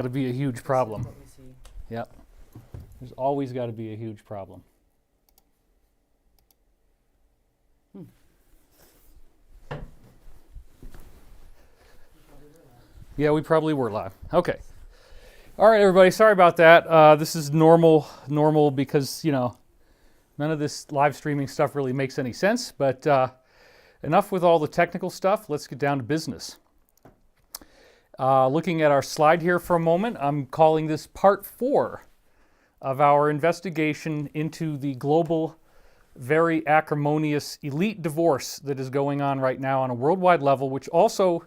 Got to be a huge problem. What we see. Yep. There's always got to be a huge problem. Yeah, we probably were live. Okay. All right, everybody. Sorry about that. This is normal because, none of this live streaming stuff really makes any sense. But enough with all the technical stuff. Let's get down to business. Looking at our slide here for a moment, I'm calling this part 4 of our investigation into the global, very acrimonious elite divorce that is going on right now on a worldwide level, which also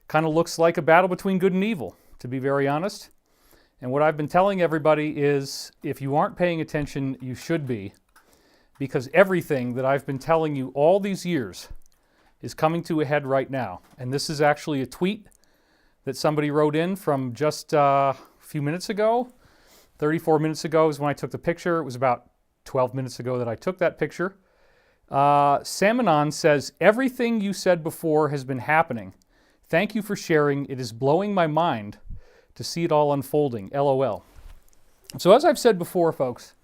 kind of looks like a battle between good and evil, to be very honest. And what I've been telling everybody is, if you aren't paying attention, you should be, because everything that I've been telling you all these years is coming to a head right now. And this is actually a tweet that somebody wrote in from just a few minutes ago. 34 minutes ago is when I took the picture. It was about 12 minutes ago that I took that picture. Samanon says, everything you said before has been happening. Thank you for sharing. It is blowing my mind to see it all unfolding. LOL. So as I've said before, folks,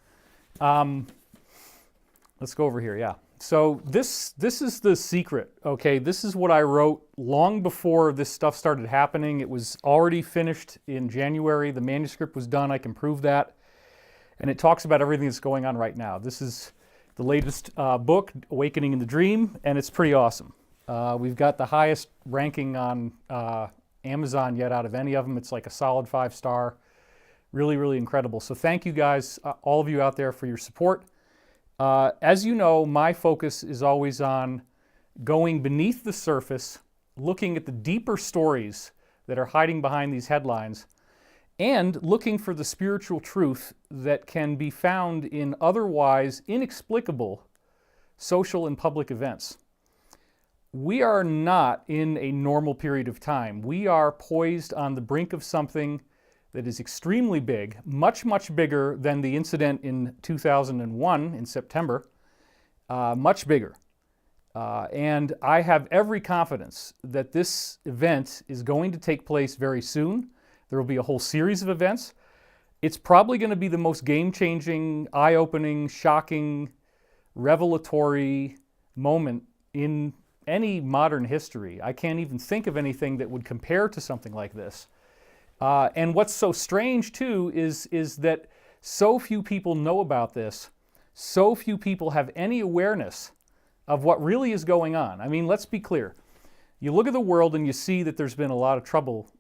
let's go over here. Yeah. So this is the secret. Okay. This is what I wrote long before this stuff started happening. It was already finished in January. The manuscript was done. I can prove that. And it talks about everything that's going on right now. This is the latest book, Awakening in the Dream, and it's pretty awesome. We've got the highest ranking on Amazon yet out of any of them. It's like a solid 5-star. Really, really incredible. So thank you guys, all of you out there, for your support. As you know, my focus is always on going beneath the surface, looking at the deeper stories that are hiding behind these headlines, and looking for the spiritual truth that can be found in otherwise inexplicable social and public events. We are not in a normal period of time. We are poised on the brink of something that is extremely big, much, much bigger than the incident in 2001 in September, much bigger. And I have every confidence that this event is going to take place very soon. There will be a whole series of events. It's probably going to be the most game-changing, eye-opening, shocking, revelatory moment in any modern history. I can't even think of anything that would compare to something like this. And what's so strange, too, is that so few people know about this. So few people have any awareness of what really is going on. I mean, let's be clear. You look at the world and you see that there's been a lot of trouble,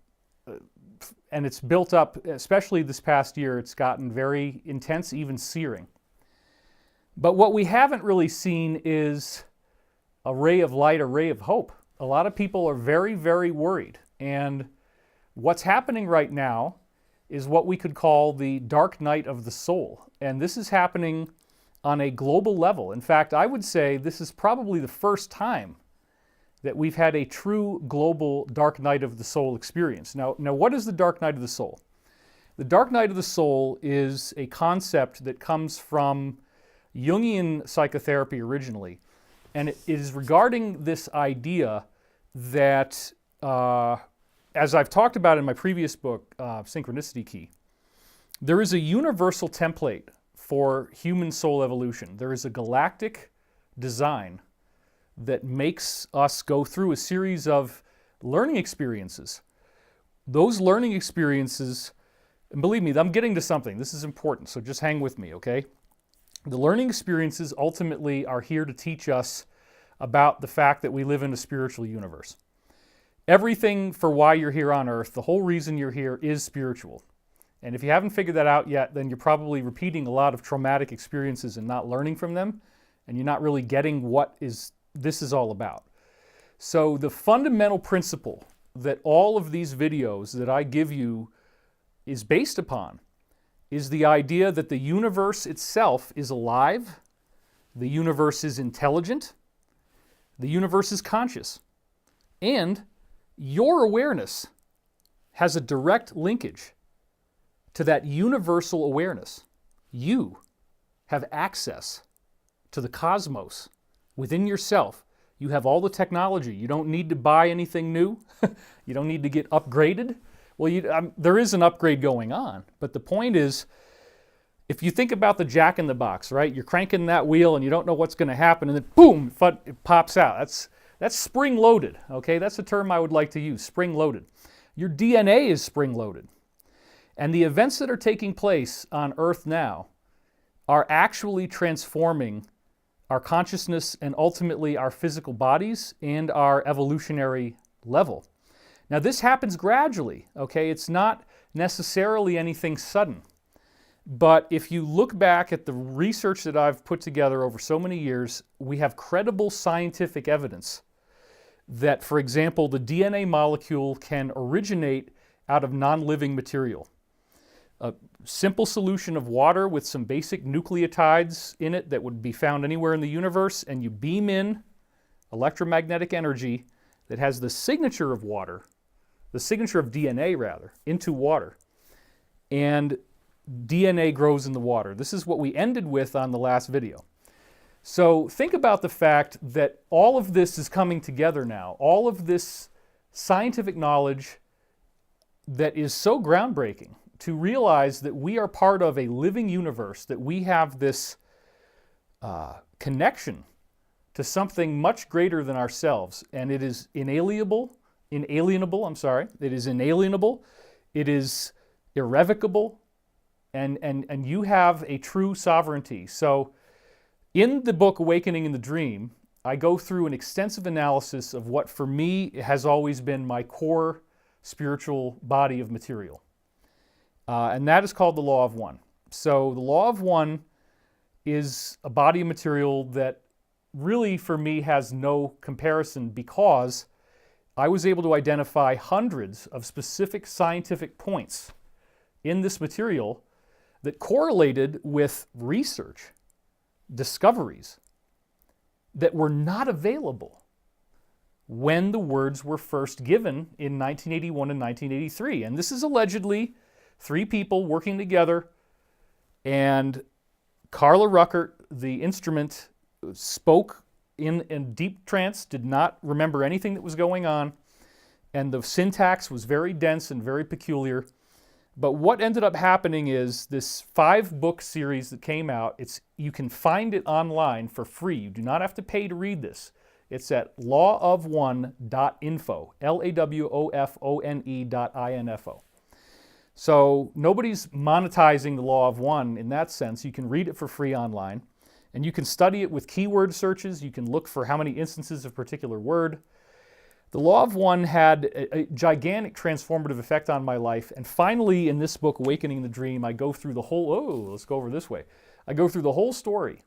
and it's built up, especially this past year. It's gotten very intense, even searing. But what we haven't really seen is a ray of light, a ray of hope. A lot of people are very, very worried. And what's happening right now is what we could call the dark night of the soul. And this is happening on a global level. In fact, I would say this is probably the first time that we've had a true global dark night of the soul experience. Now, what is the dark night of the soul? The dark night of the soul is a concept that comes from Jungian psychotherapy originally. And it is regarding this idea that, as I've talked about in my previous book, Synchronicity Key, there is a universal template for human soul evolution. There is a galactic design that makes us go through a series of learning experiences. Those learning experiences, and believe me, I'm getting to something. This is important, so just hang with me, okay? The learning experiences ultimately are here to teach us about the fact that we live in a spiritual universe. Everything for why you're here on earth, the whole reason you're here, is spiritual. And if you haven't figured that out yet, then you're probably repeating a lot of traumatic experiences and not learning from them, and you're not really getting what this is all about. So the fundamental principle that all of these videos that I give you is based upon is the idea that the universe itself is alive, the universe is intelligent, the universe is conscious, and your awareness has a direct linkage to that universal awareness. You have access to the cosmos within yourself. You have all the technology. You don't need to buy anything new. You don't need to get upgraded. Well, there is an upgrade going on, but the point is, if you think about the Jack in the Box, right? You're cranking that wheel and you don't know what's going to happen, and then boom, it pops out. That's spring-loaded, okay? That's a term I would like to use, spring-loaded. Your DNA is spring-loaded. And the events that are taking place on Earth now are actually transforming our consciousness and ultimately our physical bodies and our evolutionary level. Now, this happens gradually, okay? It's not necessarily anything sudden. But if you look back at the research that I've put together over so many years, we have credible scientific evidence that, for example, the DNA molecule can originate out of non-living material. A simple solution of water with some basic nucleotides in it that would be found anywhere in the universe, and you beam in electromagnetic energy that has the signature of water, the signature of DNA rather, into water. And DNA grows in the water. This is what we ended with on the last video. So think about the fact that all of this is coming together now. All of this scientific knowledge that is so groundbreaking, to realize that we are part of a living universe, that we have this connection to something much greater than ourselves, and it is inalienable, it is inalienable, it is irrevocable, and you have a true sovereignty. So in the book Awakening in the Dream, I go through an extensive analysis of what for me has always been my core spiritual body of material. And that is called the Law of One. So the Law of One is a body of material that really for me has no comparison, because I was able to identify hundreds of specific scientific points in this material that correlated with research, discoveries that were not available when the words were first given in 1981 and 1983. And this is allegedly 3 people working together, and Carla Ruckert, the instrument, spoke in deep trance, did not remember anything that was going on, and the syntax was very dense and very peculiar. But what ended up happening is this 5-book series that came out, you can find it online for free. You do not have to pay to read this. It's at lawofone.info, lawofone.info. So nobody's monetizing the Law of One in that sense. You can read it for free online, and you can study it with keyword searches. You can look for how many instances of a particular word. The Law of One had a gigantic transformative effect on my life, and finally in this book, Awakening the Dream, I go through the whole, let's go over this way. I go through the whole story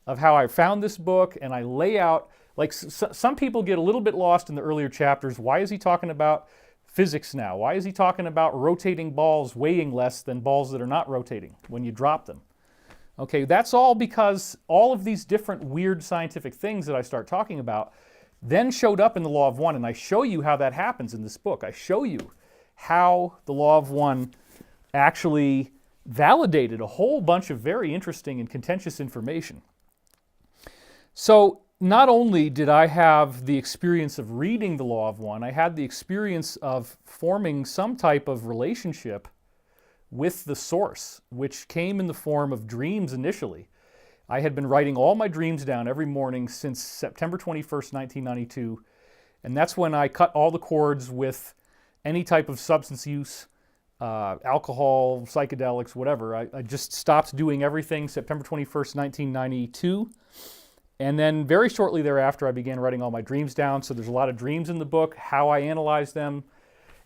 of how I found this book, and I lay out, like some people get a little bit lost in the earlier chapters. Why is he talking about physics now? Why is he talking about rotating balls weighing less than balls that are not rotating when you drop them? Okay, that's all because all of these different weird scientific things that I start talking about then showed up in the Law of One, and I show you how that happens in this book. I show you how the Law of One actually validated a whole bunch of very interesting and contentious information. So not only did I have the experience of reading the Law of One, I had the experience of forming some type of relationship with the source, which came in the form of dreams initially. I had been writing all my dreams down every morning since September 21st, 1992, and that's when I cut all the cords with any type of substance use, alcohol, psychedelics, whatever. I just stopped doing everything September 21st, 1992. And then very shortly thereafter, I began writing all my dreams down. So there's a lot of dreams in the book, how I analyze them.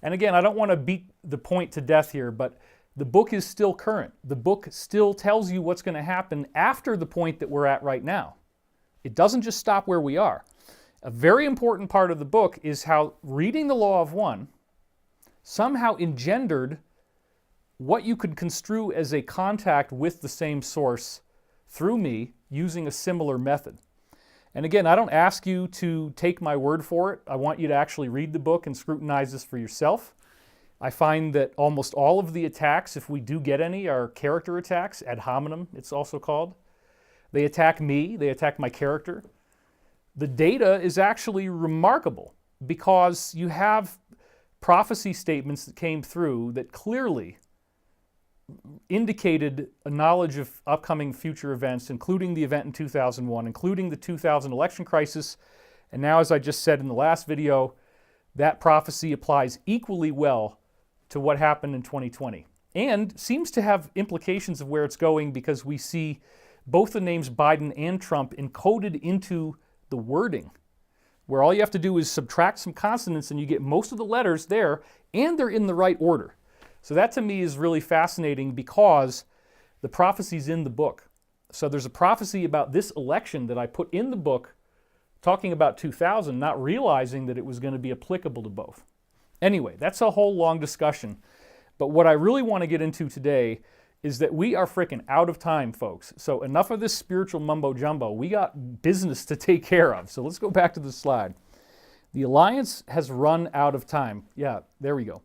And again, I don't want to beat the point to death here, but the book is still current. The book still tells you what's going to happen after the point that we're at right now. It doesn't just stop where we are. A very important part of the book is how reading the Law of One somehow engendered what you could construe as a contact with the same source through me using a similar method. And again, I don't ask you to take my word for it. I want you to actually read the book and scrutinize this for yourself. I find that almost all of the attacks, if we do get any, are character attacks, ad hominem it's also called. They attack me, they attack my character. The data is actually remarkable because you have prophecy statements that came through that clearly indicated a knowledge of upcoming future events, including the event in 2001, including the 2000 election crisis. And now, as I just said in the last video, that prophecy applies equally well to what happened in 2020 and seems to have implications of where it's going, because we see both the names Biden and Trump encoded into the wording, where all you have to do is subtract some consonants and you get most of the letters there, and they're in the right order. So that to me is really fascinating, because the prophecy's in the book. So there's a prophecy about this election that I put in the book talking about 2000, not realizing that it was going to be applicable to both. Anyway, that's a whole long discussion. But what I really want to get into today is that we are freaking out of time, folks. So enough of this spiritual mumbo jumbo. We got business to take care of. So let's go back to the slide. The alliance has run out of time. Yeah, there we go.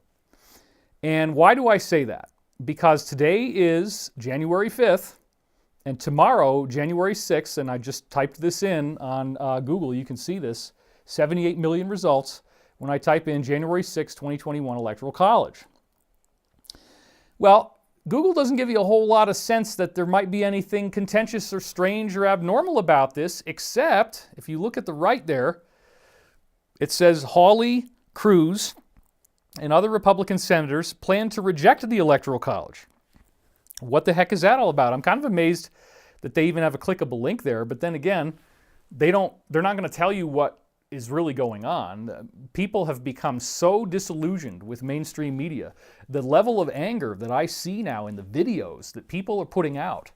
And why do I say that? Because today is January 5th, and tomorrow, January 6th, and I just typed this in on Google, you can see this, 78 million results when I type in January 6, 2021 Electoral College. Well, Google doesn't give you a whole lot of sense that there might be anything contentious or strange or abnormal about this, except if you look at the right there, it says Hawley, Cruz, and other Republican senators plan to reject the Electoral College. What the heck is that all about? I'm kind of amazed that they even have a clickable link there, but then again, they're not going to tell you what is really going on. People have become so disillusioned with mainstream media. The level of anger that I see now in the videos that people are putting out,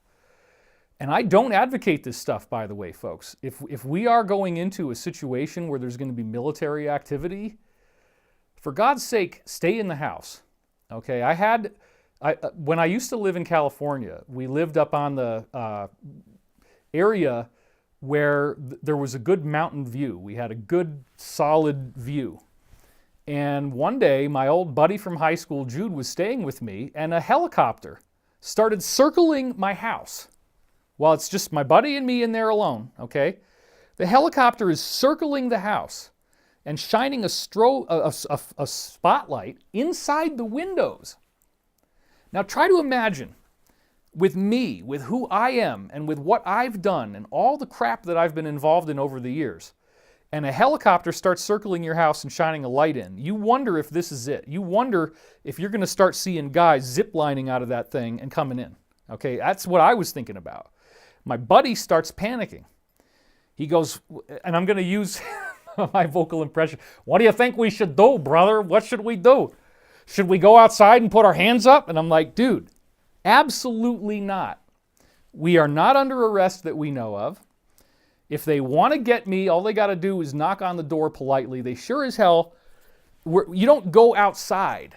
and I don't advocate this stuff, by the way, folks. If we are going into a situation where there's going to be military activity, for God's sake, stay in the house. Okay, when I used to live in California, we lived up on the area where there was a good mountain view. We had a good, solid view. And one day, my old buddy from high school, Jude, was staying with me, and a helicopter started circling my house. While it's just my buddy and me in there alone, okay? The helicopter is circling the house and shining a spotlight inside the windows. Now try to imagine, with me, with who I am, and with what I've done, and all the crap that I've been involved in over the years, and a helicopter starts circling your house and shining a light in. You wonder if this is it. You wonder if you're going to start seeing guys zip-lining out of that thing and coming in. Okay, that's what I was thinking about. My buddy starts panicking. He goes, and I'm going to use my vocal impression. What do you think we should do, brother? What should we do? Should we go outside and put our hands up? And I'm like, dude, absolutely not. We are not under arrest that we know of. If they want to get me, all they got to do is knock on the door politely. They sure as hell, you don't go outside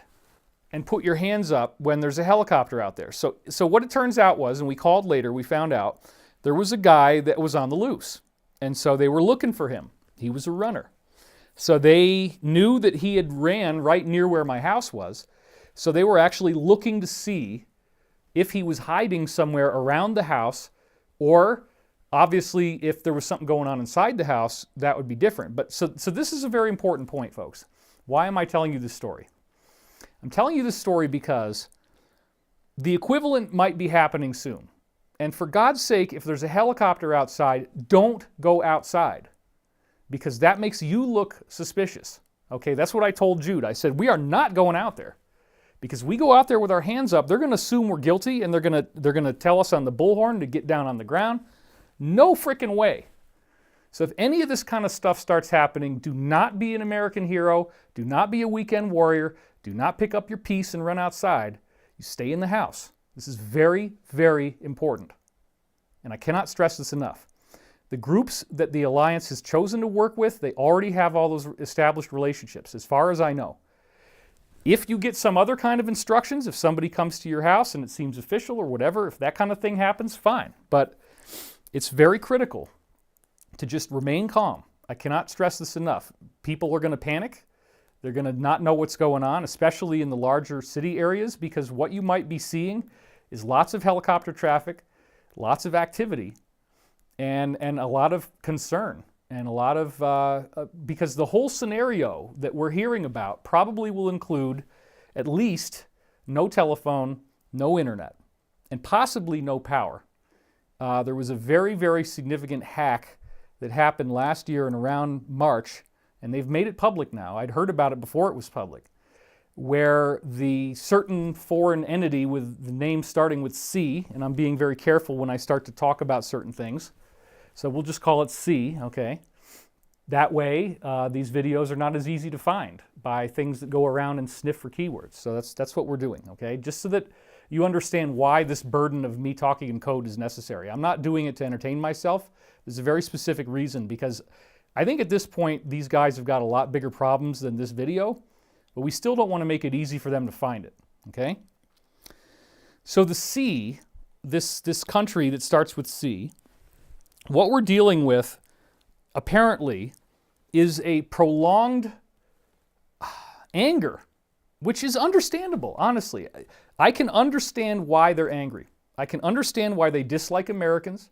and put your hands up when there's a helicopter out there. So what it turns out was, and we called later, we found out, there was a guy that was on the loose. And so they were looking for him. He was a runner. So they knew that he had ran right near where my house was. So they were actually looking to see if he was hiding somewhere around the house, or obviously if there was something going on inside the house, that would be different. But so this is a very important point, folks. Why am I telling you this story? I'm telling you this story because the equivalent might be happening soon. And for God's sake, if there's a helicopter outside, don't go outside, because that makes you look suspicious. Okay, that's what I told Jude. I said, we are not going out there, because we go out there with our hands up, they're going to assume we're guilty, and they're going to tell us on the bullhorn to get down on the ground. No frickin' way. So if any of this kind of stuff starts happening, do not be an American hero. Do not be a weekend warrior. Do not pick up your piece and run outside. You stay in the house. This is very, very important. And I cannot stress this enough. The groups that the Alliance has chosen to work with, they already have all those established relationships, as far as I know. If you get some other kind of instructions, if somebody comes to your house and it seems official or whatever, if that kind of thing happens, fine. But it's very critical to just remain calm. I cannot stress this enough. People are going to panic. They're going to not know what's going on, especially in the larger city areas, because what you might be seeing is lots of helicopter traffic, lots of activity, and a lot of concern. And a lot of, because the whole scenario that we're hearing about probably will include at least no telephone, no internet, and possibly no power. There was a very, very significant hack that happened last year and around March, and they've made it public now. I'd heard about it before it was public, where the certain foreign entity with the name starting with C, and I'm being very careful when I start to talk about certain things, so we'll just call it C, okay? That way, these videos are not as easy to find by things that go around and sniff for keywords. So that's what we're doing, okay? Just so that you understand why this burden of me talking in code is necessary. I'm not doing it to entertain myself. There's a very specific reason, because I think at this point, these guys have got a lot bigger problems than this video, but we still don't want to make it easy for them to find it, okay? So the C, this country that starts with C, what we're dealing with, apparently, is a prolonged anger, which is understandable, honestly. I can understand why they're angry. I can understand why they dislike Americans.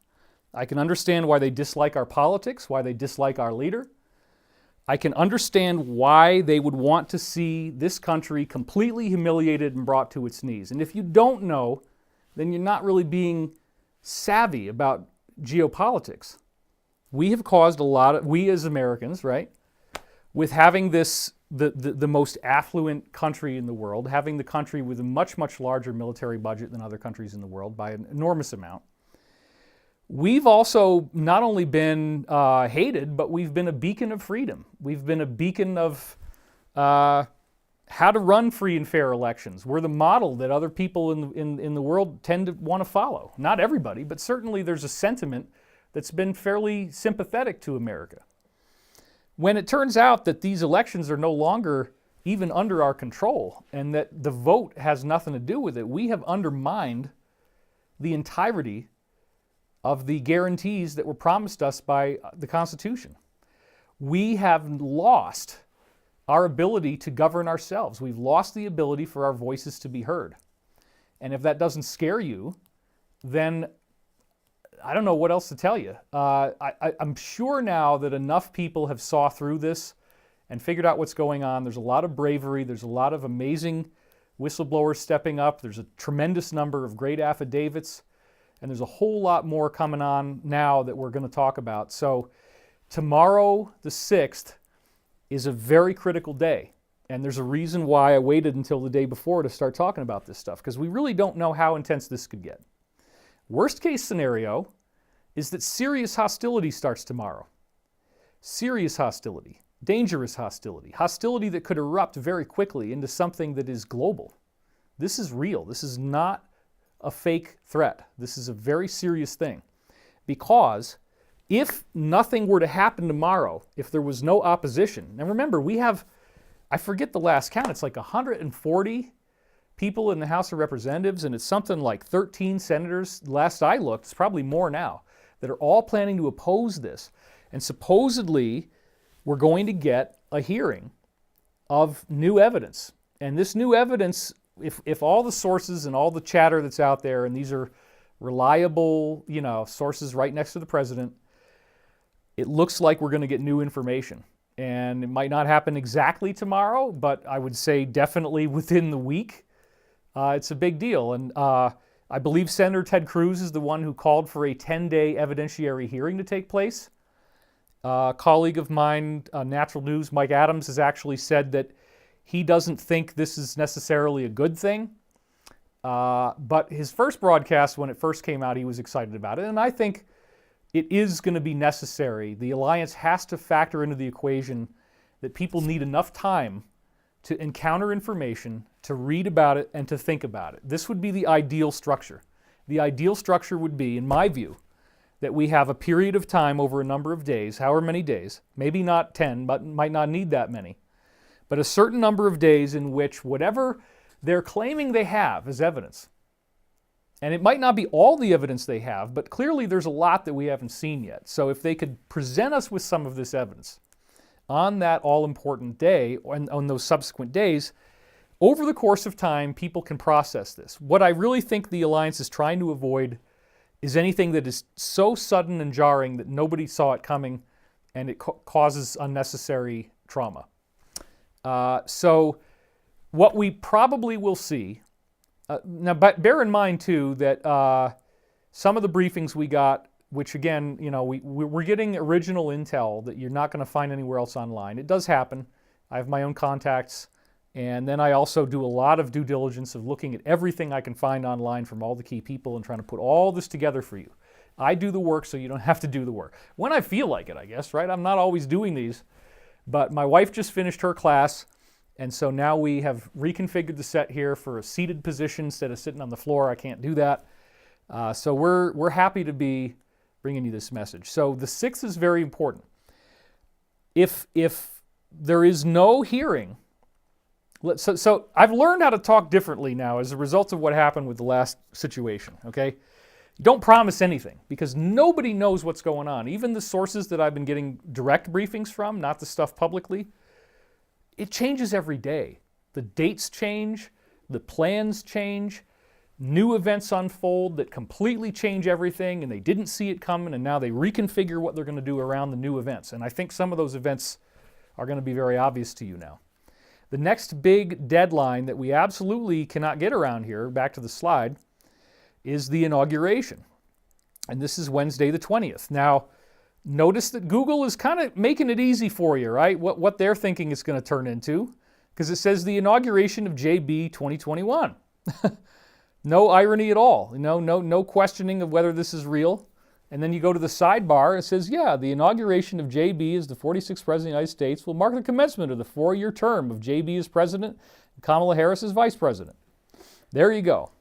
I can understand why they dislike our politics, why they dislike our leader. I can understand why they would want to see this country completely humiliated and brought to its knees. And if you don't know, then you're not really being savvy about geopolitics. We have caused a lot of, we as Americans, right, with having this, the most affluent country in the world, having the country with a much, much larger military budget than other countries in the world by an enormous amount. We've also not only been hated, but we've been a beacon of freedom. We've been a beacon of how to run free and fair elections. We're the model that other people in the world tend to want to follow. Not everybody, but certainly there's a sentiment that's been fairly sympathetic to America. When it turns out that these elections are no longer even under our control and that the vote has nothing to do with it, we have undermined the entirety of the guarantees that were promised us by the Constitution. We have lost our ability to govern ourselves. We've lost the ability for our voices to be heard. And if that doesn't scare you, then I don't know what else to tell you. I'm sure now that enough people have saw through this and figured out what's going on. There's a lot of bravery. There's a lot of amazing whistleblowers stepping up. There's a tremendous number of great affidavits. And there's a whole lot more coming on now that we're going to talk about. So tomorrow, the 6th, is a very critical day. And there's a reason why I waited until the day before to start talking about this stuff, because we really don't know how intense this could get. Worst case scenario is that serious hostility starts tomorrow. Serious hostility, dangerous hostility, hostility that could erupt very quickly into something that is global. This is real. This is not a fake threat. This is a very serious thing. Because if nothing were to happen tomorrow, if there was no opposition, and remember, we have, I forget the last count, it's like 140 people in the House of Representatives, and it's something like 13 senators, last I looked, it's probably more now, that are all planning to oppose this. And supposedly, we're going to get a hearing of new evidence. And this new evidence, if all the sources and all the chatter that's out there, and these are reliable, sources right next to the president, it looks like we're going to get new information. And it might not happen exactly tomorrow, but I would say definitely within the week. It's a big deal. And I believe Senator Ted Cruz is the one who called for a 10-day evidentiary hearing to take place. A colleague of mine, Natural News, Mike Adams, has actually said that he doesn't think this is necessarily a good thing. But his first broadcast, when it first came out, he was excited about it. And I think it is going to be necessary. The alliance has to factor into the equation that people need enough time to encounter information, to read about it, and to think about it. This would be the ideal structure. The ideal structure would be, in my view, that we have a period of time over a number of days, however many days, maybe not 10, but might not need that many, but a certain number of days in which whatever they're claiming they have as evidence, and it might not be all the evidence they have, but clearly there's a lot that we haven't seen yet. So if they could present us with some of this evidence on that all-important day, and on those subsequent days, over the course of time, people can process this. What I really think the alliance is trying to avoid is anything that is so sudden and jarring that nobody saw it coming and it causes unnecessary trauma. So what we probably will see, now but bear in mind too that some of the briefings we got, which again, you know, we're getting original intel that you're not going to find anywhere else online. It does happen. I have my own contacts, and then I also do a lot of due diligence of looking at everything I can find online from all the key people and trying to put all this together for you. I do the work so you don't have to do the work. When I feel like it, I guess, right? I'm not always doing these, but my wife just finished her class, and so now we have reconfigured the set here for a seated position instead of sitting on the floor. I can't do that. So we're happy to be bringing you this message. So the 6th is very important. If there is no hearing, so I've learned how to talk differently now as a result of what happened with the last situation, okay? Don't promise anything because nobody knows what's going on. Even the sources that I've been getting direct briefings from, not the stuff publicly, it changes every day. The dates change, the plans change, new events unfold that completely change everything, and they didn't see it coming, and now they reconfigure what they're going to do around the new events. And I think some of those events are going to be very obvious to you now. The next big deadline that we absolutely cannot get around here, back to the slide, is the inauguration. And this is Wednesday the 20th. Now, notice that Google is kind of making it easy for you, right? What they're thinking it's going to turn into, because it says the inauguration of JB 2021. No irony at all. No questioning of whether this is real. And then you go to the sidebar, it says, yeah, the inauguration of JB as the 46th President of the United States will mark the commencement of the 4-year term of JB as President and Kamala Harris as Vice President. There you go.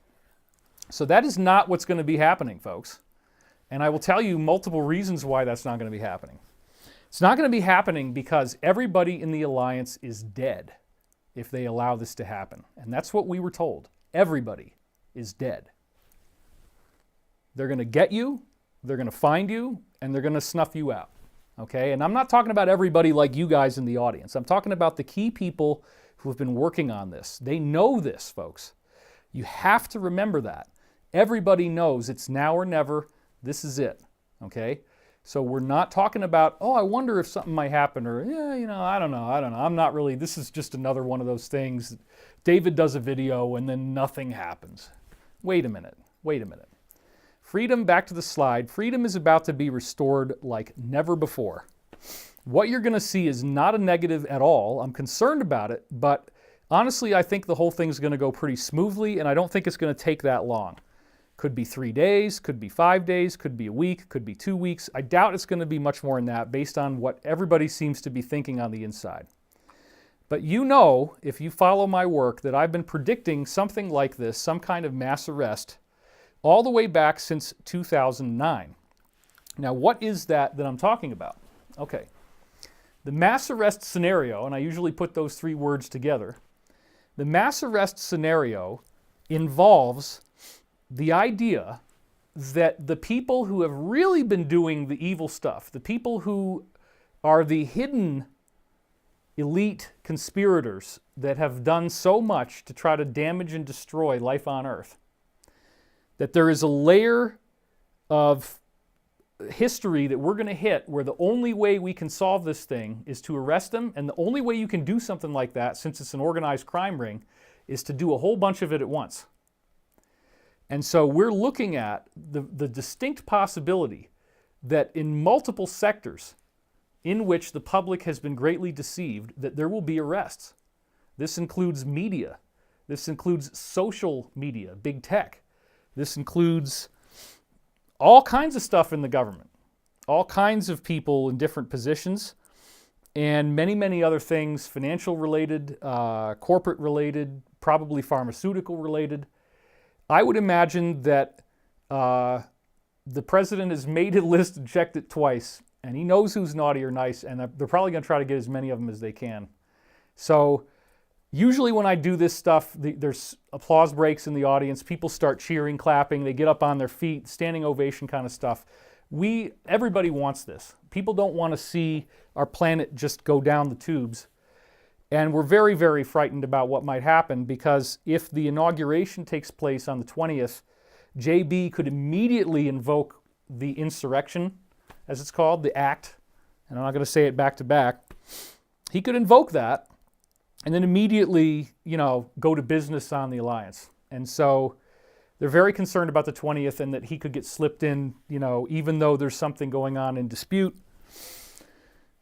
So that is not what's going to be happening, folks. And I will tell you multiple reasons why that's not going to be happening. It's not going to be happening because everybody in the alliance is dead if they allow this to happen. And that's what we were told. Everybody is dead. They're going to get you, they're going to find you, and they're going to snuff you out. Okay? And I'm not talking about everybody like you guys in the audience. I'm talking about the key people who have been working on this. They know this, folks. You have to remember that. Everybody knows it's now or never. This is it. Okay? So we're not talking about, oh, I wonder if something might happen, or, yeah, I don't know. I'm not really, this is just another one of those things. David does a video and then nothing happens. Wait a minute. Freedom, back to the slide, freedom is about to be restored like never before. What you're going to see is not a negative at all. I'm concerned about it, but honestly, I think the whole thing's going to go pretty smoothly, and I don't think it's going to take that long. Could be 3 days, could be 5 days, could be a week, could be 2 weeks. I doubt it's going to be much more than that based on what everybody seems to be thinking on the inside. But you know, if you follow my work, that I've been predicting something like this, some kind of mass arrest, all the way back since 2009. Now, what is that I'm talking about? Okay. The mass arrest scenario, and I usually put those 3 words together, the mass arrest scenario involves the idea that the people who have really been doing the evil stuff, the people who are the hidden elite conspirators that have done so much to try to damage and destroy life on Earth, that there is a layer of history that we're going to hit where the only way we can solve this thing is to arrest them, and the only way you can do something like that, since it's an organized crime ring, is to do a whole bunch of it at once. And so we're looking at the distinct possibility that in multiple sectors in which the public has been greatly deceived, that there will be arrests. This includes media. This includes social media, big tech. This includes all kinds of stuff in the government, all kinds of people in different positions, and many, many other things, financial related, corporate related, probably pharmaceutical related. I would imagine that the president has made a list and checked it twice, and he knows who's naughty or nice, and they're probably going to try to get as many of them as they can. So usually when I do this stuff, there's applause breaks in the audience. People start cheering, clapping. They get up on their feet, standing ovation kind of stuff. Everybody wants this. People don't want to see our planet just go down the tubes. And we're very, very frightened about what might happen, because if the inauguration takes place on the 20th, JB could immediately invoke the insurrection, as it's called, the act, and I'm not going to say it back to back, he could invoke that and then immediately, go to business on the alliance. And so they're very concerned about the 20th and that he could get slipped in, even though there's something going on in dispute.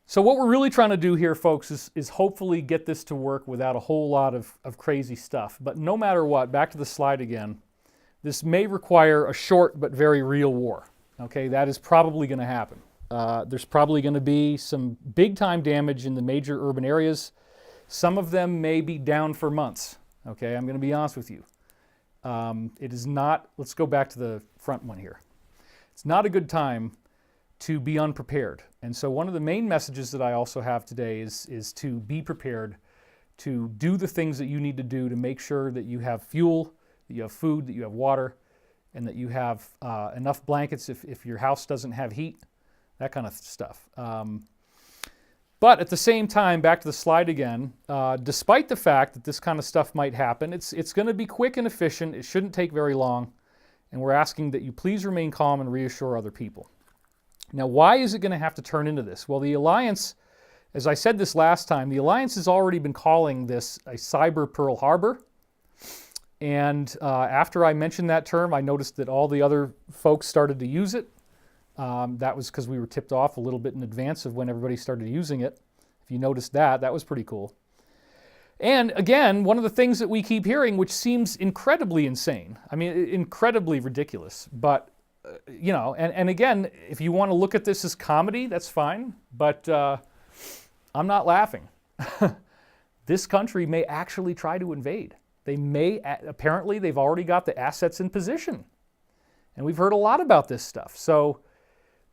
So what we're really trying to do here, folks, is hopefully get this to work without a whole lot of crazy stuff. But no matter what, back to the slide again, this may require a short but very real war. Okay, that is probably going to happen. There's probably going to be some big-time damage in the major urban areas. Some of them may be down for months. Okay, I'm going to be honest with you. It is not, let's go back to the front one here. It's not a good time to be unprepared. And so one of the main messages that I also have today is to be prepared, to do the things that you need to do to make sure that you have fuel, that you have food, that you have water, and that you have enough blankets if your house doesn't have heat, that kind of stuff. But at the same time, back to the slide again, despite the fact that this kind of stuff might happen, it's going to be quick and efficient. It shouldn't take very long. And we're asking that you please remain calm and reassure other people. Now, why is it going to have to turn into this? Well, the Alliance, as I said this last time, the Alliance has already been calling this a cyber Pearl Harbor. And after I mentioned that term, I noticed that all the other folks started to use it. That was because we were tipped off a little bit in advance of when everybody started using it. If you noticed that was pretty cool. And again, one of the things that we keep hearing, which seems incredibly insane, I mean, incredibly ridiculous, but, and again, if you want to look at this as comedy, that's fine, but I'm not laughing. This country may actually try to invade. They may, apparently, they've already got the assets in position. And we've heard a lot about this stuff. So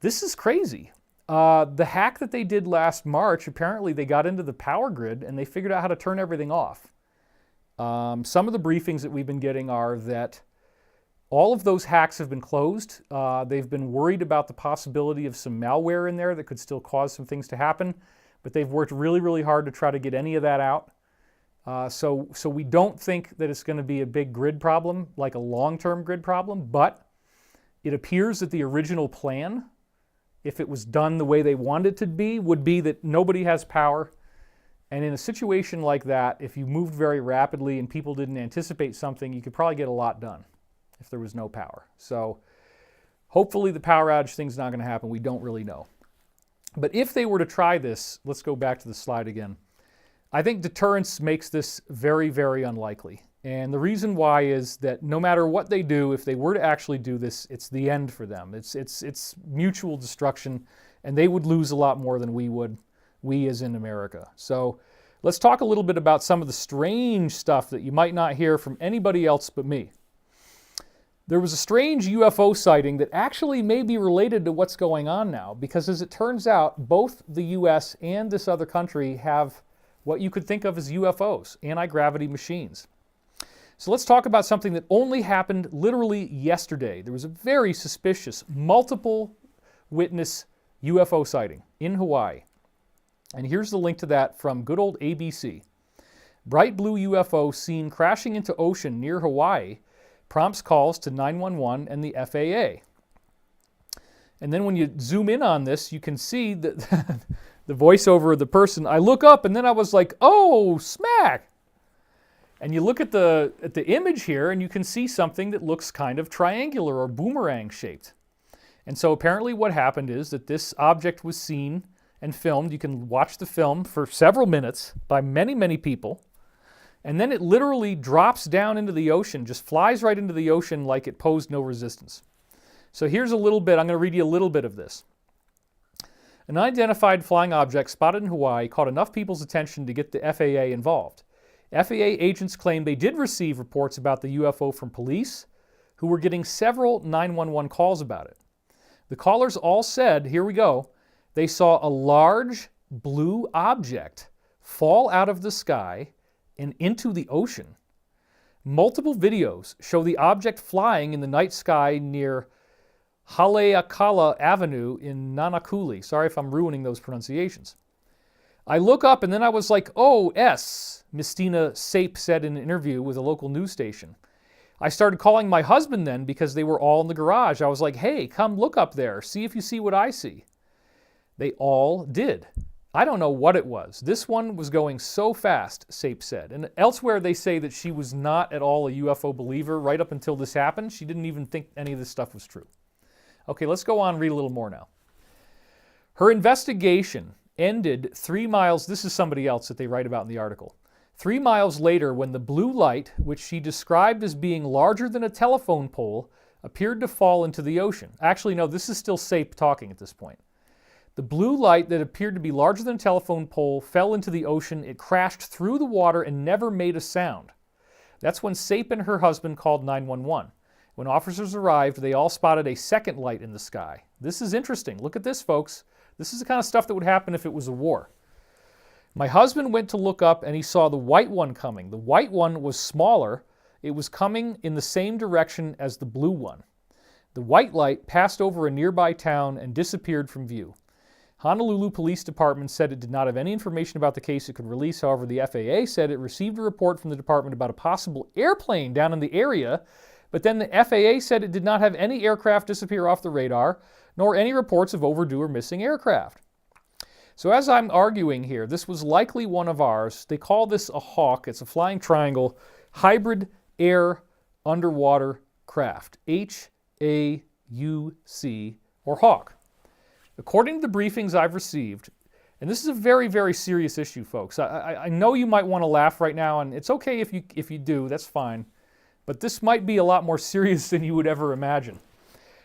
this is crazy. The hack that they did last March, apparently they got into the power grid and they figured out how to turn everything off. Some of the briefings that we've been getting are that all of those hacks have been closed. They've been worried about the possibility of some malware in there that could still cause some things to happen, but they've worked really, really hard to try to get any of that out. So we don't think that it's going to be a big grid problem, like a long-term grid problem, but it appears that the original plan, if it was done the way they wanted it to be, would be that nobody has power. And in a situation like that, if you moved very rapidly and people didn't anticipate something, you could probably get a lot done if there was no power. So hopefully the power outage thing's not going to happen. We don't really know. But if they were to try this, let's go back to the slide again. I think deterrence makes this very, very unlikely. And the reason why is that no matter what they do, if they were to actually do this, it's the end for them. It's mutual destruction, and they would lose a lot more than we would, we as in America. So let's talk a little bit about some of the strange stuff that you might not hear from anybody else but me. There was a strange UFO sighting that actually may be related to what's going on now, because as it turns out, both the US and this other country have what you could think of as UFOs, anti-gravity machines. So let's talk about something that only happened literally yesterday. There was a very suspicious, multiple witness UFO sighting in Hawaii. And here's the link to that from good old ABC. Bright blue UFO seen crashing into ocean near Hawaii prompts calls to 911 and the FAA. And then when you zoom in on this, you can see that the voiceover of the person. I look up and then I was like, oh, smack. And you look at the image here and you can see something that looks kind of triangular or boomerang shaped. And so apparently what happened is that this object was seen and filmed. You can watch the film for several minutes by many, many people. And then it literally drops down into the ocean, just flies right into the ocean like it posed no resistance. So here's a little bit, I'm going to read you a little bit of this. An unidentified flying object spotted in Hawaii caught enough people's attention to get the FAA involved. FAA agents claim they did receive reports about the UFO from police, who were getting several 911 calls about it. The callers all said, here we go, they saw a large blue object fall out of the sky and into the ocean. Multiple videos show the object flying in the night sky near Haleakala Avenue in Nanakuli. Sorry if I'm ruining those pronunciations. I look up and then I was like, oh, S, Mistina Sape said in an interview with a local news station. I started calling my husband then because they were all in the garage. I was like, hey, come look up there. See if you see what I see. They all did. I don't know what it was. This one was going so fast, Sape said. And elsewhere they say that she was not at all a UFO believer right up until this happened. She didn't even think any of this stuff was true. Okay, let's go on and read a little more now. Her investigation ended 3 miles, this is somebody else that they write about in the article, 3 miles later when the blue light, which she described as being larger than a telephone pole, appeared to fall into the ocean. Actually, no, this is still Sape talking at this point. The blue light that appeared to be larger than a telephone pole fell into the ocean. It crashed through the water and never made a sound. That's when Sape and her husband called 911. When officers arrived, they all spotted a second light in the sky. This is interesting. Look at this, folks. This is the kind of stuff that would happen if it was a war. My husband went to look up and he saw the white one coming. The white one was smaller. It was coming in the same direction as the blue one. The white light passed over a nearby town and disappeared from view. Honolulu Police Department said it did not have any information about the case it could release. However, the FAA said it received a report from the department about a possible airplane down in the area, but then the FAA said it did not have any aircraft disappear off the radar, nor any reports of overdue or missing aircraft. So as I'm arguing here, this was likely one of ours. They call this a HAWC. It's a flying triangle, hybrid air underwater craft, HAUC, or HAWC. According to the briefings I've received, and this is a very, very serious issue, folks. I know you might want to laugh right now, and it's okay if you do, that's fine. But this might be a lot more serious than you would ever imagine.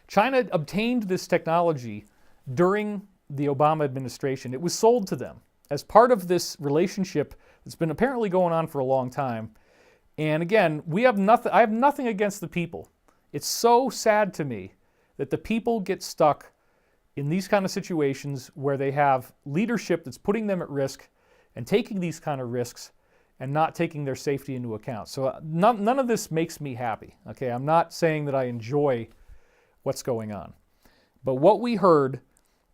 China obtained this technology during the Obama administration. It was sold to them as part of this relationship that's been apparently going on for a long time. And again, I have nothing against the people. It's so sad to me that the people get stuck in these kind of situations where they have leadership that's putting them at risk and taking these kind of risks and not taking their safety into account. So none of this makes me happy. Okay, I'm not saying that I enjoy what's going on. But what we heard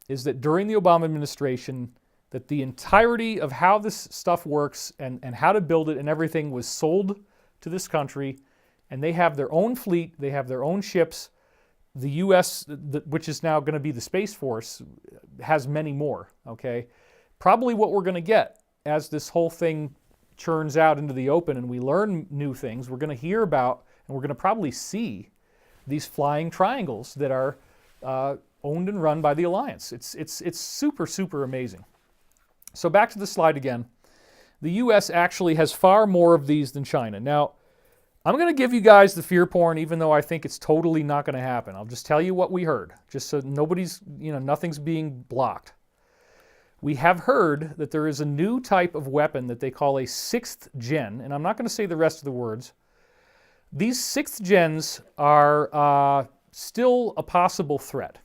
is that during the Obama administration, that the entirety of how this stuff works and how to build it and everything was sold to this country, and they have their own fleet, they have their own ships. The U.S., which is now going to be the Space Force, has many more, okay? Probably what we're going to get as this whole thing churns out into the open and we learn new things, we're going to hear about and we're going to probably see these flying triangles that are owned and run by the Alliance. It's super, super amazing. So back to the slide again. The U.S. actually has far more of these than China. Now, I'm going to give you guys the fear porn, even though I think it's totally not going to happen. I'll just tell you what we heard, just so nothing's being blocked. We have heard that there is a new type of weapon that they call a 6th gen, and I'm not going to say the rest of the words. These 6th gens are still a possible threat.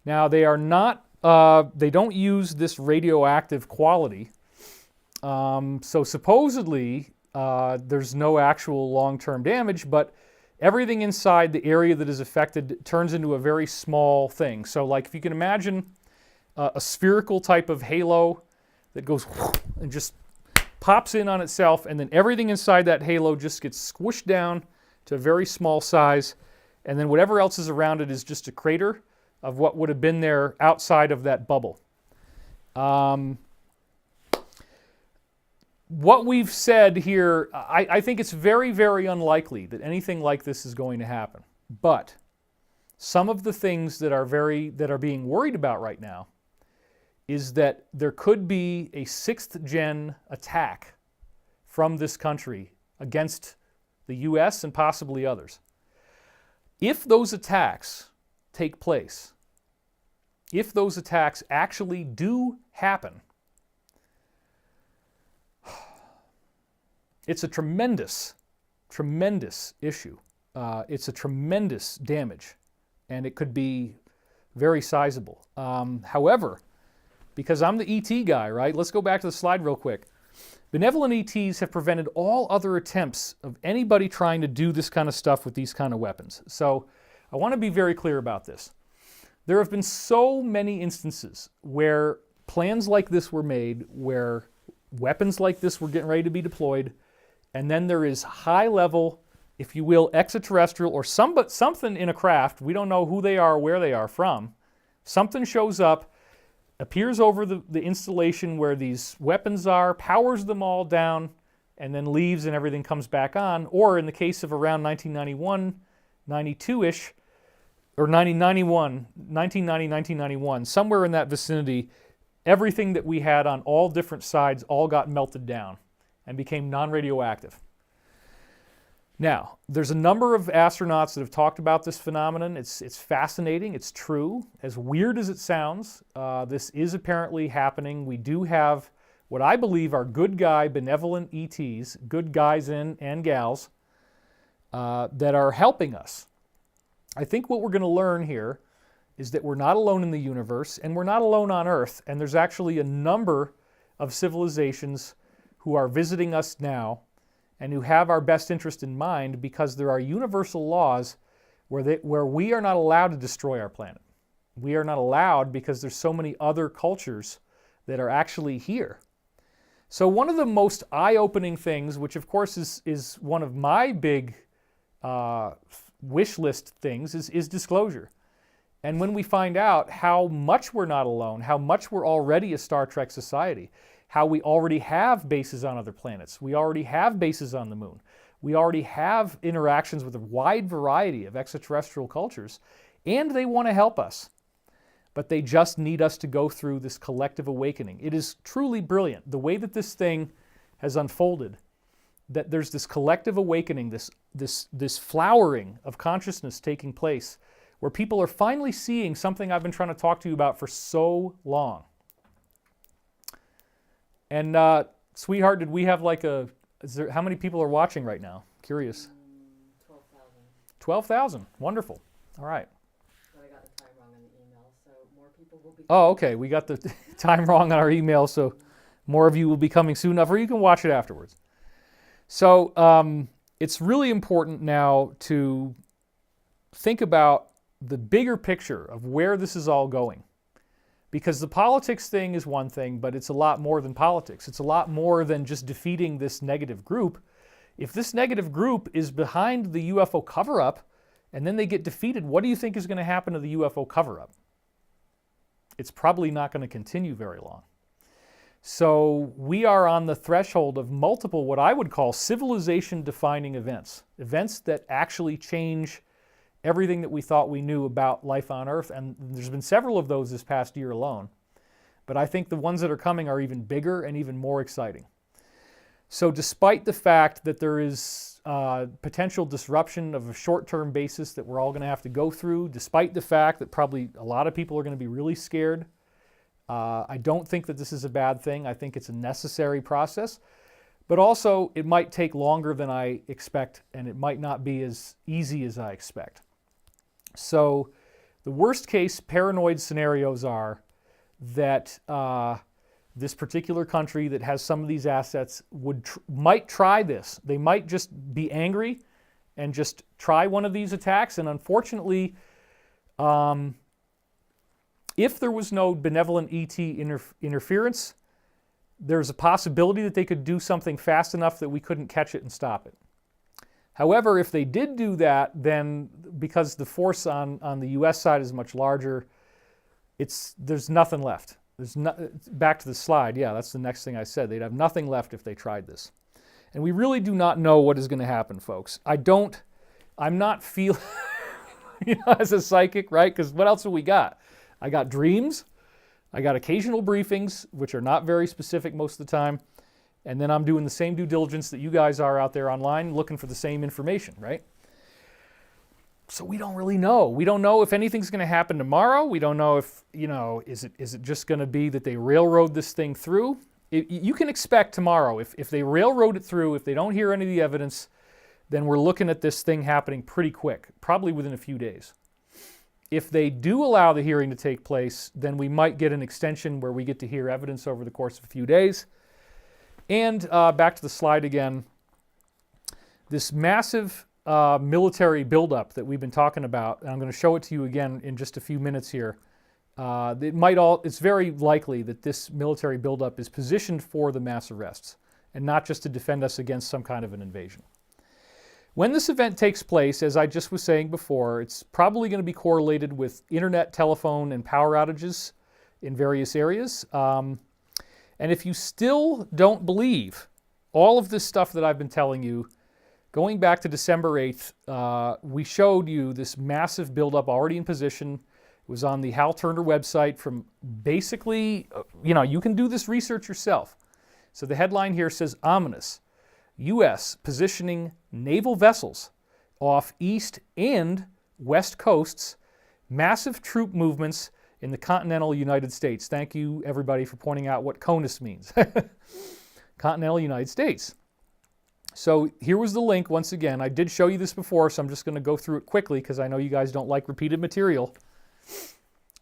Now, they are not, they don't use this radioactive quality. So supposedly, there's no actual long-term damage, but everything inside the area that is affected turns into a very small thing. So like if you can imagine a spherical type of halo that goes and just pops in on itself, and then everything inside that halo just gets squished down to a very small size, and then whatever else is around it is just a crater of what would have been there outside of that bubble. What we've said here, I think it's very, very unlikely that anything like this is going to happen. But some of the things that are being worried about right now is that there could be a 6th gen attack from this country against the U.S. and possibly others. If those attacks take place, if those attacks actually do happen, it's a tremendous, tremendous issue. It's a tremendous damage, and it could be very sizable. However, because I'm the ET guy, right? Let's go back to the slide real quick. Benevolent ETs have prevented all other attempts of anybody trying to do this kind of stuff with these kind of weapons. So I want to be very clear about this. There have been so many instances where plans like this were made, where weapons like this were getting ready to be deployed, and then there is high-level, if you will, extraterrestrial or something in a craft, we don't know who they are or where they are from, something shows up, appears over the installation where these weapons are, powers them all down, and then leaves and everything comes back on. Or in the case of around 1991, 92-ish, or 1991, somewhere in that vicinity, everything that we had on all different sides all got melted down and became non-radioactive. Now, there's a number of astronauts that have talked about this phenomenon. It's fascinating. It's true. As weird as it sounds, this is apparently happening. We do have what I believe are good guy, benevolent ETs, good guys and gals, that are helping us. I think what we're going to learn here is that we're not alone in the universe, and we're not alone on Earth, and there's actually a number of civilizations who are visiting us now and who have our best interest in mind, because there are universal laws where we are not allowed to destroy our planet. We are not allowed because there's so many other cultures that are actually here. So one of the most eye-opening things, which of course is one of my big wish list things, is disclosure. And when we find out how much we're not alone, how much we're already a Star Trek society, how we already have bases on other planets, we already have bases on the moon, we already have interactions with a wide variety of extraterrestrial cultures, and they want to help us. But they just need us to go through this collective awakening. It is truly brilliant, the way that this thing has unfolded, that there's this collective awakening, this flowering of consciousness taking place, where people are finally seeing something I've been trying to talk to you about for so long. And sweetheart, did we have like how many people are watching right now? Curious. 12,000. 12,000, wonderful. All right. But I got the time wrong on the email, so more people will be. Oh, okay, we got the time wrong on our email, so more of you will be coming soon enough, or you can watch it afterwards. So it's really important now to think about the bigger picture of where this is all going. Because the politics thing is one thing, but it's a lot more than politics. It's a lot more than just defeating this negative group. If this negative group is behind the UFO cover-up, and then they get defeated, what do you think is going to happen to the UFO cover-up? It's probably not going to continue very long. So we are on the threshold of multiple, what I would call civilization-defining events. Events that actually change everything that we thought we knew about life on Earth, and there's been several of those this past year alone. But I think the ones that are coming are even bigger and even more exciting. So despite the fact that there is potential disruption of a short-term basis that we're all going to have to go through, despite the fact that probably a lot of people are going to be really scared, I don't think that this is a bad thing. I think it's a necessary process. But also, it might take longer than I expect, and it might not be as easy as I expect. So the worst case paranoid scenarios are that this particular country that has some of these assets might try this. They might just be angry and just try one of these attacks. And unfortunately, if there was no benevolent ET interference, there's a possibility that they could do something fast enough that we couldn't catch it and stop it. However, if they did do that, then because the force on the U.S. side is much larger, there's nothing left. Back to the slide, yeah, that's the next thing I said. They'd have nothing left if they tried this. And we really do not know what is going to happen, folks. I'm not feeling, as a psychic, right? Because what else have we got? I got dreams. I got occasional briefings, which are not very specific most of the time. And then I'm doing the same due diligence that you guys are out there online, looking for the same information, right? So we don't really know. We don't know if anything's going to happen tomorrow. We don't know if, is it just going to be that they railroad this thing through? You can expect tomorrow, if they railroad it through, if they don't hear any of the evidence, then we're looking at this thing happening pretty quick, probably within a few days. If they do allow the hearing to take place, then we might get an extension where we get to hear evidence over the course of a few days. And back to the slide again, this massive military buildup that we've been talking about, and I'm going to show it to you again in just a few minutes here. It's very likely that this military buildup is positioned for the mass arrests and not just to defend us against some kind of an invasion. When this event takes place, as I just was saying before, it's probably going to be correlated with internet, telephone, and power outages in various areas. And if you still don't believe all of this stuff that I've been telling you, going back to December 8th, we showed you this massive buildup already in position. It was on the Hal Turner website from basically, you can do this research yourself. So the headline here says, ominous, U.S. positioning naval vessels off east and west coasts, massive troop movements in the continental United States. Thank you, everybody, for pointing out what CONUS means. Continental United States. So here was the link once again. I did show you this before, so I'm just going to go through it quickly because I know you guys don't like repeated material.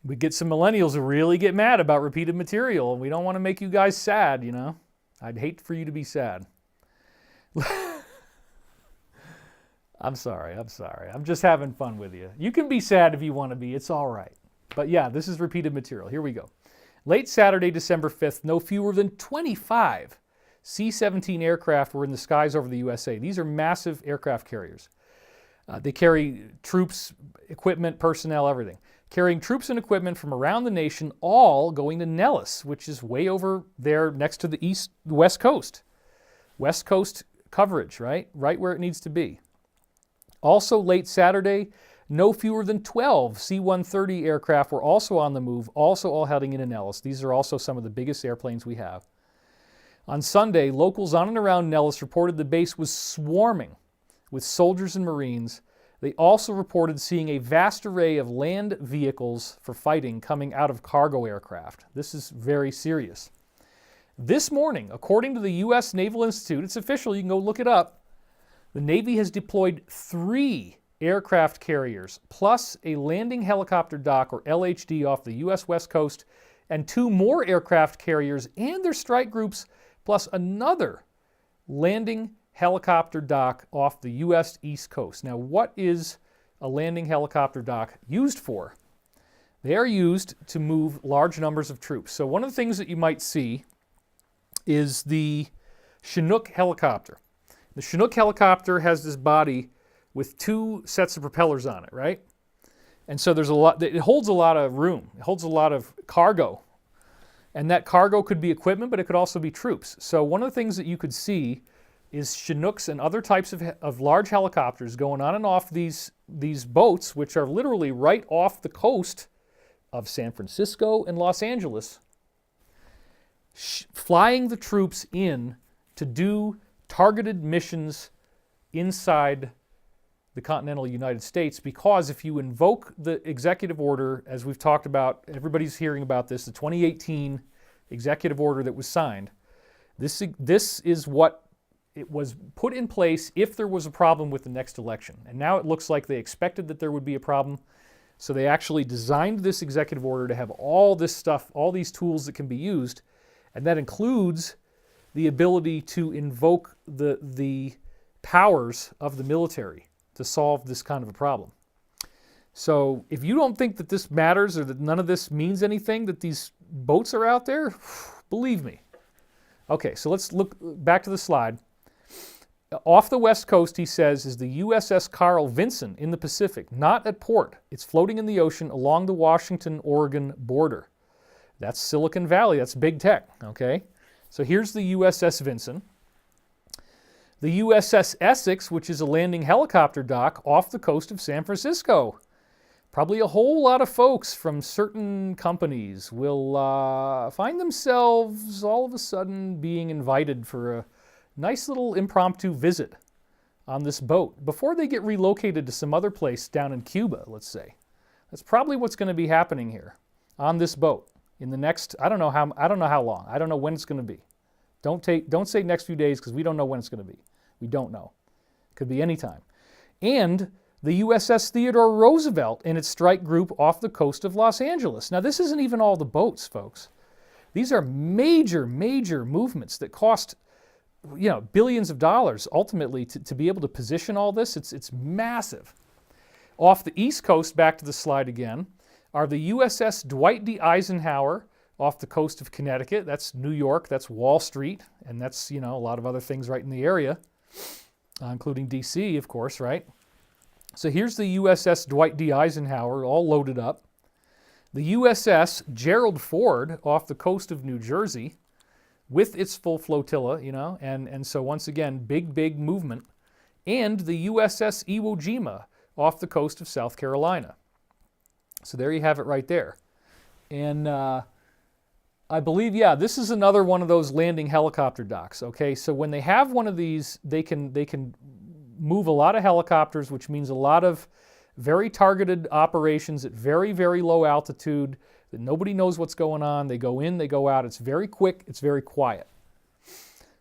We get some millennials who really get mad about repeated material, and we don't want to make you guys sad, you know. I'd hate for you to be sad. I'm sorry. I'm just having fun with you. You can be sad if you want to be. It's all right. But yeah, this is repeated material. Here we go. Late Saturday, December 5th, no fewer than 25 C-17 aircraft were in the skies over the USA. These are massive aircraft carriers. They carry troops, equipment, personnel, everything. Carrying troops and equipment from around the nation, all going to Nellis, which is way over there next to the west coast. West Coast coverage, right? Right where it needs to be. Also late Saturday, no fewer than 12 C-130 aircraft were also on the move, also all heading into Nellis. These are also some of the biggest airplanes we have. On Sunday, locals on and around Nellis reported the base was swarming with soldiers and Marines. They also reported seeing a vast array of land vehicles for fighting coming out of cargo aircraft. This is very serious. This morning, according to the U.S. Naval Institute, it's official, you can go look it up, the Navy has deployed 3 aircraft carriers plus a landing helicopter dock, or LHD, off the U.S. West Coast, and 2 more aircraft carriers and their strike groups, plus another landing helicopter dock off the U.S. East Coast. Now, what is a landing helicopter dock used for? They are used to move large numbers of troops. So one of the things that you might see is the Chinook helicopter. The Chinook helicopter has this body with 2 sets of propellers on it, right? And so there's a lot, it holds a lot of room. It holds a lot of cargo. And that cargo could be equipment, but it could also be troops. So one of the things that you could see is Chinooks and other types of large helicopters going on and off these boats, which are literally right off the coast of San Francisco and Los Angeles, flying the troops in to do targeted missions inside the continental United States, because if you invoke the executive order, as we've talked about, everybody's hearing about this, the 2018 executive order that was signed, this is what it was put in place if there was a problem with the next election. And now it looks like they expected that there would be a problem, so they actually designed this executive order to have all this stuff, all these tools that can be used, and that includes the ability to invoke the powers of the military to solve this kind of a problem. So if you don't think that this matters or that none of this means anything, that these boats are out there, believe me. Okay, so let's look back to the slide. Off the west coast, he says, is the USS Carl Vinson in the Pacific, not at port. It's floating in the ocean along the Washington-Oregon border. That's Silicon Valley, that's big tech, okay? So here's the USS Vinson. The USS Essex, which is a landing helicopter dock off the coast of San Francisco. Probably a whole lot of folks from certain companies will find themselves all of a sudden being invited for a nice little impromptu visit on this boat before they get relocated to some other place down in Cuba, let's say. That's probably what's going to be happening here on this boat in the next, I don't know how long. I don't know when it's going to be. Don't say next few days, because we don't know when it's going to be. We don't know. Could be any time. And the USS Theodore Roosevelt and its strike group off the coast of Los Angeles. Now, this isn't even all the boats, folks. These are major, major movements that cost, billions of dollars ultimately to be able to position all this. It's massive. Off the East Coast, back to the slide again, are the USS Dwight D. Eisenhower off the coast of Connecticut. That's New York, that's Wall Street, and that's, a lot of other things right in the area, including D.C., of course, right? So here's the USS Dwight D. Eisenhower all loaded up. The USS Gerald Ford off the coast of New Jersey with its full flotilla, and so once again, big movement. And the USS Iwo Jima off the coast of South Carolina. So there you have it right there. And I believe, this is another one of those landing helicopter docks. Okay, so when they have one of these, they can move a lot of helicopters, which means a lot of very targeted operations at very, very low altitude that nobody knows what's going on. They go in, they go out. It's very quick, it's very quiet.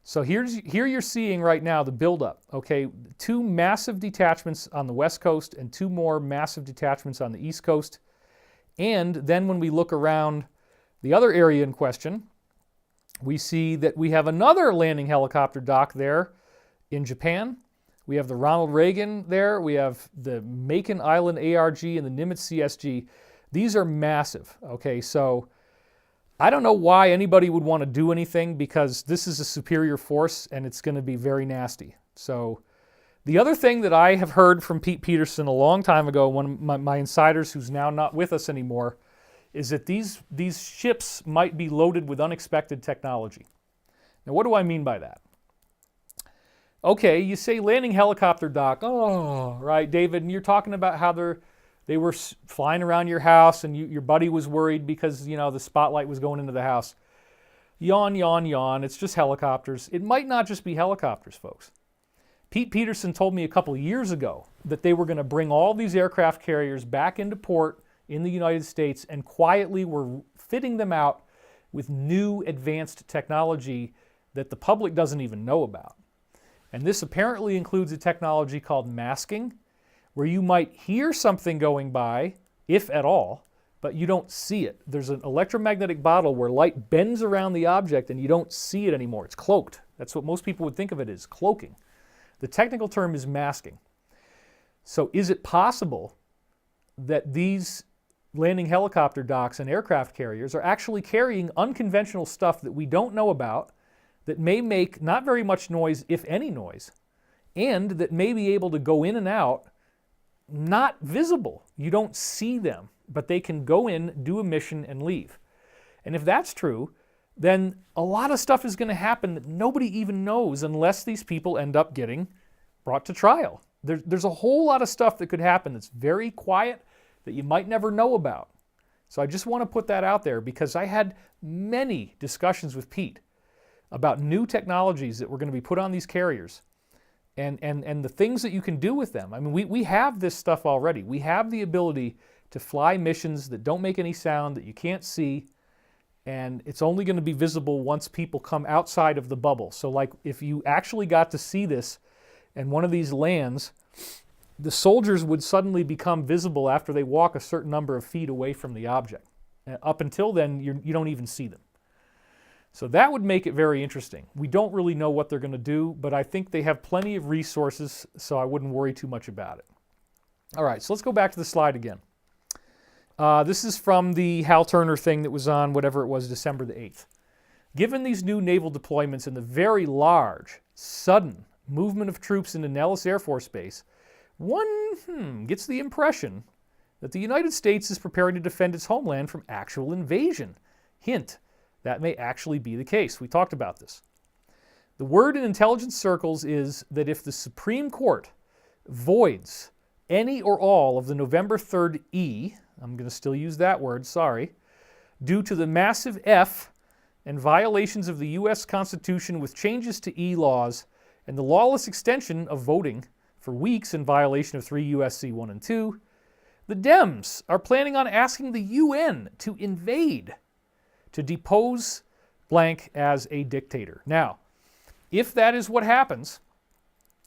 So here you're seeing right now the buildup. Okay, 2 massive detachments on the west coast and 2 more massive detachments on the east coast. And then when we look around the other area in question, we see that we have another landing helicopter dock there in Japan. We have the Ronald Reagan there. We have the Makin Island ARG and the Nimitz CSG. These are massive. Okay, so I don't know why anybody would want to do anything, because this is a superior force and it's going to be very nasty. So the other thing that I have heard from Pete Peterson a long time ago, one of my insiders who's now not with us anymore, is that these ships might be loaded with unexpected technology. Now, what do I mean by that? Okay, you say landing helicopter dock. Oh, right, David, and you're talking about how they were flying around your house and your buddy was worried because, the spotlight was going into the house. Yawn, yawn, yawn. It's just helicopters. It might not just be helicopters, folks. Pete Peterson told me a couple of years ago that they were going to bring all these aircraft carriers back into port in the United States and quietly were fitting them out with new advanced technology that the public doesn't even know about. And this apparently includes a technology called masking, where you might hear something going by, if at all, but you don't see it. There's an electromagnetic bottle where light bends around the object and you don't see it anymore. It's cloaked. That's what most people would think of it as, cloaking. The technical term is masking. So is it possible that these landing helicopter docks and aircraft carriers are actually carrying unconventional stuff that we don't know about, that may make not very much noise, if any noise, and that may be able to go in and out, not visible? You don't see them, but they can go in, do a mission, and leave. And if that's true, then a lot of stuff is going to happen that nobody even knows unless these people end up getting brought to trial. There's a whole lot of stuff that could happen that's very quiet that you might never know about. So I just want to put that out there, because I had many discussions with Pete about new technologies that were going to be put on these carriers and the things that you can do with them. I mean, we have this stuff already. We have the ability to fly missions that don't make any sound, that you can't see, and it's only going to be visible once people come outside of the bubble. So like if you actually got to see this and one of these lands, the soldiers would suddenly become visible after they walk a certain number of feet away from the object. Up until then, you don't even see them. So that would make it very interesting. We don't really know what they're going to do, but I think they have plenty of resources, so I wouldn't worry too much about it. All right, so let's go back to the slide again. This is from the Hal Turner thing that was on, whatever it was, December the 8th. Given these new naval deployments and the very large, sudden movement of troops into Nellis Air Force Base, one gets the impression that the United States is preparing to defend its homeland from actual invasion. Hint, that may actually be the case. We talked about this. The word in intelligence circles is that if the Supreme Court voids any or all of the November 3rd E, I'm going to still use that word, sorry, due to the massive F and violations of the U.S. Constitution with changes to E laws and the lawless extension of voting for weeks in violation of 3 U.S.C. 1 and 2, the Dems are planning on asking the UN to invade, to depose blank as a dictator. Now, if that is what happens,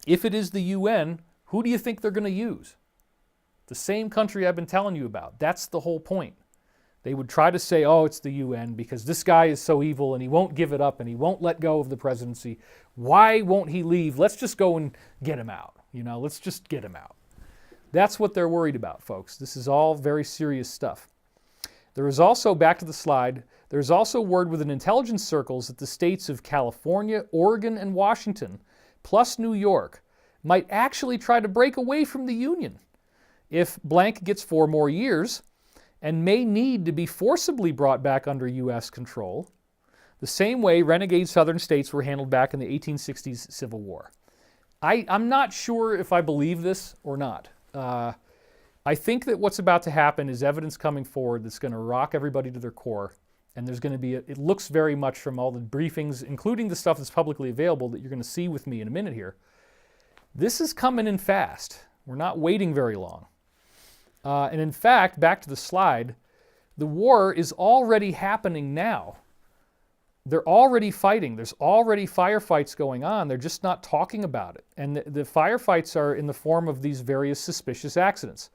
if it is the UN, who do you think they're going to use? The same country I've been telling you about. That's the whole point. They would try to say, oh, it's the UN because this guy is so evil and he won't give it up and he won't let go of the presidency. Why won't he leave? Let's just go and get him out. Let's just get him out. That's what they're worried about, folks. This is all very serious stuff. There is also, back to the slide, there is also word within intelligence circles that the states of California, Oregon, and Washington, plus New York, might actually try to break away from the Union if blank gets 4 more years and may need to be forcibly brought back under U.S. control, the same way renegade southern states were handled back in the 1860s Civil War. I'm not sure if I believe this or not. I think that what's about to happen is evidence coming forward that's going to rock everybody to their core, and there's going to be, it looks very much from all the briefings, including the stuff that's publicly available that you're going to see with me in a minute here. This is coming in fast. We're not waiting very long. And in fact, back to the slide, the war is already happening now. They're already fighting. There's already firefights going on. They're just not talking about it. And the firefights are in the form of these various suspicious accidents.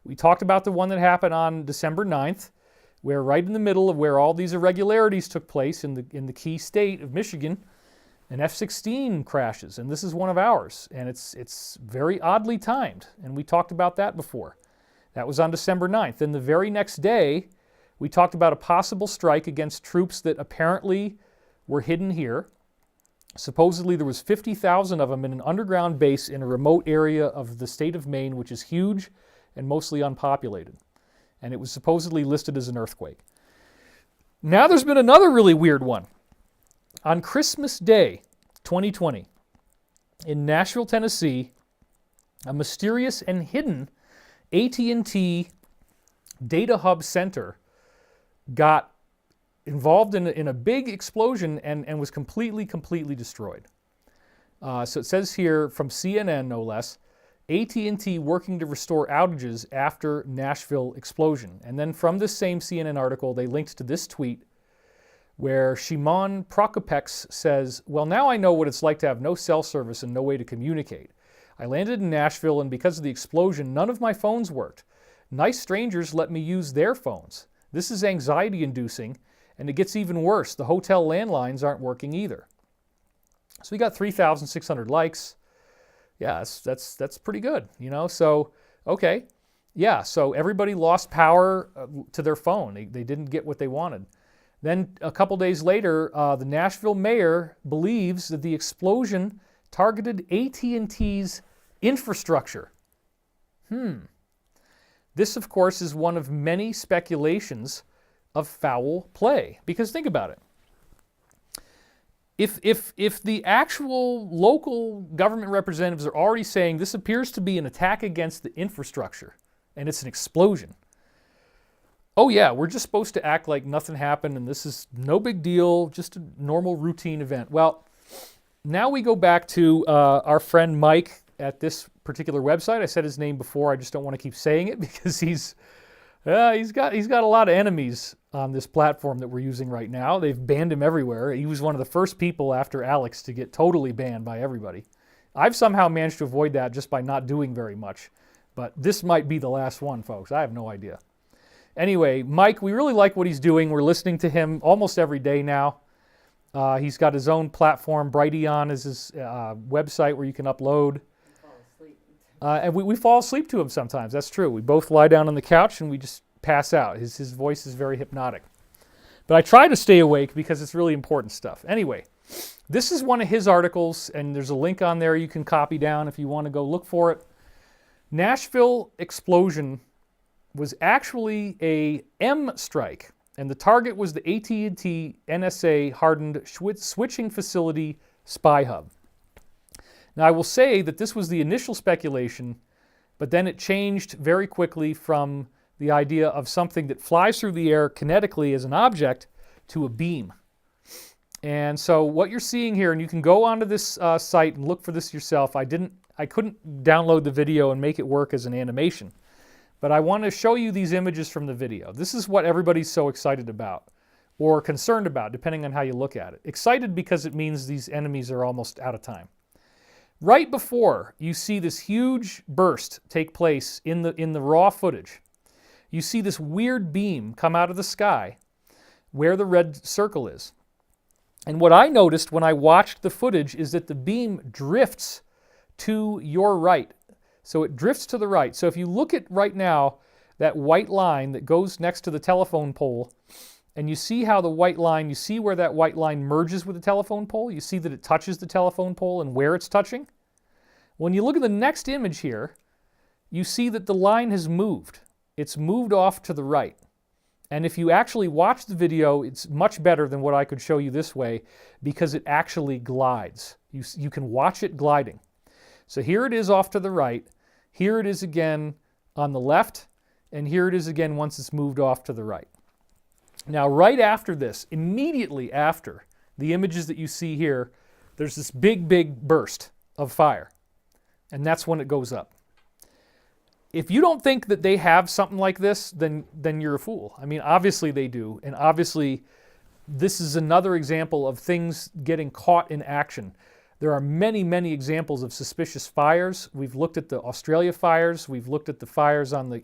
We talked about the one that happened on December 9th, where right in the middle of where all these irregularities took place in the key state of Michigan, an F-16 crashes, and this is one of ours. And it's very oddly timed, and we talked about that before. That was on December 9th. Then the very next day, we talked about a possible strike against troops that apparently were hidden here. Supposedly there was 50,000 of them in an underground base in a remote area of the state of Maine, which is huge and mostly unpopulated. And it was supposedly listed as an earthquake. Now there's been another really weird one. On Christmas Day, 2020, in Nashville, Tennessee, a mysterious and hidden AT&T data hub center got involved in a big explosion and was completely destroyed. So it says here from CNN, no less, AT&T working to restore outages after Nashville explosion. And then from this same CNN article, they linked to this tweet where Shimon Prokopex says, "Well, now I know what it's like to have no cell service and no way to communicate. I landed in Nashville, and because of the explosion, none of my phones worked. Nice strangers let me use their phones. This is anxiety-inducing, and it gets even worse. The hotel landlines aren't working either." So we got 3,600 likes. Yeah, that's pretty good, you know. So, okay. Yeah, so everybody lost power to their phone. They didn't get what they wanted. Then a couple days later, the Nashville mayor believes that the explosion targeted AT&T's infrastructure. This, of course, is one of many speculations of foul play. Because think about it. If the actual local government representatives are already saying this appears to be an attack against the infrastructure and it's an explosion, oh yeah, we're just supposed to act like nothing happened and this is no big deal, just a normal routine event. Well, now we go back to our friend Mike at this particular website. I said his name before, I just don't want to keep saying it because he's got a lot of enemies on this platform that we're using right now. They've banned him everywhere. He was one of the first people after Alex to get totally banned by everybody. I've somehow managed to avoid that just by not doing very much. But this might be the last one, folks. I have no idea. Anyway, Mike, we really like what he's doing. We're listening to him almost every day now. He's got his own platform. Brighteon is his website where you can upload. Fall asleep. And we fall asleep to him sometimes. That's true. We both lie down on the couch and we just pass out. His voice is very hypnotic. But I try to stay awake because it's really important stuff. Anyway, this is one of his articles, and there's a link on there you can copy down if you want to go look for it. Nashville explosion was actually a M strike, and the target was the AT&T NSA hardened switching facility spy hub. Now, I will say that this was the initial speculation, but then it changed very quickly from the idea of something that flies through the air kinetically as an object to a beam. And so what you're seeing here, and you can go onto this site and look for this yourself. I couldn't download the video and make it work as an animation, but I want to show you these images from the video. This is what everybody's so excited about, or concerned about, depending on how you look at it. Excited because it means these enemies are almost out of time. Right before you see this huge burst take place in the raw footage, you see this weird beam come out of the sky where the red circle is. And what I noticed when I watched the footage is that the beam drifts to your right. So it drifts to the right. So if you look at right now that white line that goes next to the telephone pole, and you see how the white line, you see where that white line merges with the telephone pole? You see that it touches the telephone pole and where it's touching? When you look at the next image here, you see that the line has moved. it's moved off to the right. And if you actually watch the video, it's much better than what I could show you this way because it actually glides. You can watch it gliding. So here it is off to the right. Here it is again on the left. And here it is again once it's moved off to the right. Now, right after this, immediately after the images that you see here, there's this big, big burst of fire. And that's when it goes up. If you don't think that they have something like this, then you're a fool. I mean, obviously they do. And obviously, this is another example of things getting caught in action. There are many, many examples of suspicious fires. We've looked at the Australia fires. We've looked at the fires on the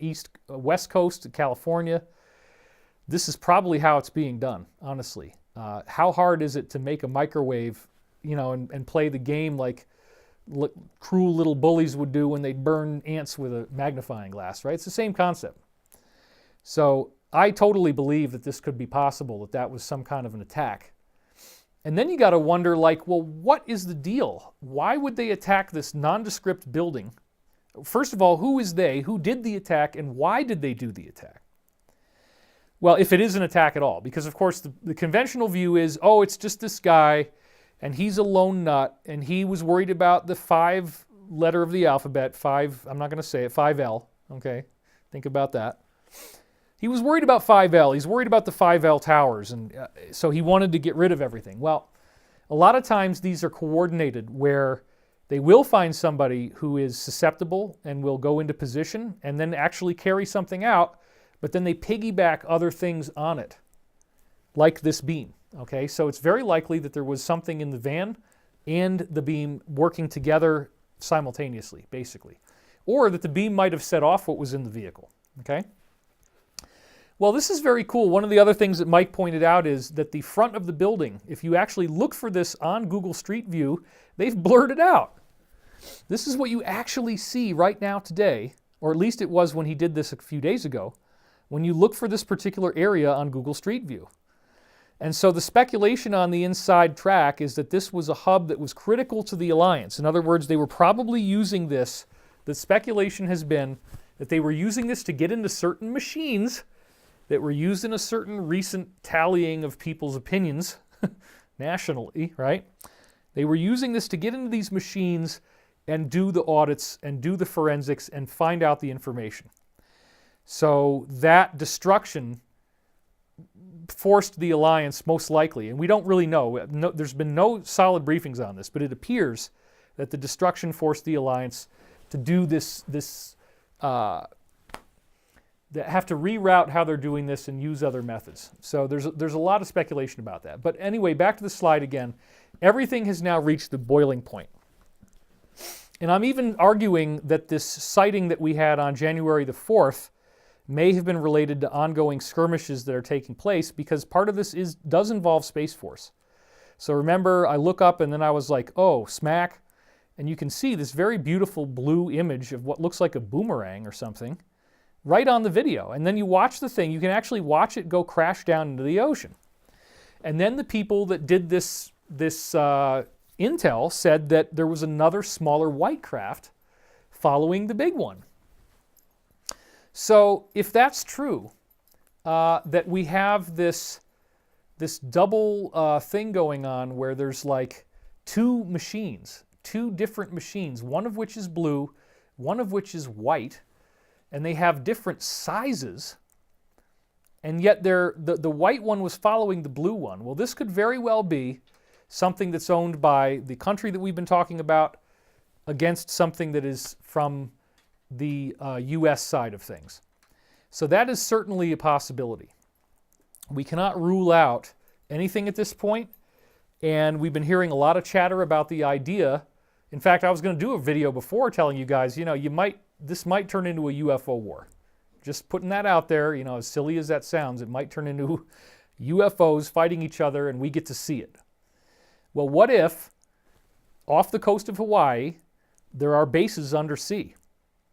west coast of California. This is probably how it's being done, honestly. How hard is it to make a microwave, and play the game like cruel little bullies would do when they'd burn ants with a magnifying glass, right? It's the same concept. So I totally believe that this could be possible, that was some kind of an attack. And then you got to wonder, well, what is the deal? Why would they attack this nondescript building? First of all, who is they? Who did the attack, and why did they do the attack? Well, if it is an attack at all, because of course the conventional view is, oh, it's just this guy, and he's a lone nut, and he was worried about the 5 letter of the alphabet, I'm not going to say it, 5L, okay? Think about that. He was worried about 5L. He's worried about the 5L towers, and so he wanted to get rid of everything. Well, a lot of times these are coordinated where they will find somebody who is susceptible and will go into position and then actually carry something out, but then they piggyback other things on it, like this beam. Okay, so it's very likely that there was something in the van and the beam working together simultaneously, basically. Or that the beam might have set off what was in the vehicle. Okay? Well, this is very cool. One of the other things that Mike pointed out is that the front of the building, if you actually look for this on Google Street View, they've blurred it out. This is what you actually see right now today, or at least it was when he did this a few days ago, when you look for this particular area on Google Street View. And so the speculation on the inside track is that this was a hub that was critical to the alliance. In other words, they were probably using this. The speculation has been that they were using this to get into certain machines that were used in a certain recent tallying of people's opinions nationally, right? They were using this to get into these machines and do the audits and do the forensics and find out the information. So that destruction forced the alliance most likely, and we don't really know. There's been no solid briefings on this, but it appears that the destruction forced the alliance to do this that have to reroute how they're doing this and use other methods. So there's a lot of speculation about that. But anyway, back to the slide again. Everything has now reached the boiling point. And I'm even arguing that this sighting that we had on January the 4th may have been related to ongoing skirmishes that are taking place, because part of this does involve Space Force. So remember, I look up and then I was like, oh, smack. And you can see this very beautiful blue image of what looks like a boomerang or something right on the video. And then you watch the thing, you can actually watch it go crash down into the ocean. And then the people that did this intel said that there was another smaller white craft following the big one. So if that's true, that we have this double thing going on where there's like two different machines, one of which is blue, one of which is white, and they have different sizes, and yet the white one was following the blue one. Well, this could very well be something that's owned by the country that we've been talking about against something that is from the U.S. side of things. So that is certainly a possibility. We cannot rule out anything at this point, and we've been hearing a lot of chatter about the idea. In fact, I was going to do a video before telling you guys, this might turn into a UFO war. Just putting that out there, as silly as that sounds, it might turn into UFOs fighting each other and we get to see it. Well, what if off the coast of Hawaii there are bases undersea?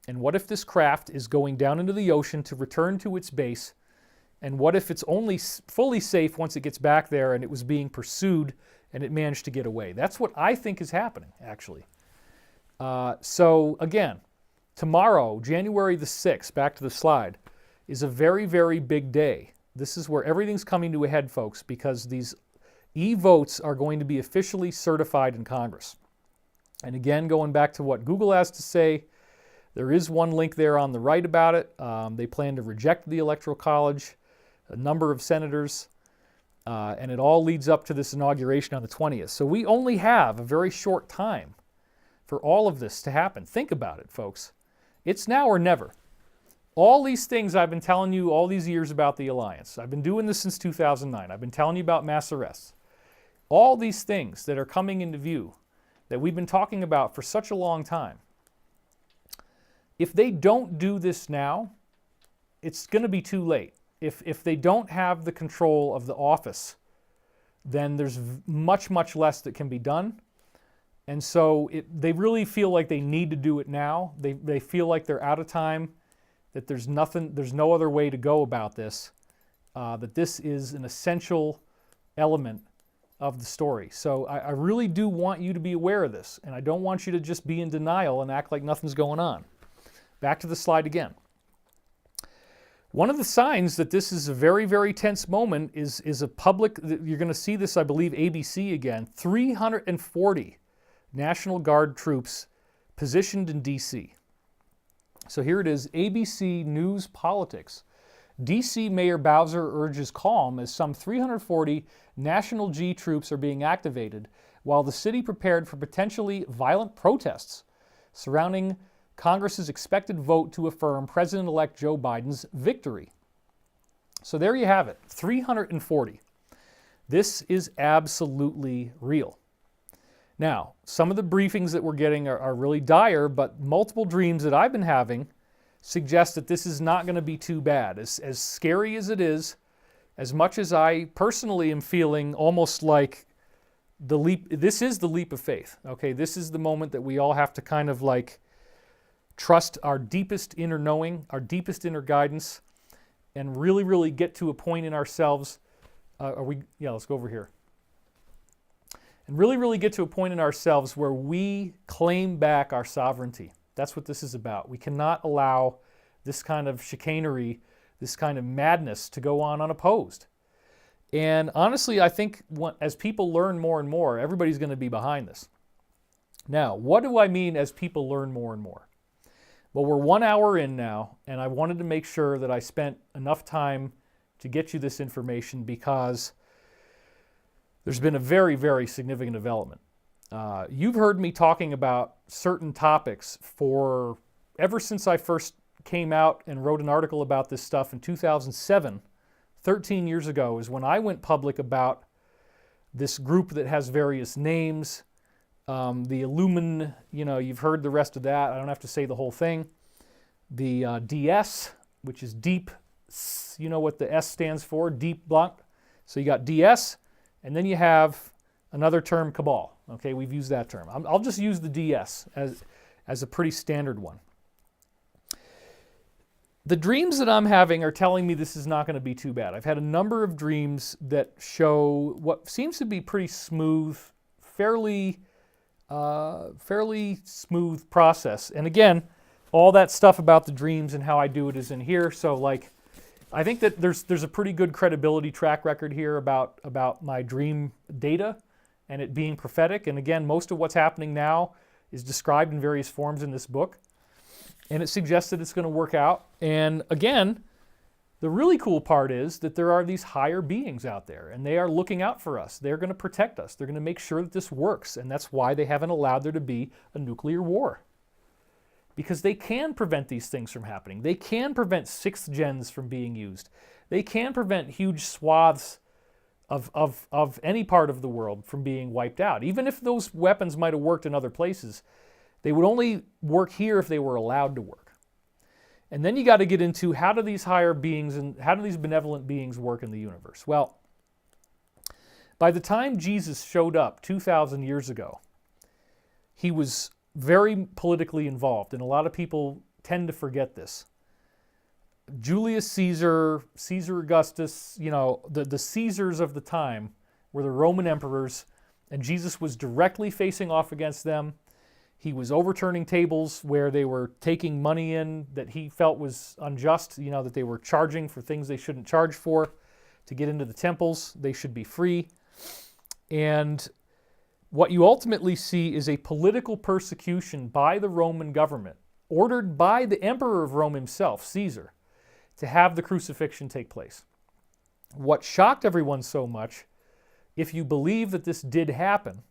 And what if this craft is going down into the ocean to return to its base? And what if it's only fully safe once it gets back there and it was being pursued and it managed to get away? That's what I think is happening, actually. So again, tomorrow, January the 6th, back to the slide, is a very, very big day. This is where everything's coming to a head, folks, because these e-votes are going to be officially certified in Congress. And again, going back to what Google has to say, there is one link there on the right about it. They plan to reject the Electoral College, a number of senators, and it all leads up to this inauguration on the 20th. So we only have a very short time for all of this to happen. Think about it, folks. It's now or never. All these things I've been telling you all these years about the alliance. I've been doing this since 2009. I've been telling you about mass arrests. All these things that are coming into view that we've been talking about for such a long time. If they don't do this now, it's going to be too late. If they don't have the control of the office, then there's much, much less that can be done. And so they really feel like they need to do it now. They feel like they're out of time, that there's no other way to go about this, that this is an essential element of the story. So I really do want you to be aware of this, and I don't want you to just be in denial and act like nothing's going on. Back to the slide again. One of the signs that this is a very, very tense moment is a public, you're going to see this, I believe, ABC again, 340 National Guard troops positioned in D.C. So here it is, ABC News Politics. D.C. Mayor Bowser urges calm as some 340 National G troops are being activated while the city prepared for potentially violent protests surrounding Congress's expected vote to affirm President-elect Joe Biden's victory. So there you have it, 340. This is absolutely real. Now, some of the briefings that we're getting are really dire, but multiple dreams that I've been having suggest that this is not going to be too bad. As scary as it is, as much as I personally am feeling almost like the leap, this is the leap of faith, okay? This is the moment that we all have to kind of like trust our deepest inner knowing, our deepest inner guidance, and really, really get to a point in ourselves. Let's go over here. And really, really get to a point in ourselves where we claim back our sovereignty. That's what this is about. We cannot allow this kind of chicanery, this kind of madness to go on unopposed. And honestly, I think as people learn more and more, everybody's going to be behind this. Now, what do I mean as people learn more and more? Well, we're 1 hour in now, and I wanted to make sure that I spent enough time to get you this information because there's been a very, very significant development. You've heard me talking about certain topics ever since I first came out and wrote an article about this stuff in 2007. 13 years ago is when I went public about this group that has various names. The Illumin, you've heard the rest of that. I don't have to say the whole thing. The DS, which is deep, you know what the S stands for, deep blanc. So you got DS, and then you have another term, cabal. Okay, we've used that term. I'll just use the DS as a pretty standard one. The dreams that I'm having are telling me this is not going to be too bad. I've had a number of dreams that show what seems to be pretty smooth, fairly smooth process. And again, all that stuff about the dreams and how I do it is in here. So I think that there's a pretty good credibility track record here about my dream data and it being prophetic. And again, most of what's happening now is described in various forms in this book. And it suggests that it's going to work out. And again, the really cool part is that there are these higher beings out there, and they are looking out for us. They're going to protect us. They're going to make sure that this works. And that's why they haven't allowed there to be a nuclear war. Because they can prevent these things from happening. They can prevent sixth gens from being used. They can prevent huge swaths of any part of the world from being wiped out. Even if those weapons might have worked in other places, they would only work here if they were allowed to work. And then you got to get into how do these higher beings and how do these benevolent beings work in the universe? Well, by the time Jesus showed up 2,000 years ago, he was very politically involved, and a lot of people tend to forget this. Julius Caesar, Caesar Augustus, the Caesars of the time were the Roman emperors, and Jesus was directly facing off against them. He was overturning tables where they were taking money in that he felt was unjust, that they were charging for things they shouldn't charge for to get into the temples. They should be free. And what you ultimately see is a political persecution by the Roman government, ordered by the emperor of Rome himself, Caesar, to have the crucifixion take place. What shocked everyone so much, if you believe that this did happen,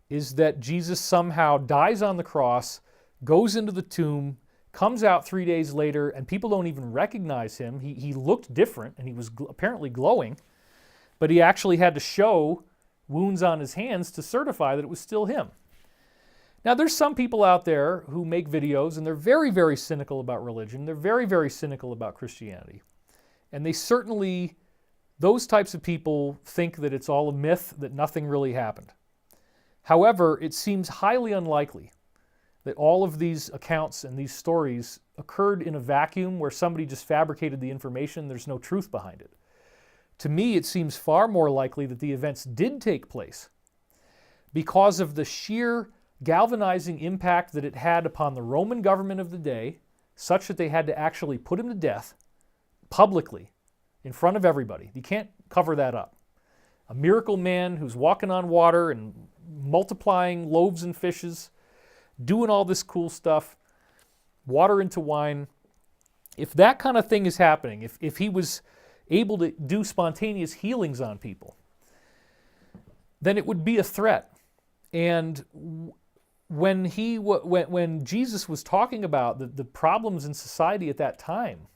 is that Jesus somehow dies on the cross, goes into the tomb, comes out 3 days later, and people don't even recognize him. He looked different, and he was apparently glowing, but he actually had to show wounds on his hands to certify that it was still him. Now, there's some people out there who make videos, and they're very, very cynical about religion. They're very, very cynical about Christianity. And they certainly, those types of people think that it's all a myth, that nothing really happened. However, it seems highly unlikely that all of these accounts and these stories occurred in a vacuum where somebody just fabricated the information. There's no truth behind it. To me, it seems far more likely that the events did take place because of the sheer galvanizing impact that it had upon the Roman government of the day, such that they had to actually put him to death publicly in front of everybody. You can't cover that up. A miracle man who's walking on water and multiplying loaves and fishes, doing all this cool stuff, water into wine. If that kind of thing is happening, if he was able to do spontaneous healings on people, then it would be a threat. And when Jesus was talking about the problems in society at that time,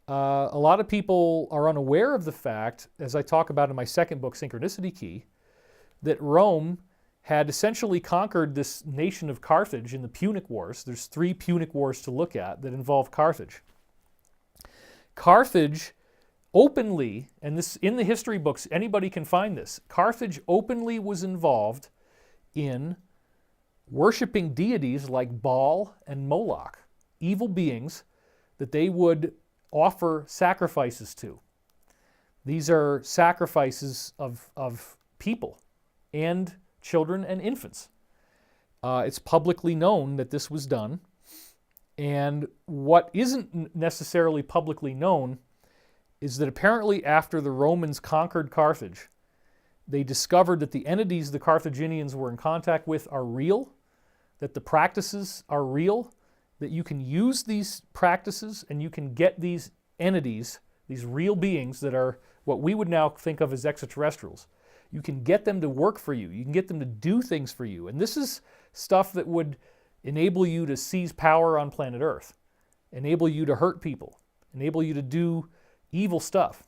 a lot of people are unaware of the fact, as I talk about in my second book, Synchronicity Key, that Rome had essentially conquered this nation of Carthage in the Punic Wars. There's 3 Punic Wars to look at that involve Carthage. Carthage openly, and this in the history books, anybody can find this, Carthage openly was involved in worshiping deities like Baal and Moloch, evil beings that they would offer sacrifices to. These are sacrifices of people and children and infants. It's publicly known that this was done. And what isn't necessarily publicly known is that apparently after the Romans conquered Carthage, they discovered that the entities the Carthaginians were in contact with are real, that the practices are real, that you can use these practices and you can get these entities, these real beings that are what we would now think of as extraterrestrials. You can get them to work for you. You can get them to do things for you. And this is stuff that would enable you to seize power on planet Earth, enable you to hurt people, enable you to do evil stuff.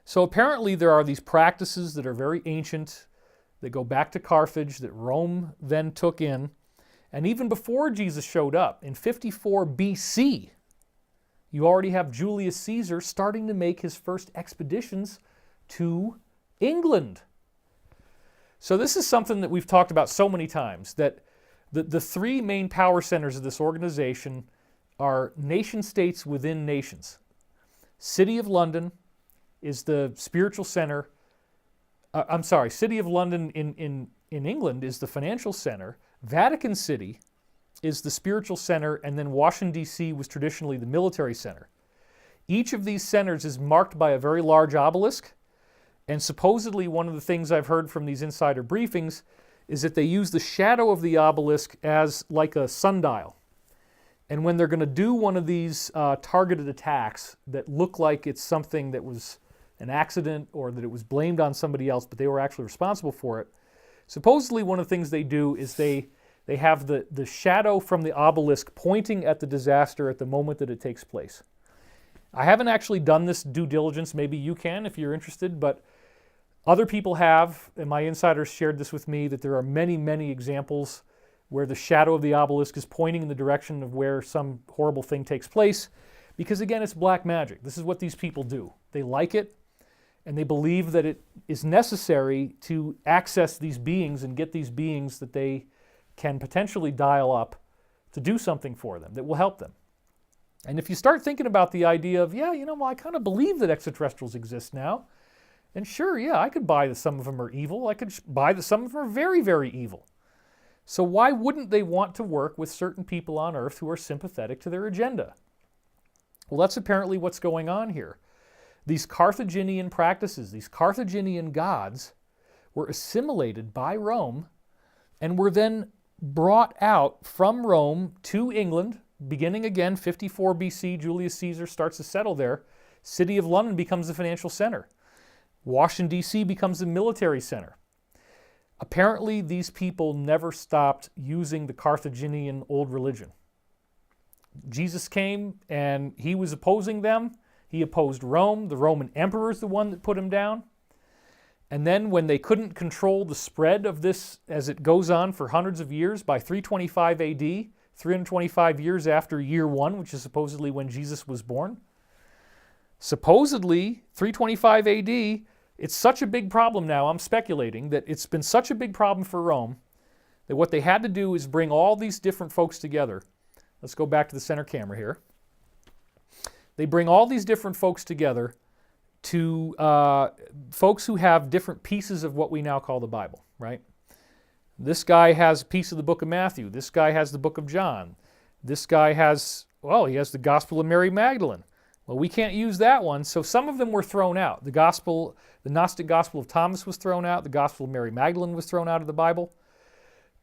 So apparently there are these practices that are very ancient, that go back to Carthage, that Rome then took in. And even before Jesus showed up, in 54 BC, you already have Julius Caesar starting to make his first expeditions to England. So this is something that we've talked about so many times, that the 3 main power centers of this organization are nation states within nations. City of London is the spiritual center. City of London in England is the financial center. Vatican City is the spiritual center, and then Washington, D.C. was traditionally the military center. Each of these centers is marked by a very large obelisk, and supposedly one of the things I've heard from these insider briefings is that they use the shadow of the obelisk as like a sundial. And when they're going to do one of these targeted attacks that look like it's something that was an accident or that it was blamed on somebody else, but they were actually responsible for it, supposedly one of the things they do is they have the shadow from the obelisk pointing at the disaster at the moment that it takes place. I haven't actually done this due diligence. Maybe you can if you're interested, but other people have, and my insiders shared this with me, that there are many, many examples where the shadow of the obelisk is pointing in the direction of where some horrible thing takes place. Because again, it's black magic. This is what these people do. They like it, and they believe that it is necessary to access these beings and get these beings that they can potentially dial up to do something for them that will help them. And if you start thinking about the idea of, I kind of believe that extraterrestrials exist now, and sure, I could buy that some of them are evil. I could buy that some of them are very, very evil. So why wouldn't they want to work with certain people on earth who are sympathetic to their agenda? Well, that's apparently what's going on here. These Carthaginian practices, these Carthaginian gods, were assimilated by Rome and were then brought out from Rome to England, beginning again 54 BC. Julius Caesar starts to settle there. City of London becomes the financial center. Washington, D.C. becomes the military center. Apparently, these people never stopped using the Carthaginian old religion. Jesus came and he was opposing them. He opposed Rome. The Roman emperor is the one that put him down. And then when they couldn't control the spread of this as it goes on for hundreds of years, by 325 AD, 325 years after year one, which is supposedly when Jesus was born, supposedly 325 AD, it's such a big problem now, I'm speculating, that it's been such a big problem for Rome that what they had to do is bring all these different folks together. Let's go back to the center camera here. They bring all these different folks together to folks who have different pieces of what we now call the Bible, right? This guy has a piece of the book of Matthew. This guy has the book of John. This guy has, well, he has the Gospel of Mary Magdalene. Well, we can't use that one, so some of them were thrown out. The Gnostic Gospel of Thomas was thrown out. The Gospel of Mary Magdalene was thrown out of the Bible.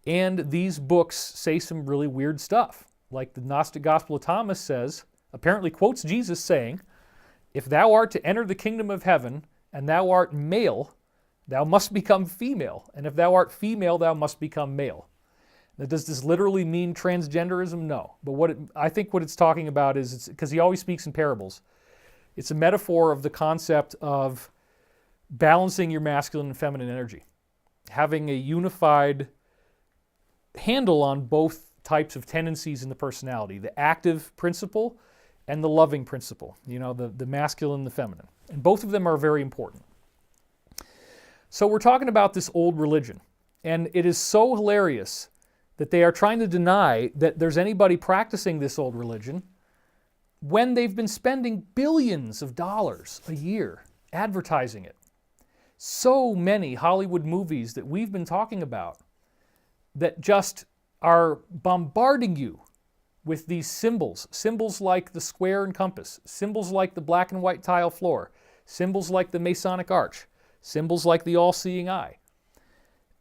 And these books say some really weird stuff. Like the Gnostic Gospel of Thomas says, apparently quotes Jesus saying, "If thou art to enter the kingdom of heaven, and thou art male, thou must become female. And if thou art female, thou must become male." Now, does this literally mean transgenderism? No. But I think what it's talking about is, because he always speaks in parables, it's a metaphor of the concept of balancing your masculine and feminine energy, having a unified handle on both types of tendencies in the personality, the active principle and the loving principle, the masculine and the feminine. And both of them are very important. So we're talking about this old religion, and it is so hilarious that they are trying to deny that there's anybody practicing this old religion when they've been spending billions of dollars a year advertising it. So many Hollywood movies that we've been talking about that just are bombarding you with these symbols like the square and compass, symbols like the black and white tile floor, symbols like the Masonic arch, symbols like the all-seeing eye.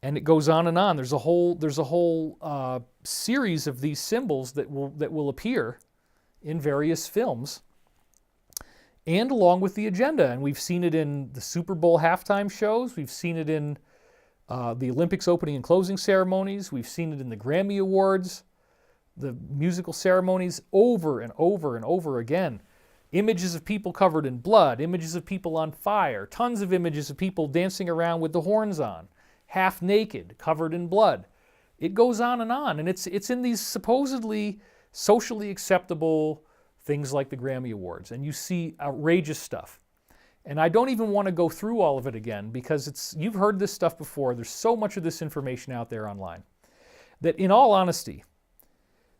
And it goes on and on. There's a whole series of these symbols that will appear in various films, and along with the agenda. And we've seen it in the Super Bowl halftime shows. We've seen it in the Olympics opening and closing ceremonies. We've seen it in the Grammy Awards, the musical ceremonies, over and over and over again. Images of people covered in blood, images of people on fire, tons of images of people dancing around with the horns on, half naked, covered in blood. It goes on, and it's in these supposedly socially acceptable things like the Grammy Awards, and you see outrageous stuff. And I don't even want to go through all of it again, because you've heard this stuff before. There's so much of this information out there online that, in all honesty,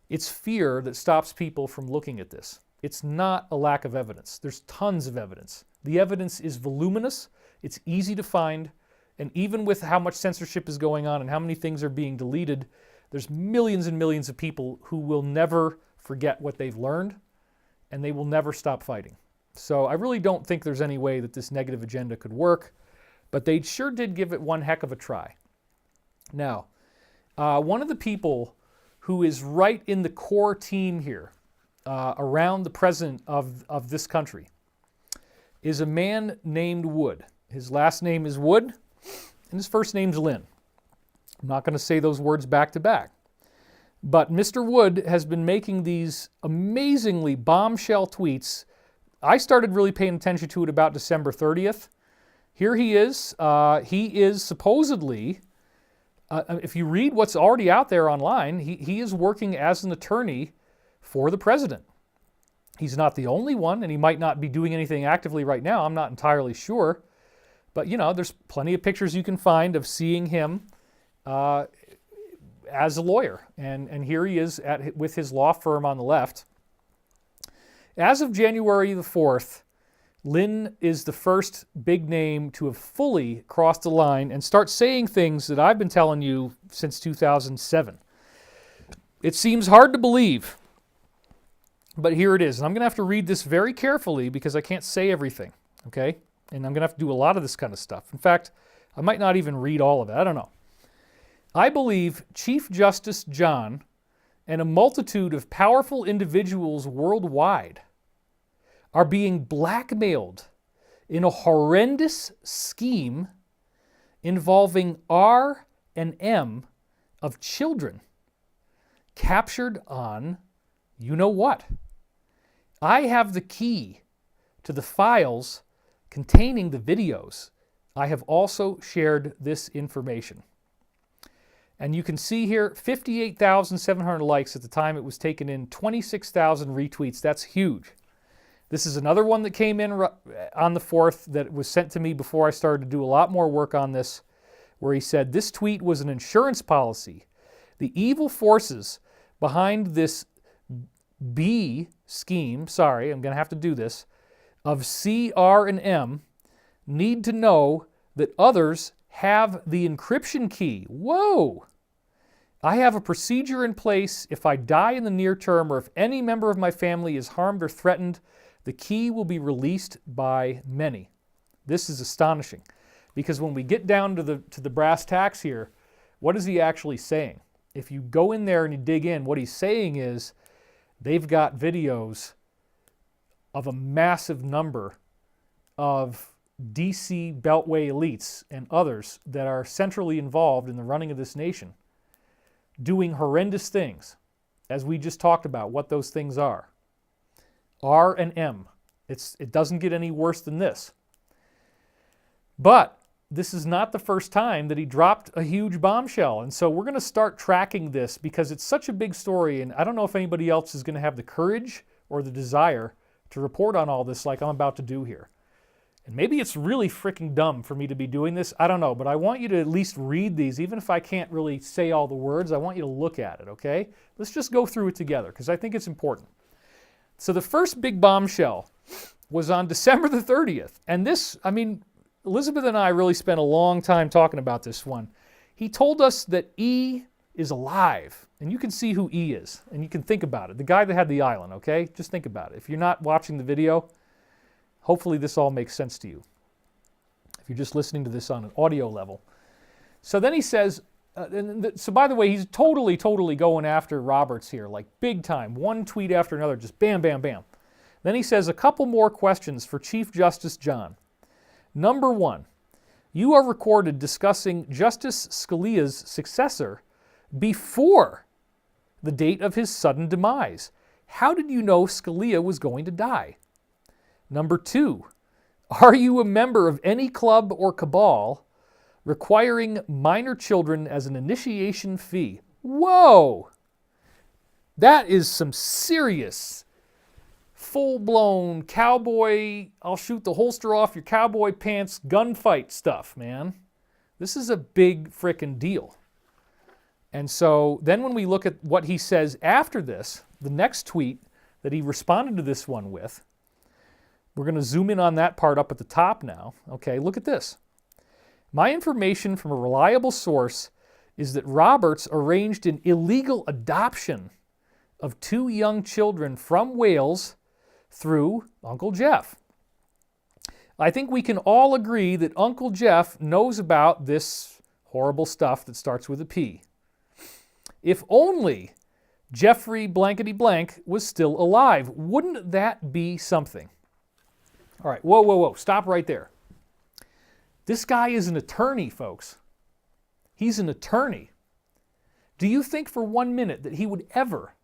it's fear that stops people from looking at this. It's not a lack of evidence. There's tons of evidence. The evidence is voluminous, it's easy to find, and even with how much censorship is going on and how many things are being deleted, there's millions and millions of people who will never forget what they've learned, and they will never stop fighting. So I really don't think there's any way that this negative agenda could work, but they sure did give it one heck of a try. Now, one of the people who is right in the core team here, around the president of this country, is a man named Wood. His last name is Wood, and his first name's Lynn. I'm not going to say those words back to back. But Mr. Wood has been making these amazingly bombshell tweets. I started really paying attention to it about December 30th. Here he is. He is supposedly, if you read what's already out there online, he is working as an attorney for the president. He's not the only one, and he might not be doing anything actively right now. I'm not entirely sure. But, there's plenty of pictures you can find of seeing him as a lawyer. And here he is with his law firm on the left. As of January the 4th, Lynn is the first big name to have fully crossed the line and start saying things that I've been telling you since 2007. It seems hard to believe, but here it is. And I'm going to have to read this very carefully because I can't say everything, okay? And I'm going to have to do a lot of this kind of stuff. In fact, I might not even read all of it. I don't know. I believe Chief Justice John and a multitude of powerful individuals worldwide are being blackmailed in a horrendous scheme involving R and M of children captured on you know what. I have the key to the files containing the videos. I have also shared this information. And you can see here 58,700 likes at the time it was taken in, 26,000 retweets. That's huge. This is another one that came in on the 4th that was sent to me before I started to do a lot more work on this, where he said, this tweet was an insurance policy. The evil forces behind this B scheme, sorry, I'm going to have to do this, of C, R, and M need to know that others have the encryption key. Whoa! I have a procedure in place. If I die in the near term or if any member of my family is harmed or threatened, the key will be released by many. This is astonishing because when we get down to the brass tacks here, what is he actually saying? If you go in there and you dig in, what he's saying is they've got videos of a massive number of DC Beltway elites and others that are centrally involved in the running of this nation doing horrendous things, as we just talked about what those things are. R and M. It doesn't get any worse than this. But this is not the first time that he dropped a huge bombshell. And so we're going to start tracking this because it's such a big story, and I don't know if anybody else is going to have the courage or the desire to report on all this like I'm about to do here. And maybe it's really freaking dumb for me to be doing this. I don't know, but I want you to at least read these. Even if I can't really say all the words, I want you to look at it, okay? Let's just go through it together because I think it's important. So the first big bombshell was on December the 30th. And this, I mean, Elizabeth and I really spent a long time talking about this one. He told us that E is alive. And you can see who E is. And you can think about it. The guy that had the island, okay? Just think about it. If you're not watching the video, hopefully this all makes sense to you. If you're just listening to this on an audio level. So then he says, so by the way, he's totally going after Roberts here, like big time. One tweet after another, just bam, bam, bam. Then he says a couple more questions for Chief Justice John. Number 1, you are recorded discussing Justice Scalia's successor before the date of his sudden demise. How did you know Scalia was going to die? Number 2, are you a member of any club or cabal requiring minor children as an initiation fee? Whoa! That is some serious, full-blown cowboy, I'll shoot the holster off your cowboy pants gunfight stuff, man. This is a big frickin' deal. And so then when we look at what he says after this, the next tweet that he responded to this one with, we're going to zoom in on that part up at the top now. Okay, look at this. My information from a reliable source is that Roberts arranged an illegal adoption of 2 young children from Wales through Uncle Jeff. I think we can all agree that Uncle Jeff knows about this horrible stuff that starts with a P. If only Jeffrey blankety blank was still alive. Wouldn't that be something? All right, whoa, stop right there. This guy is an attorney, folks. He's an attorney. Do you think for 1 minute that he would ever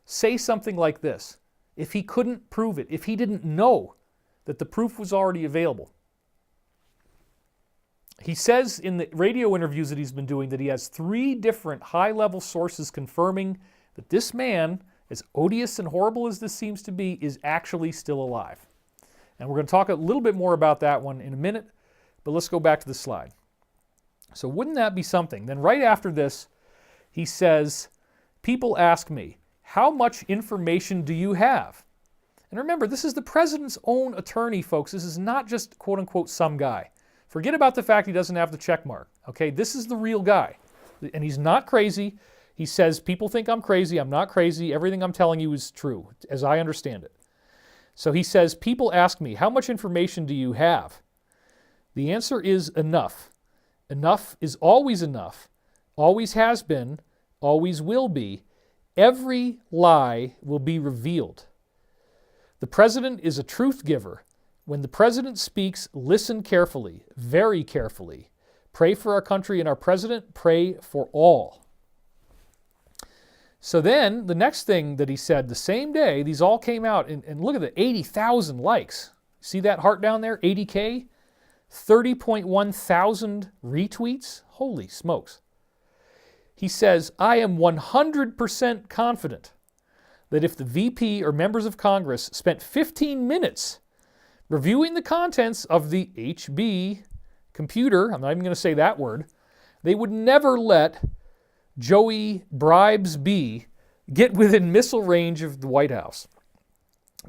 say something like this if he couldn't prove it, if he didn't know that the proof was already available? He says in the radio interviews that he's been doing that he has 3 different high-level sources confirming that this man, as odious and horrible as this seems to be, is actually still alive. And we're going to talk a little bit more about that one in a minute, but let's go back to the slide. So wouldn't that be something? Then right after this, he says, people ask me, how much information do you have? And remember, this is the president's own attorney, folks. This is not just, quote unquote, some guy. Forget about the fact he doesn't have the check mark. Okay, this is the real guy. And he's not crazy. He says, people think I'm crazy. I'm not crazy. Everything I'm telling you is true, as I understand it. So he says, people ask me, how much information do you have? The answer is enough. Enough is always enough, always has been, always will be. Every lie will be revealed. The president is a truth giver. When the president speaks, listen carefully, very carefully. Pray for our country and our president. Pray for all. So then, the next thing that he said the same day, these all came out, and look at the 80,000 likes. See that heart down there? 80K? 30.1 thousand retweets? Holy smokes. He says, I am 100% confident that if the VP or members of Congress spent 15 minutes reviewing the contents of the HB computer, I'm not even going to say that word, they would never let Joey Bribes B get within missile range of the White House.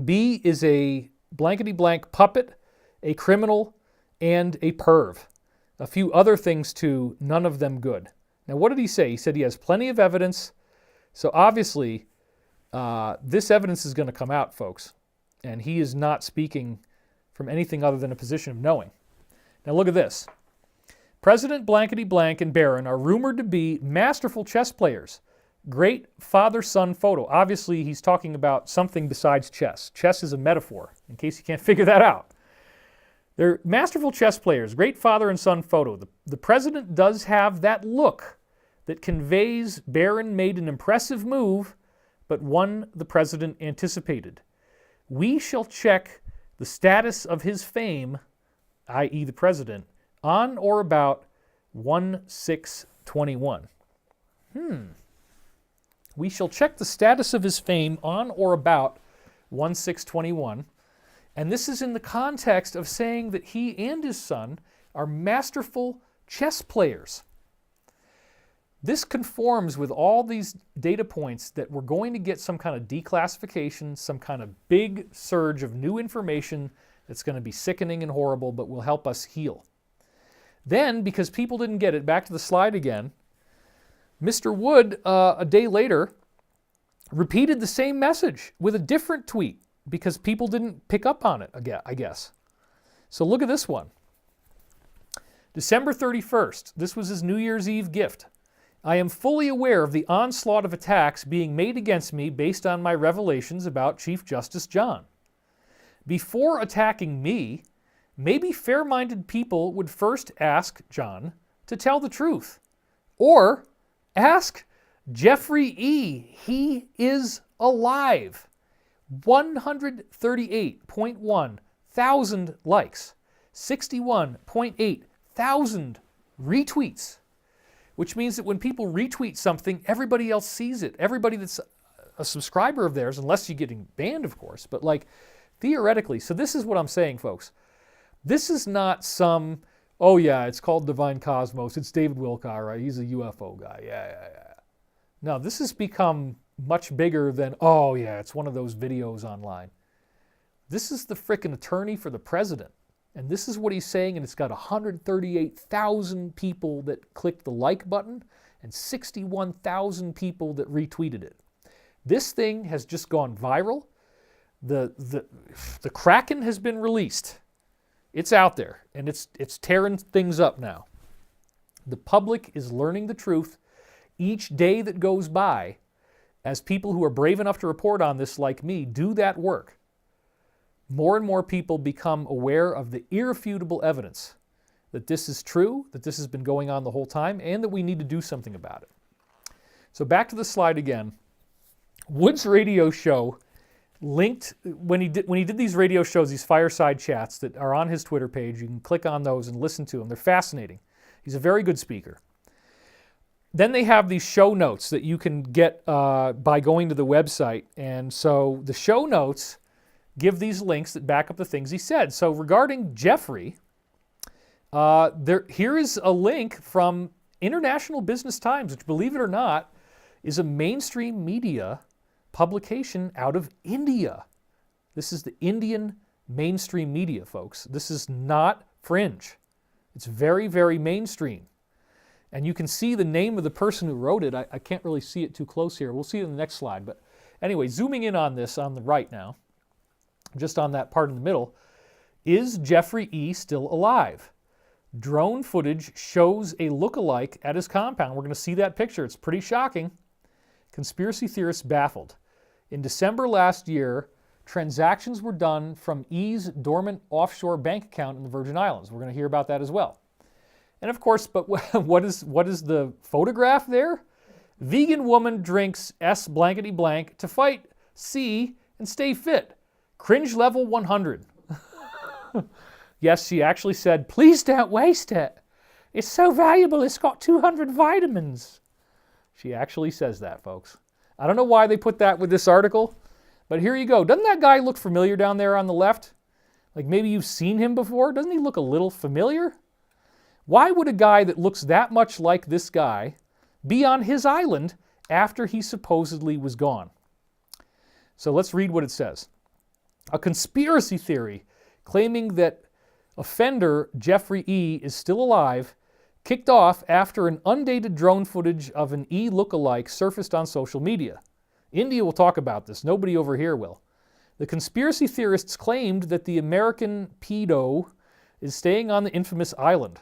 B is a blankety-blank puppet, a criminal, and a perv. A few other things too, none of them good. Now what did he say? He said he has plenty of evidence. So obviously, this evidence is going to come out, folks. And he is not speaking from anything other than a position of knowing. Now look at this. President Blankety Blank and Barron are rumored to be masterful chess players. Great father-son photo. Obviously, he's talking about something besides chess. Chess is a metaphor, in case you can't figure that out. They're masterful chess players. Great father and son photo. The president does have that look that conveys Barron made an impressive move, but one the president anticipated. We shall check the status of his fame, i.e. the president, on or about 1/6/21. We shall check the status of his fame on or about 1/6/21. And this is in the context of saying that he and his son are masterful chess players. This conforms with all these data points that we're going to get some kind of declassification, some kind of big surge of new information that's going to be sickening and horrible, but will help us heal. Then, because people didn't get it, back to the slide again, Mr. Wood, a day later, repeated the same message with a different tweet because people didn't pick up on it, I guess. So look at this one. December 31st, this was his New Year's Eve gift. I am fully aware of the onslaught of attacks being made against me based on my revelations about Chief Justice John. Before attacking me, maybe fair-minded people would first ask John to tell the truth. Or ask Jeffrey E. He is alive. 138.1 thousand likes. 61.8 thousand retweets. Which means that when people retweet something, everybody else sees it. Everybody that's a subscriber of theirs, unless you're getting banned, of course. But like, theoretically, so this is what I'm saying, folks. This is not some, oh yeah, it's called Divine Cosmos. It's David Wilcock, right? He's a UFO guy. Yeah. No, this has become much bigger than, oh yeah, it's one of those videos online. This is the frickin' attorney for the president. And this is what he's saying, and it's got 138,000 people that clicked the like button and 61,000 people that retweeted it. This thing has just gone viral. The Kraken has been released. It's out there, and it's tearing things up now. The public is learning the truth each day that goes by as people who are brave enough to report on this, like me, do that work. More and more people become aware of the irrefutable evidence that this is true, that this has been going on the whole time, and that we need to do something about it. So back to the slide again. Wood's radio show linked, when he did these radio shows, these fireside chats that are on his Twitter page, you can click on those and listen to them. They're fascinating. He's a very good speaker. Then they have these show notes that you can get by going to the website. And so the show notes give these links that back up the things he said. So regarding Jeffrey, here is a link from International Business Times, which, believe it or not, is a mainstream media publication out of India. This is the Indian mainstream media, folks. This is not fringe. It's very, very mainstream. And you can see the name of the person who wrote it. I can't really see it too close here. We'll see it in the next slide. But anyway, zooming in on this on the right now, just on that part in the middle, is Jeffrey E. still alive? Drone footage shows a look-alike at his compound. We're going to see that picture. It's pretty shocking. Conspiracy theorists baffled. In December last year, transactions were done from E's dormant offshore bank account in the Virgin Islands. We're going to hear about that as well. And of course, but what is the photograph there? Vegan woman drinks S blankety blank to fight C and stay fit. Cringe level 100. Yes, she actually said, please don't waste it. It's so valuable, it's got 200 vitamins. She actually says that, folks. I don't know why they put that with this article, but here you go. Doesn't that guy look familiar down there on the left? Like maybe you've seen him before? Doesn't he look a little familiar? Why would a guy that looks that much like this guy be on his island after he supposedly was gone? So let's read what it says. A conspiracy theory claiming that offender Jeffrey E. is still alive kicked off after an undated drone footage of an E look-alike surfaced on social media. India will talk about this. Nobody over here will. The conspiracy theorists claimed that the American pedo is staying on the infamous island.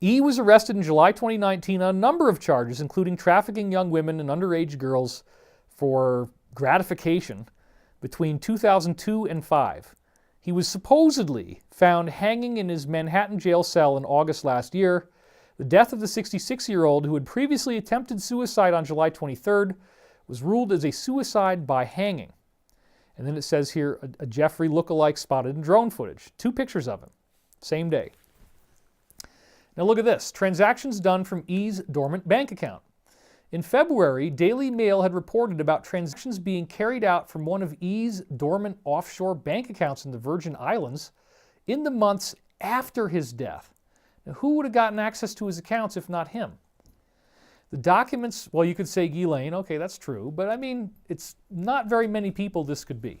E was arrested in July 2019 on a number of charges, including trafficking young women and underage girls for gratification between 2002 and 2005. He was supposedly found hanging in his Manhattan jail cell in August last year. The death of the 66-year-old, who had previously attempted suicide on July 23rd, was ruled as a suicide by hanging. And then it says here, a Jeffrey look-alike spotted in drone footage. 2 pictures of him, same day. Now look at this. Transactions done from E's dormant bank account. In February, Daily Mail had reported about transactions being carried out from one of E's dormant offshore bank accounts in the Virgin Islands in the months after his death. Now, who would have gotten access to his accounts if not him? The documents, well, you could say Ghislaine, okay, that's true, but I mean, it's not very many people this could be.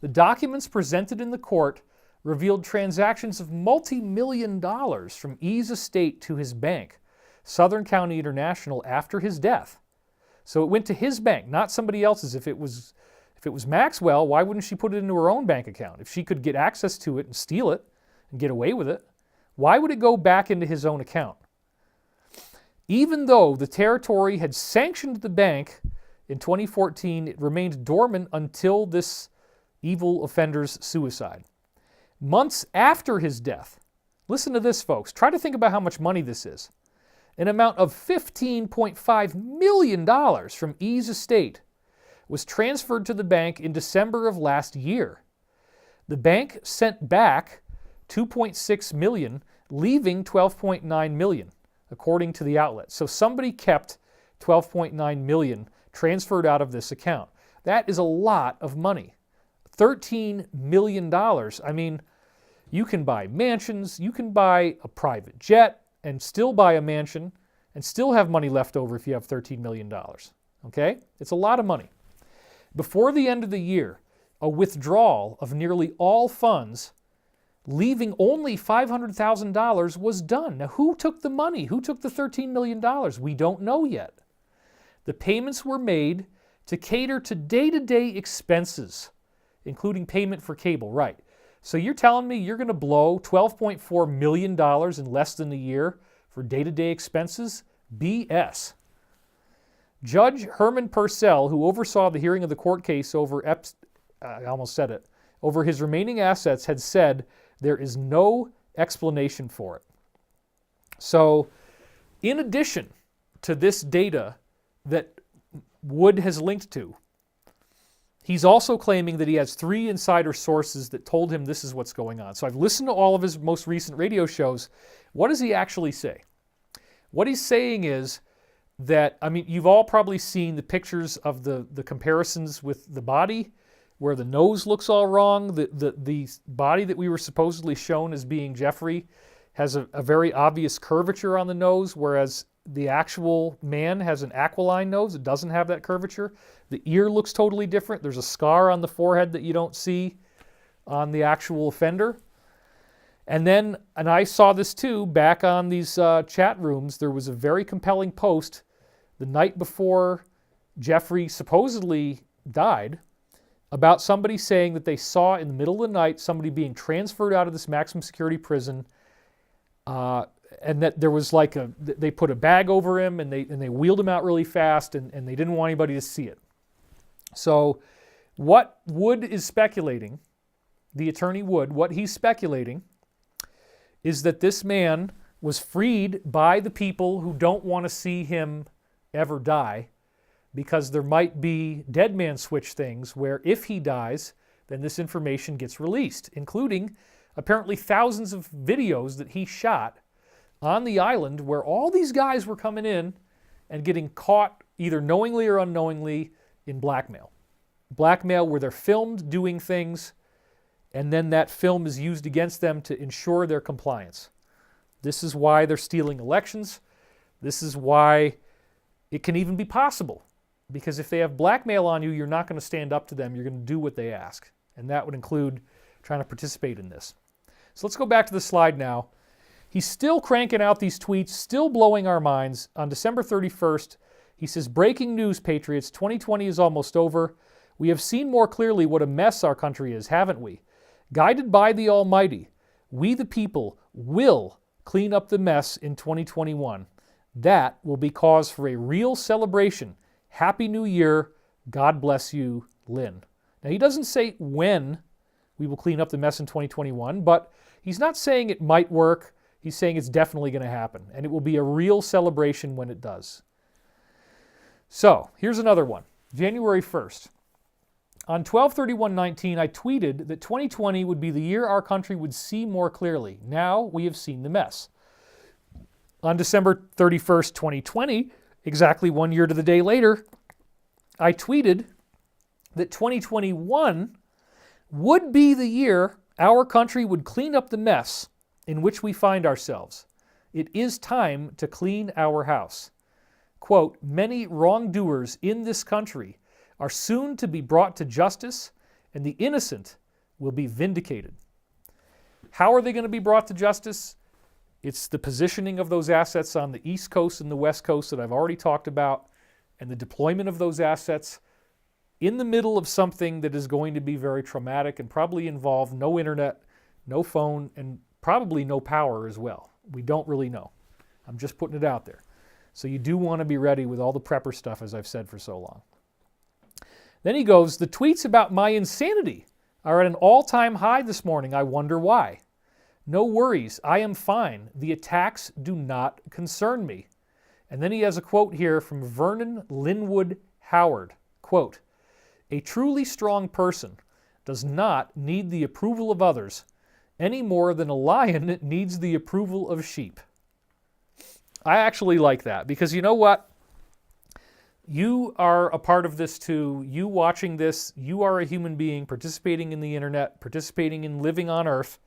The documents presented in the court revealed transactions of multi-million dollars from E's estate to his bank, Southern County International, after his death. So it went to his bank, not somebody else's. If it was Maxwell, why wouldn't she put it into her own bank account? If she could get access to it and steal it and get away with it, why would it go back into his own account? Even though the territory had sanctioned the bank in 2014, it remained dormant until this evil offender's suicide. Months after his death, listen to this, folks. Try to think about how much money this is. An amount of $15.5 million from E's estate was transferred to the bank in December of last year. The bank sent back $2.6 million, leaving $12.9 million, according to the outlet. So somebody kept $12.9 million transferred out of this account. That is a lot of money. $13 million. I mean, you can buy mansions, you can buy a private jet, and still buy a mansion, and still have money left over if you have $13 million. Okay? It's a lot of money. Before the end of the year, a withdrawal of nearly all funds, leaving only $500,000, was done. Now, who took the money? Who took the $13 million? We don't know yet. The payments were made to cater to day-to-day expenses, including payment for cable, right? So you're telling me you're going to blow $12.4 million in less than a year for day-to-day expenses? BS. Judge Herman Purcell, who oversaw the hearing of the court case over over his remaining assets, had said there is no explanation for it. So, in addition to this data that Wood has linked to, he's also claiming that he has 3 insider sources that told him this is what's going on. So I've listened to all of his most recent radio shows. What does he actually say? What he's saying is that, I mean, you've all probably seen the pictures of the comparisons with the body, where the nose looks all wrong. The body that we were supposedly shown as being Jeffrey has a very obvious curvature on the nose, whereas The actual man has an aquiline nose. It doesn't have that curvature. The ear looks totally different. There's a scar on the forehead that you don't see on the actual offender. And then, and I saw this too, back on these chat rooms, there was a very compelling post the night before Jeffrey supposedly died about somebody saying that they saw in the middle of the night somebody being transferred out of this maximum security prison, and that there was like they put a bag over him and they wheeled him out really fast, and they didn't want anybody to see it. So what Wood is speculating, the attorney Wood, what he's speculating is that this man was freed by the people who don't want to see him ever die, because there might be dead man switch things where if he dies, then this information gets released, including apparently thousands of videos that he shot on the island where all these guys were coming in and getting caught either knowingly or unknowingly in blackmail. Blackmail where they're filmed doing things, and then that film is used against them to ensure their compliance. This is why they're stealing elections. This is why it can even be possible. Because if they have blackmail on you, you're not going to stand up to them. You're going to do what they ask. And that would include trying to participate in this. So let's go back to the slide now. He's still cranking out these tweets, still blowing our minds. On December 31st, he says, "Breaking news, Patriots. 2020 is almost over. We have seen more clearly what a mess our country is, haven't we? Guided by the Almighty, we the people will clean up the mess in 2021. That will be cause for a real celebration. Happy New Year. God bless you, Lynn." Now, he doesn't say when we will clean up the mess in 2021, but he's not saying it might work. He's saying it's definitely going to happen, and it will be a real celebration when it does. So, here's another one. January 1st. On 12/31/19, I tweeted that 2020 would be the year our country would see more clearly. Now we have seen the mess. On December 31st, 2020, exactly 1 year to the day later, I tweeted that 2021 would be the year our country would clean up the mess in which we find ourselves. It is time to clean our house. Quote, "Many wrongdoers in this country are soon to be brought to justice, and the innocent will be vindicated." How are they going to be brought to justice? It's the positioning of those assets on the East Coast and the West Coast that I've already talked about, and the deployment of those assets in the middle of something that is going to be very traumatic and probably involve no internet, no phone, and probably no power as well. We don't really know. I'm just putting it out there. So you do want to be ready with all the prepper stuff, as I've said for so long. Then he goes, "The tweets about my insanity are at an all-time high this morning. I wonder why. No worries. I am fine. The attacks do not concern me." And then he has a quote here from Vernon Linwood Howard. Quote, "A truly strong person does not need the approval of others any more than a lion needs the approval of sheep." I actually like that because you know what? You are a part of this too. You watching this, you are a human being participating in the internet, participating in living on Earth.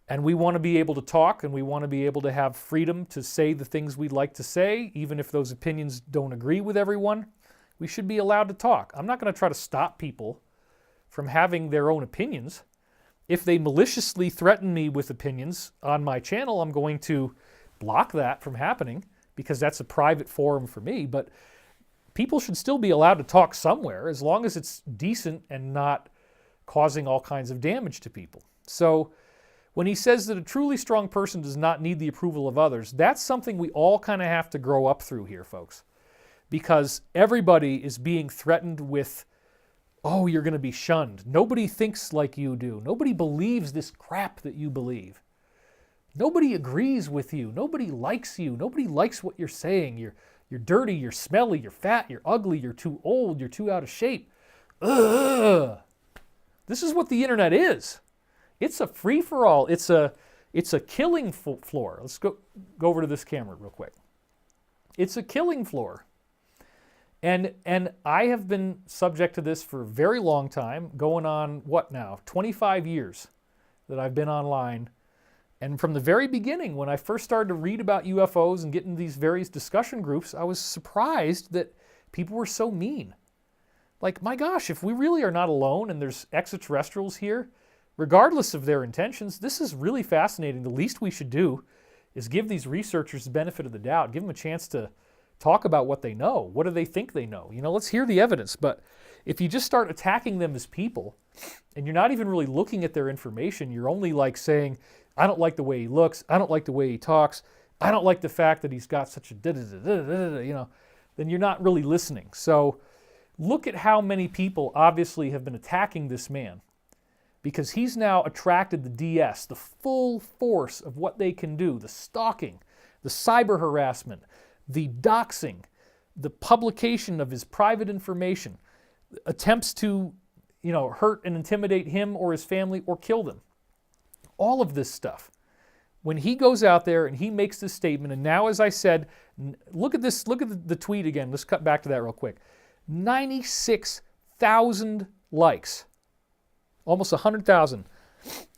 And we want to be able to talk, and we want to be able to have freedom to say the things we'd like to say, even if those opinions don't agree with everyone. We should be allowed to talk. I'm not going to try to stop people from having their own opinions. If they maliciously threaten me with opinions on my channel, I'm going to block that from happening because that's a private forum for me. But people should still be allowed to talk somewhere as long as it's decent and not causing all kinds of damage to people. So when he says that a truly strong person does not need the approval of others, that's something we all kind of have to grow up through here, folks. Because everybody is being threatened with, oh, you're going to be shunned. Nobody thinks like you do. Nobody believes this crap that you believe. Nobody agrees with you. Nobody likes you. Nobody likes what you're saying. You're dirty, you're smelly, you're fat, you're ugly, you're too old, you're too out of shape. Ugh. This is what the internet is. It's a free-for-all. It's a killing floor. Let's go over to this camera real quick. It's a killing floor. And I have been subject to this for a very long time, going on, what now, 25 years that I've been online. And from the very beginning, when I first started to read about UFOs and get in these various discussion groups, I was surprised that people were so mean. Like, my gosh, if we really are not alone and there's extraterrestrials here, regardless of their intentions, this is really fascinating. The least we should do is give these researchers the benefit of the doubt, give them a chance to talk about what they know. What do they think they know? Let's hear the evidence. But if you just start attacking them as people, and you're not even really looking at their information, you're only like saying, I don't like the way he looks, I don't like the way he talks, I don't like the fact that he's got such a then you're not really listening. So look at how many people obviously have been attacking this man, because he's now attracted the DS, the full force of what they can do, the stalking, the cyber harassment, the doxing, the publication of his private information, attempts to, hurt and intimidate him or his family or kill them. All of this stuff. When he goes out there and he makes this statement, and now, as I said, look at this, look at the tweet again. Let's cut back to that real quick. 96,000 likes, almost 100,000.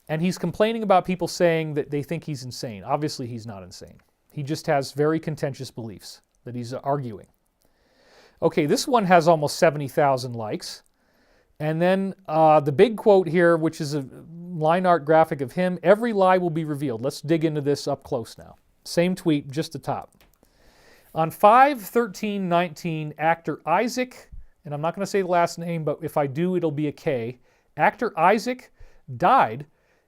And he's complaining about people saying that they think he's insane. Obviously, he's not insane. He just has very contentious beliefs that he's arguing. Okay, this one has almost 70,000 likes. And then the big quote here, which is a line art graphic of him, every lie will be revealed. Let's dig into this up close now. Same tweet, just the top. On 5/13/19, actor Isaac, and I'm not going to say the last name, but if I do, it'll be a K. Actor Isaac died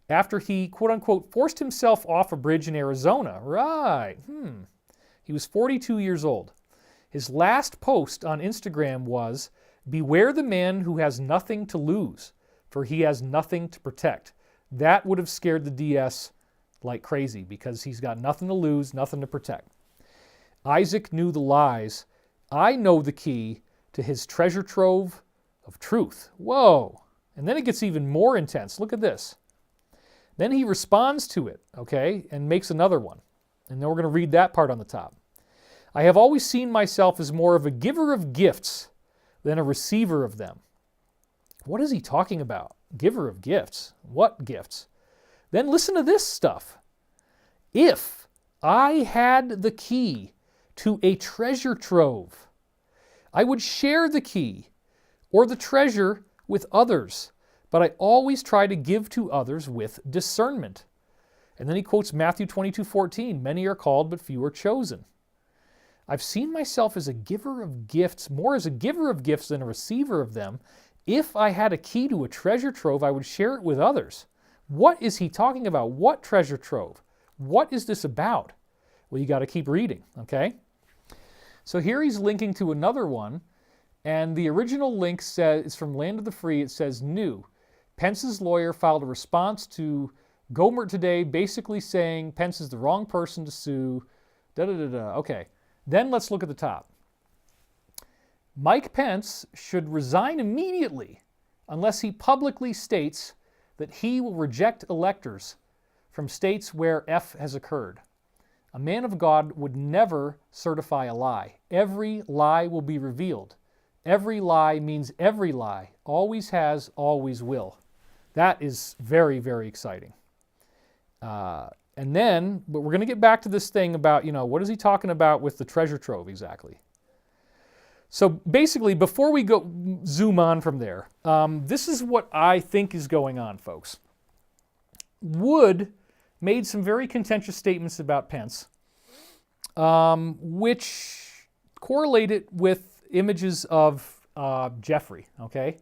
after he, quote-unquote, forced himself off a bridge in Arizona. Right. He was 42 years old. His last post on Instagram was, "Beware the man who has nothing to lose, for he has nothing to protect." That would have scared the DS like crazy, because he's got nothing to lose, nothing to protect. Isaac knew the lies. I know the key to his treasure trove of truth. Whoa. And then it gets even more intense. Look at this. Then he responds to it, okay, and makes another one. And then we're going to read that part on the top. I have always seen myself as more of a giver of gifts than a receiver of them. What is he talking about? Giver of gifts? What gifts? Then listen to this stuff. If I had the key to a treasure trove, I would share the key or the treasure with others, but I always try to give to others with discernment. And then he quotes Matthew 22:14, many are called, but few are chosen. I've seen myself as a giver of gifts, more as a giver of gifts than a receiver of them. If I had a key to a treasure trove, I would share it with others. What is he talking about? What treasure trove? What is this about? Well, you got to keep reading, okay? So here he's linking to another one, and the original link says, it's from Land of the Free. It says, new. Pence's lawyer filed a response to Gomer today, basically saying Pence is the wrong person to sue. Okay. Then let's look at the top. Mike Pence should resign immediately unless he publicly states that he will reject electors from states where F has occurred. A man of God would never certify a lie. Every lie will be revealed. Every lie means every lie. Always has, always will. That is very, very exciting. And then, but we're going to get back to this thing about, what is he talking about with the treasure trove exactly? So basically, before we go zoom on from there, this is what I think is going on, folks. Wood made some very contentious statements about Pence, which correlated with images of Jeffrey, okay?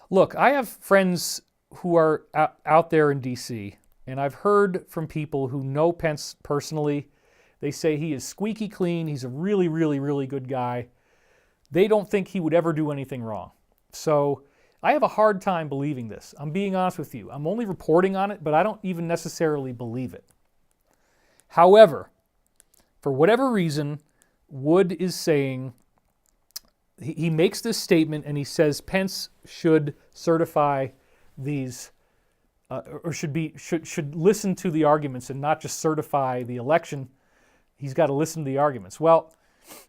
Look, I have friends who are out there in D.C., and I've heard from people who know Pence personally. They say he is squeaky clean. He's a really, really, really good guy. They don't think he would ever do anything wrong. So I have a hard time believing this. I'm being honest with you. I'm only reporting on it, but I don't even necessarily believe it. However, for whatever reason, Wood is saying, he makes this statement and he says Pence should certify these or should listen to the arguments and not just certify the election. He's got to listen to the arguments. Well,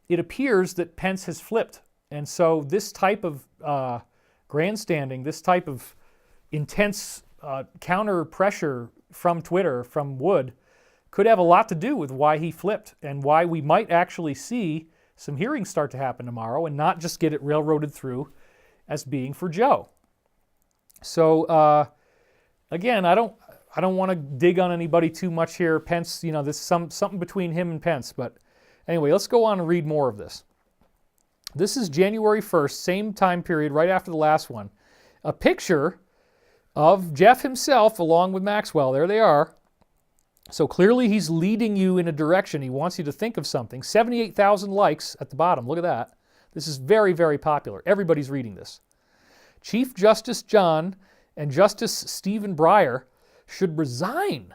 it appears that Pence has flipped. And so this type of grandstanding, this type of intense counter pressure from Twitter, from Wood, could have a lot to do with why he flipped and why we might actually see some hearings start to happen tomorrow and not just get it railroaded through as being for Joe. So, again, I don't want to dig on anybody too much here. Pence, this is something between him and Pence. But anyway, let's go on and read more of this. This is January 1st, same time period, right after the last one. A picture of Jeff himself along with Maxwell. There they are. So clearly he's leading you in a direction. He wants you to think of something. 78,000 likes at the bottom. Look at that. This is very, very popular. Everybody's reading this. Chief Justice John and Justice Stephen Breyer should resign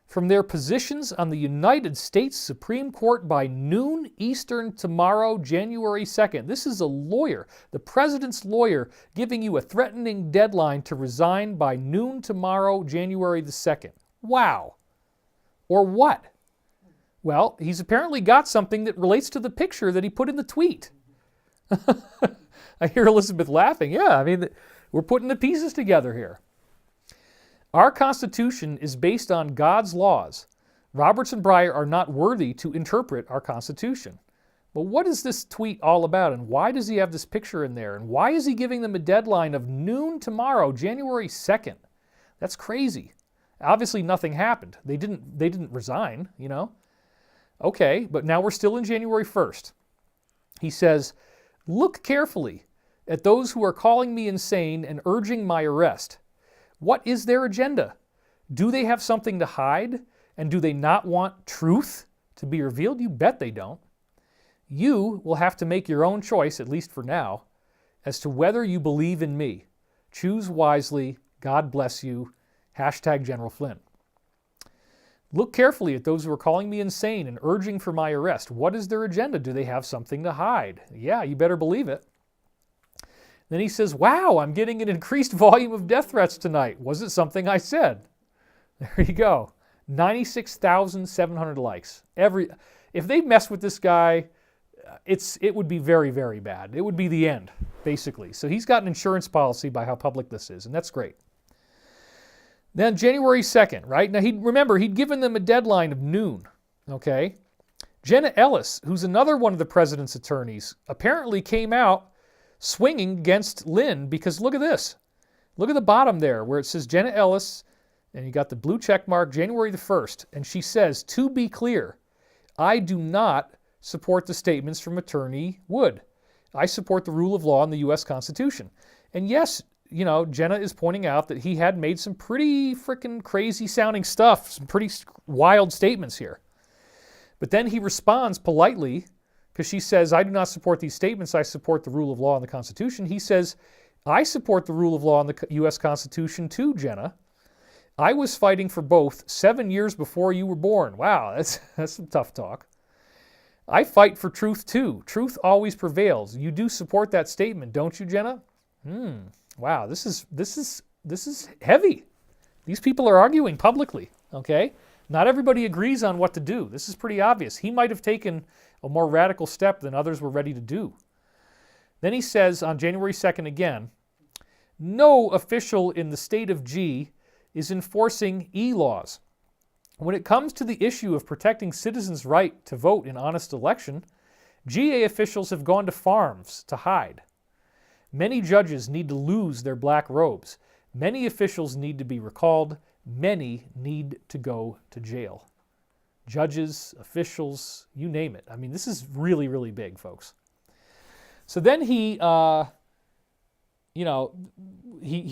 from their positions on the United States Supreme Court by noon Eastern tomorrow, January 2nd. This is a lawyer, the president's lawyer, giving you a threatening deadline to resign by noon tomorrow, January the 2nd. Wow. Or what? Well, he's apparently got something that relates to the picture that he put in the tweet. I hear Elizabeth laughing. Yeah, I mean, we're putting the pieces together here. Our Constitution is based on God's laws. Roberts and Breyer are not worthy to interpret our Constitution. But what is this tweet all about, and why does he have this picture in there, and why is he giving them a deadline of noon tomorrow, January 2nd? That's crazy. Obviously, nothing happened. They didn't resign, Okay, but now we're still in January 1st. He says, "Look carefully at those who are calling me insane and urging my arrest. What is their agenda? Do they have something to hide? And do they not want truth to be revealed? You bet they don't. You will have to make your own choice, at least for now, as to whether you believe in me. Choose wisely. God bless you. Hashtag General Flynn. Look carefully at those who are calling me insane and urging for my arrest. What is their agenda? Do they have something to hide? Yeah, you better believe it." Then he says, "Wow, I'm getting an increased volume of death threats tonight. Was it something I said?" There you go. 96,700 likes. If they mess with this guy, it would be very, very bad. It would be the end, basically. So he's got an insurance policy by how public this is, and that's great. Then January 2nd, right? Now, he'd given them a deadline of noon, okay? Jenna Ellis, who's another one of the president's attorneys, apparently came out swinging against Lynn because look at this. Look at the bottom there where it says Jenna Ellis, and you got the blue check mark, January the 1st, and she says, "To be clear, I do not support the statements from Attorney Wood. I support the rule of law and the U.S. Constitution." And yes, Jenna is pointing out that he had made some pretty freaking crazy sounding stuff, some pretty wild statements here. But then he responds politely, because she says, "I do not support these statements, I support the rule of law and the Constitution." He says, "I support the rule of law and the U.S. Constitution too, Jenna. I was fighting for both 7 years before you were born." Wow, that's some tough talk. "I fight for truth too. Truth always prevails. You do support that statement, don't you, Jenna?" Wow, this is heavy. These people are arguing publicly, okay? Not everybody agrees on what to do. This is pretty obvious. He might have taken a more radical step than others were ready to do. Then he says on January 2nd again, "No official in the state of G is enforcing e-laws. When it comes to the issue of protecting citizens' right to vote in honest election, GA officials have gone to farms to hide. Many judges need to lose their black robes. Many officials need to be recalled. Many need to go to jail." Judges, officials, you name it. I mean, this is really, really big, folks. So then he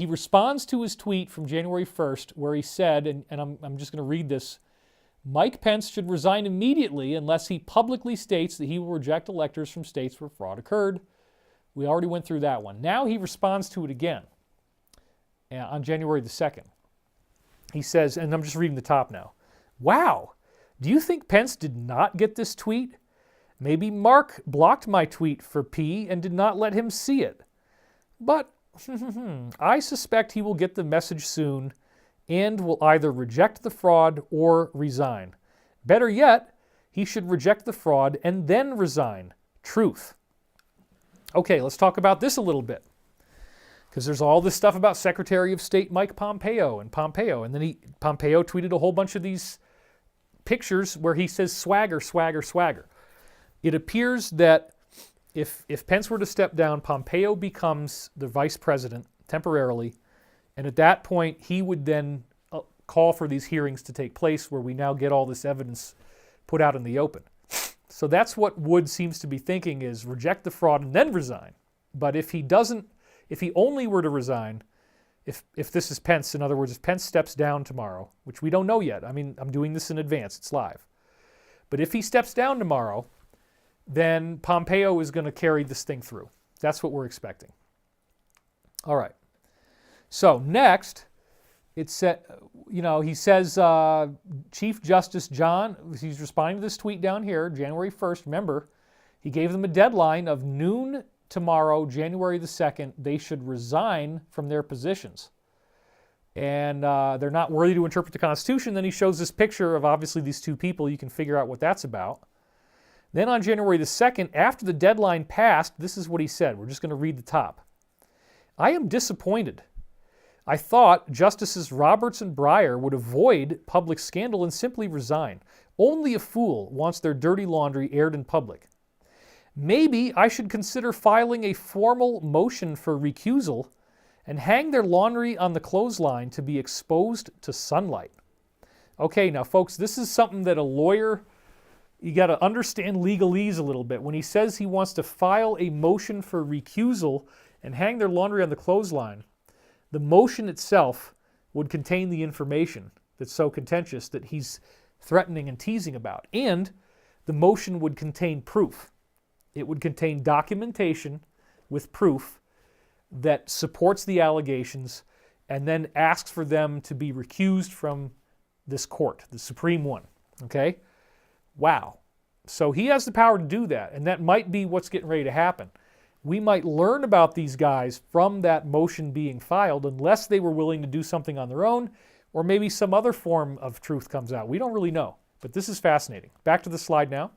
responds to his tweet from January 1st where he said, and I'm just going to read this, "Mike Pence should resign immediately unless he publicly states that he will reject electors from states where fraud occurred." We already went through that one. Now he responds to it again on January the 2nd. He says, and I'm just reading the top now, "Wow, do you think Pence did not get this tweet? Maybe Mark blocked my tweet for P and did not let him see it. But I suspect he will get the message soon and will either reject the fraud or resign. Better yet, he should reject the fraud and then resign. Truth." Okay, let's talk about this a little bit. because there's all this stuff about Secretary of State Mike Pompeo, and then Pompeo tweeted a whole bunch of these pictures where he says swagger, swagger, swagger. It appears that if Pence were to step down, Pompeo becomes the vice president temporarily, and at that point he would then call for these hearings to take place where we now get all this evidence put out in the open. So that's what Wood seems to be thinking, is reject the fraud and then resign. But if he only were to resign, if this is Pence, in other words, if Pence steps down tomorrow, which we don't know yet, I mean, I'm doing this in advance, it's live. But if he steps down tomorrow, then Pompeo is going to carry this thing through. That's what we're expecting. All right. So next, he says Chief Justice John, he's responding to this tweet down here, January 1st. Remember, he gave them a deadline of noon tomorrow, January the 2nd. They should resign from their positions. And they're not worthy to interpret the Constitution. Then he shows this picture of obviously these two people. You can figure out what that's about. Then on January the 2nd, after the deadline passed, this is what he said. We're just going to read the top. I am disappointed. I thought Justices Roberts and Breyer would avoid public scandal and simply resign. Only a fool wants their dirty laundry aired in public. Maybe I should consider filing a formal motion for recusal and hang their laundry on the clothesline to be exposed to sunlight. Okay, now folks, this is something that a lawyer, you got to understand legalese a little bit. When he says he wants to file a motion for recusal and hang their laundry on the clothesline, the motion itself would contain the information that's so contentious that he's threatening and teasing about. And the motion would contain proof. It would contain documentation with proof that supports the allegations and then asks for them to be recused from this court, the Supreme one. Okay? Wow. So he has the power to do that, and that might be what's getting ready to happen. We might learn about these guys from that motion being filed unless they were willing to do something on their own, or maybe some other form of truth comes out. We don't really know, but this is fascinating. Back to the slide now.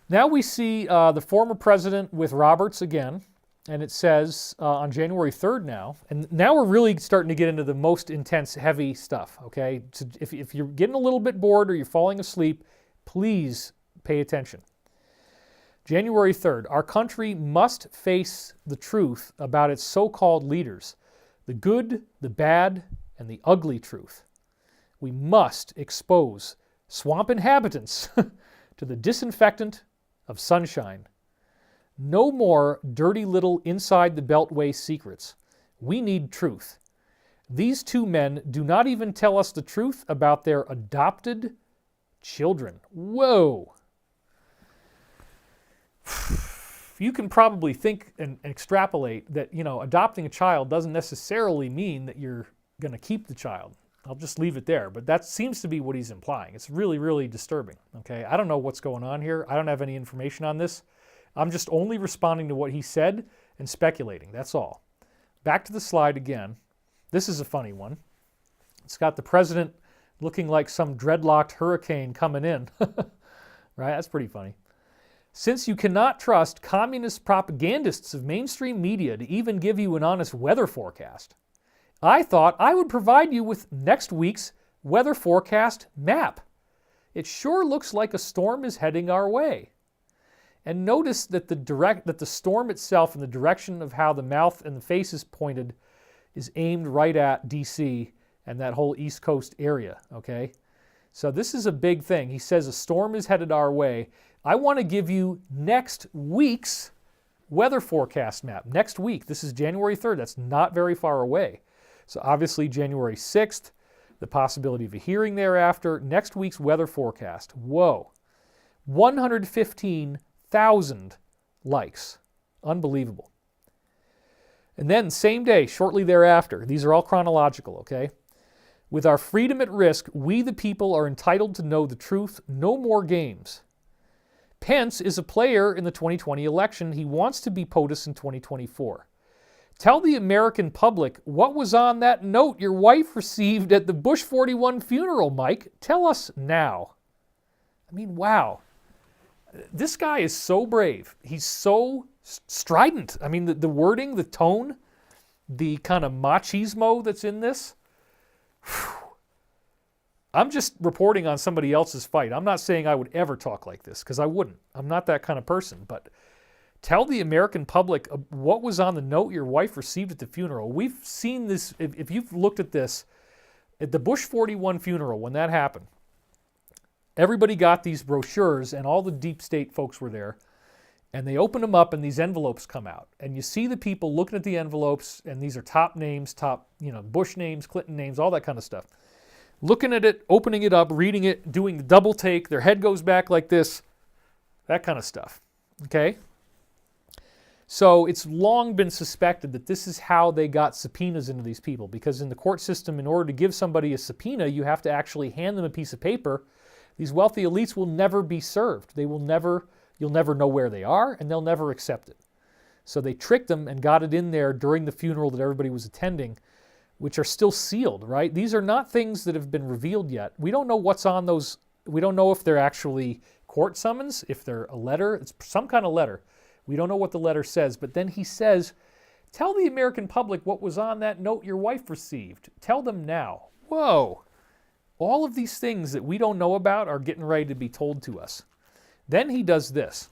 Now we see the former president with Roberts again, and it says on January 3rd now, and now we're really starting to get into the most intense, heavy stuff, okay? So if you're getting a little bit bored or you're falling asleep, please pay attention. January 3rd, our country must face the truth about its so-called leaders, the good, the bad, and the ugly truth. We must expose swamp inhabitants to the disinfectant of sunshine. No more dirty little inside the beltway secrets. We need truth. These two men do not even tell us the truth about their adopted children. Whoa! You can probably think and extrapolate that, adopting a child doesn't necessarily mean that you're going to keep the child. I'll just leave it there, but that seems to be what he's implying. It's really, really disturbing, okay? I don't know what's going on here. I don't have any information on this. I'm just only responding to what he said and speculating, that's all. Back to the slide again. This is a funny one. It's got the president looking like some dreadlocked hurricane coming in. Right? That's pretty funny. Since you cannot trust communist propagandists of mainstream media to even give you an honest weather forecast, I thought I would provide you with next week's weather forecast map. It sure looks like a storm is heading our way. And notice that the storm itself and the direction of how the mouth and the face is pointed is aimed right at DC and that whole East Coast area, okay? So this is a big thing. He says a storm is headed our way. I want to give you next week's weather forecast map. Next week. This is January 3rd. That's not very far away. So obviously January 6th, the possibility of a hearing thereafter. Next week's weather forecast. Whoa. 115,000 likes. Unbelievable. And then same day, shortly thereafter, these are all chronological, okay? With our freedom at risk, we the people are entitled to know the truth. No more games. Pence is a player in the 2020 election. He wants to be POTUS in 2024. Tell the American public what was on that note your wife received at the Bush 41 funeral, Mike. Tell us now. I mean, wow. This guy is so brave. He's so strident. I mean, the wording, the tone, the kind of machismo that's in this. I'm just reporting on somebody else's fight. I'm not saying I would ever talk like this, because I wouldn't. I'm not that kind of person. But tell the American public what was on the note your wife received at the funeral. We've seen this. If you've looked at this, at the Bush 41 funeral, when that happened, everybody got these brochures, and all the deep state folks were there. And they open them up, and these envelopes come out. And you see the people looking at the envelopes, and these are top names, Bush names, Clinton names, all that kind of stuff. Looking at it, opening it up, reading it, doing the double take, their head goes back like this, that kind of stuff. Okay? So it's long been suspected that this is how they got subpoenas into these people, because in the court system, in order to give somebody a subpoena, you have to actually hand them a piece of paper. These wealthy elites will never be served. You'll never know where they are, and they'll never accept it. So they tricked them and got it in there during the funeral that everybody was attending, which are still sealed, right? These are not things that have been revealed yet. We don't know what's on those. We don't know if they're actually court summons, if they're a letter. It's some kind of letter. We don't know what the letter says, but then he says, tell the American public what was on that note your wife received. Tell them now. Whoa. All of these things that we don't know about are getting ready to be told to us. Then he does this.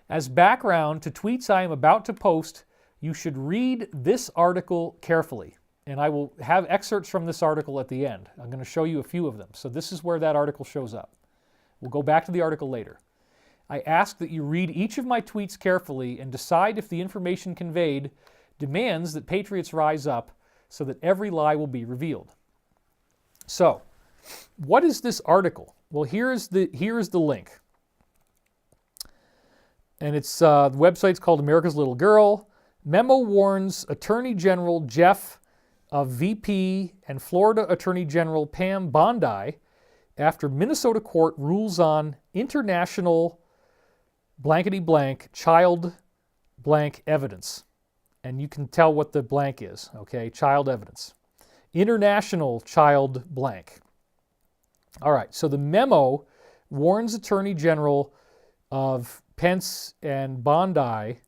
As background to tweets I am about to post, you should read this article carefully. And I will have excerpts from this article at the end. I'm going to show you a few of them. So this is where that article shows up. We'll go back to the article later. I ask that you read each of my tweets carefully and decide if the information conveyed demands that patriots rise up so that every lie will be revealed. So, what is this article? Well, here is the link. And it's the website's called America's Little Girl. Memo warns Attorney General Jeff VP and Florida Attorney General Pam Bondi after Minnesota court rules on international blankety blank child blank evidence. And you can tell what the blank is, okay? Child evidence. International child blank. All right, so the memo warns Attorney General of Pence and Bondi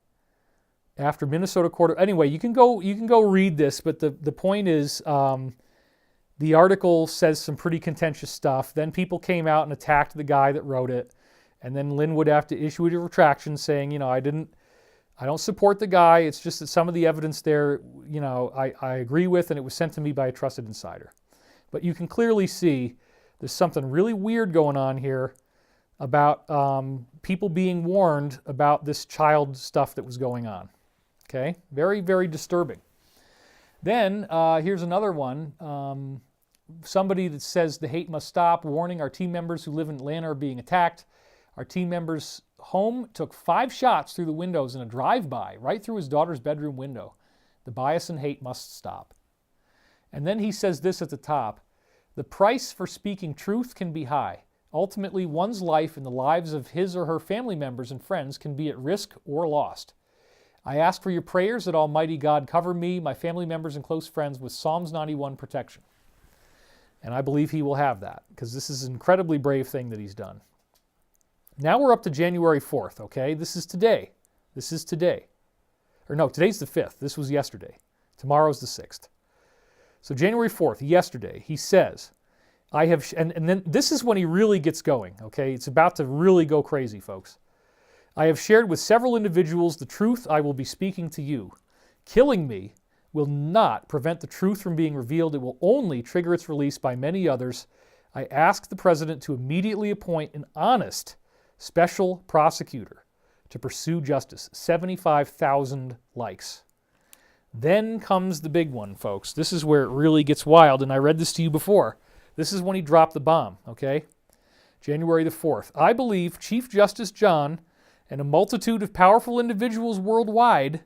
after Minnesota court. Anyway, you can go read this, but the point is the article says some pretty contentious stuff. Then people came out and attacked the guy that wrote it, and then Lynn would have to issue a retraction saying, I don't support the guy. It's just that some of the evidence there, I agree with, and it was sent to me by a trusted insider. But you can clearly see there's something really weird going on here about people being warned about this child stuff that was going on. Okay? Very, very disturbing. Then here's another one. Somebody that says the hate must stop, warning our team members who live in Atlanta are being attacked. Our team member's home took 5 shots through the windows in a drive-by, right through his daughter's bedroom window. The bias and hate must stop. And then he says this at the top. The price for speaking truth can be high. Ultimately, one's life and the lives of his or her family members and friends can be at risk or lost. I ask for your prayers that Almighty God cover me, my family members, and close friends with Psalms 91 protection. And I believe he will have that, because this is an incredibly brave thing that he's done. Now we're up to January 4th, okay? This is today. Or no, today's the 5th. This was yesterday. Tomorrow's the 6th. So January 4th, yesterday, he says, and then this is when he really gets going, okay? It's about to really go crazy, folks. I have shared with several individuals the truth I will be speaking to you. Killing me will not prevent the truth from being revealed. It will only trigger its release by many others. I ask the president to immediately appoint an honest special prosecutor to pursue justice. 75,000 likes. Then comes the big one, folks. This is where it really gets wild, and I read this to you before. This is when he dropped the bomb, okay? January the 4th. I believe Chief Justice John and a multitude of powerful individuals worldwide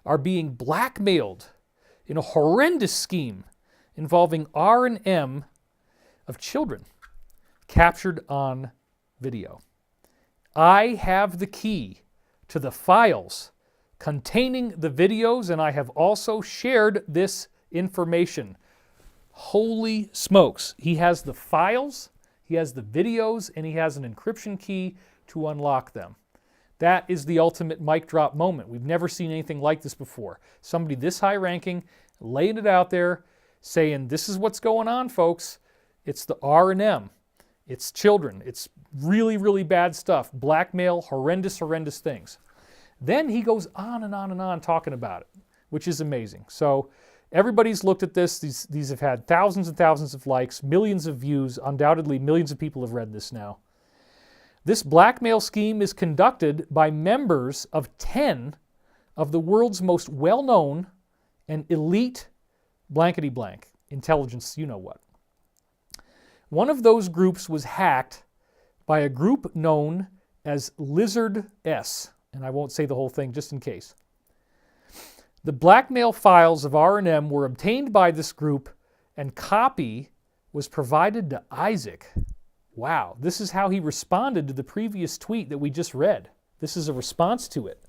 are being blackmailed in a horrendous scheme involving R&M of children captured on video. I have the key to the files containing the videos, and I have also shared this information. Holy smokes. He has the files, he has the videos, and he has an encryption key to unlock them. That is the ultimate mic drop moment. We've never seen anything like this before. Somebody this high ranking, laying it out there, saying, this is what's going on, folks. It's the R&M. It's children. It's really, really bad stuff. Blackmail, horrendous, horrendous things. Then he goes on and on and on talking about it, which is amazing. So everybody's looked at this. These have had thousands and thousands of likes, millions of views. Undoubtedly, millions of people have read this now. This blackmail scheme is conducted by members of 10 of the world's most well-known and elite blankety blank intelligence, you know what. One of those groups was hacked by a group known as Lizard S, and I won't say the whole thing just in case. The blackmail files of R&M were obtained by this group, and copy was provided to Isaac. Wow, this is how he responded to the previous tweet that we just read. This is a response to it.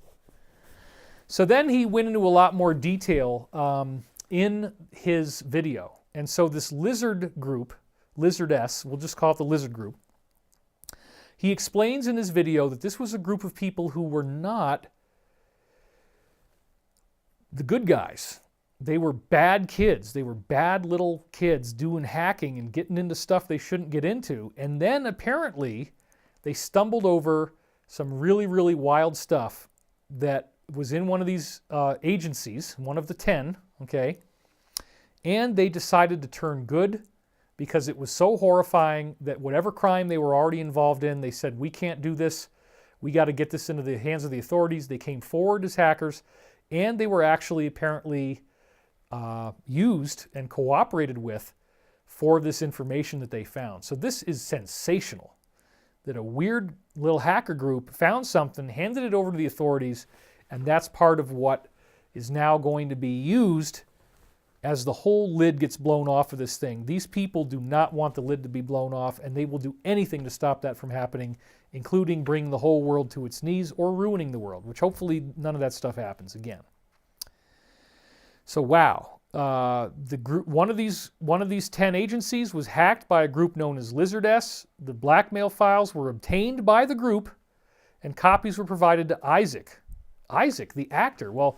So then he went into a lot more detail in his video. And so this lizard group, Lizard S, we'll just call it the lizard group, he explains in his video that this was a group of people who were not the good guys. They were bad kids. They were bad little kids doing hacking and getting into stuff they shouldn't get into. And then apparently they stumbled over some really, really wild stuff that was in one of these agencies, one of the 10, okay? And they decided to turn good because it was so horrifying that whatever crime they were already involved in, they said, we can't do this. We got to get this into the hands of the authorities. They came forward as hackers, and they were actually apparently used and cooperated with for this information that they found. So this is sensational, that a weird little hacker group found something, handed it over to the authorities, and that's part of what is now going to be used as the whole lid gets blown off of this thing. These people do not want the lid to be blown off, and they will do anything to stop that from happening, including bringing the whole world to its knees or ruining the world, which hopefully none of that stuff happens again. So wow, the group, one of these 10 agencies was hacked by a group known as Lizard S. The blackmail files were obtained by the group, and copies were provided to Isaac. Isaac, the actor. Well,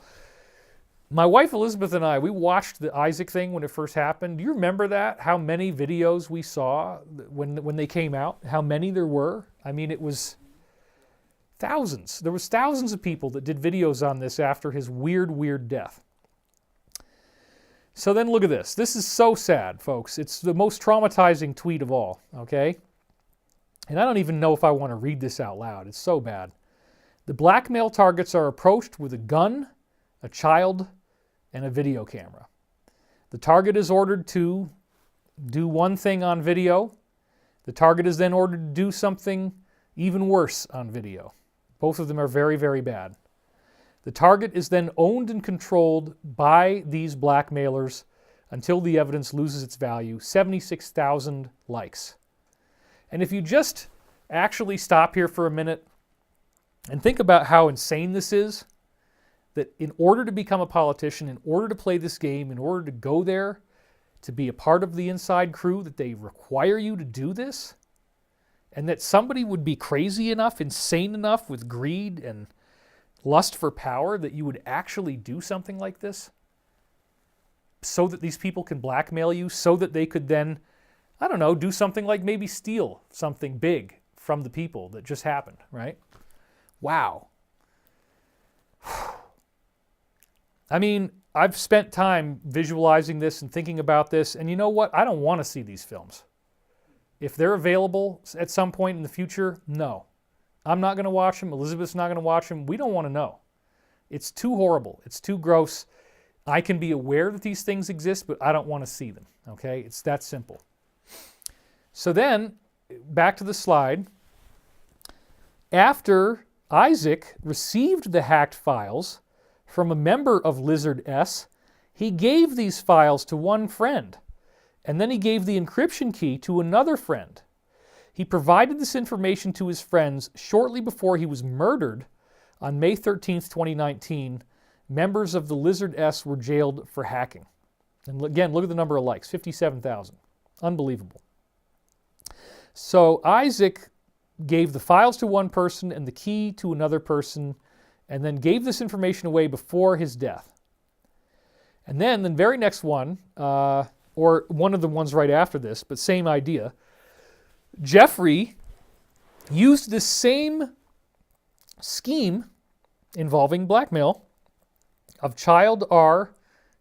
my wife Elizabeth and I, we watched the Isaac thing when it first happened. Do you remember that? How many videos we saw when they came out? How many there were? I mean, it was thousands. There was thousands of people that did videos on this after his weird, weird death. So then look at this. This is so sad, folks. It's the most traumatizing tweet of all, okay? And I don't even know if I want to read this out loud. It's so bad. The blackmail targets are approached with a gun, a child, and a video camera. The target is ordered to do one thing on video. The target is then ordered to do something even worse on video. Both of them are very, very bad. The target is then owned and controlled by these blackmailers until the evidence loses its value. 76,000 likes. And if you just actually stop here for a minute and think about how insane this is, that in order to become a politician, in order to play this game, in order to go there, to be a part of the inside crew, that they require you to do this, and that somebody would be crazy enough, insane enough with greed and lust for power that you would actually do something like this so that these people can blackmail you, so that they could then, I don't know, do something like maybe steal something big from the people that just happened, right? Wow. I mean, I've spent time visualizing this and thinking about this, and you know what? I don't want to see these films. If they're available at some point in the future, no. I'm not going to watch them. Elizabeth's not going to watch them. We don't want to know. It's too horrible. It's too gross. I can be aware that these things exist, but I don't want to see them, okay? It's that simple. So then, back to the slide. After Isaac received the hacked files from a member of Lizard S, he gave these files to one friend, and then he gave the encryption key to another friend. He provided this information to his friends shortly before he was murdered on May 13th, 2019. Members of the Lizard S were jailed for hacking. And again, look at the number of likes, 57,000. Unbelievable. So Isaac gave the files to one person and the key to another person, and then gave this information away before his death. And then the very next one, or one of the ones right after this, but same idea, Jeffrey used this same scheme involving blackmail of child R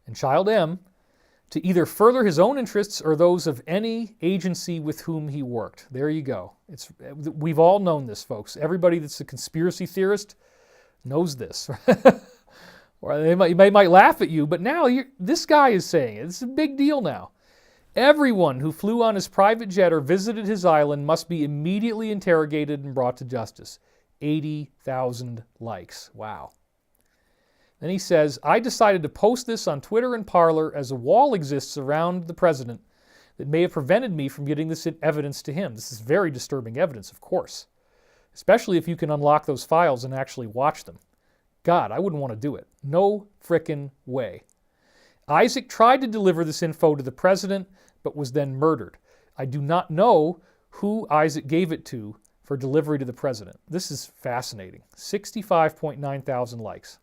and child M to either further his own interests or those of any agency with whom he worked. There you go. We've all known this, folks. Everybody that's a conspiracy theorist knows this. Or they might laugh at you, but now this guy is saying it. It's a big deal now. Everyone who flew on his private jet or visited his island must be immediately interrogated and brought to justice. 80,000 likes. Wow. Then he says, I decided to post this on Twitter and Parler as a wall exists around the president that may have prevented me from getting this evidence to him. This is very disturbing evidence, of course, especially if you can unlock those files and actually watch them. God, I wouldn't want to do it. No frickin' way. Isaac tried to deliver this info to the president, but was then murdered. I do not know who Isaac gave it to for delivery to the president. This is fascinating. 65.9 thousand likes.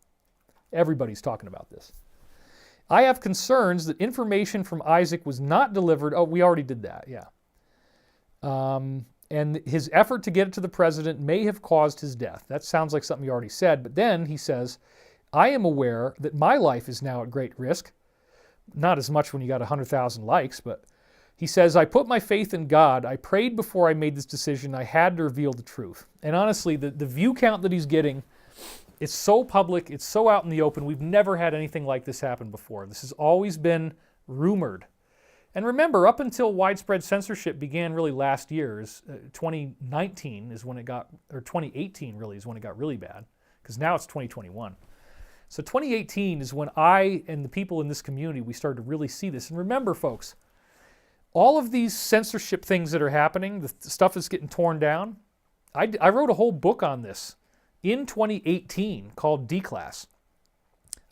Everybody's talking about this. I have concerns that information from Isaac was not delivered. Oh, we already did that, yeah. And his effort to get it to the president may have caused his death. That sounds like something he already said. But then he says, I am aware that my life is now at great risk. Not as much when you got 100,000 likes, but he says, I put my faith in God. I prayed before I made this decision. I had to reveal the truth. And honestly, the view count that he's getting, it's so public, it's so out in the open. We've never had anything like this happen before. This has always been rumored. And remember, up until widespread censorship began really last year, 2019 is when it got, or 2018 really is when it got really bad, because now it's 2021. So 2018 is when I and the people in this community, we started to really see this. And remember, folks, all of these censorship things that are happening, the stuff that's getting torn down, I wrote a whole book on this in 2018 called D-Class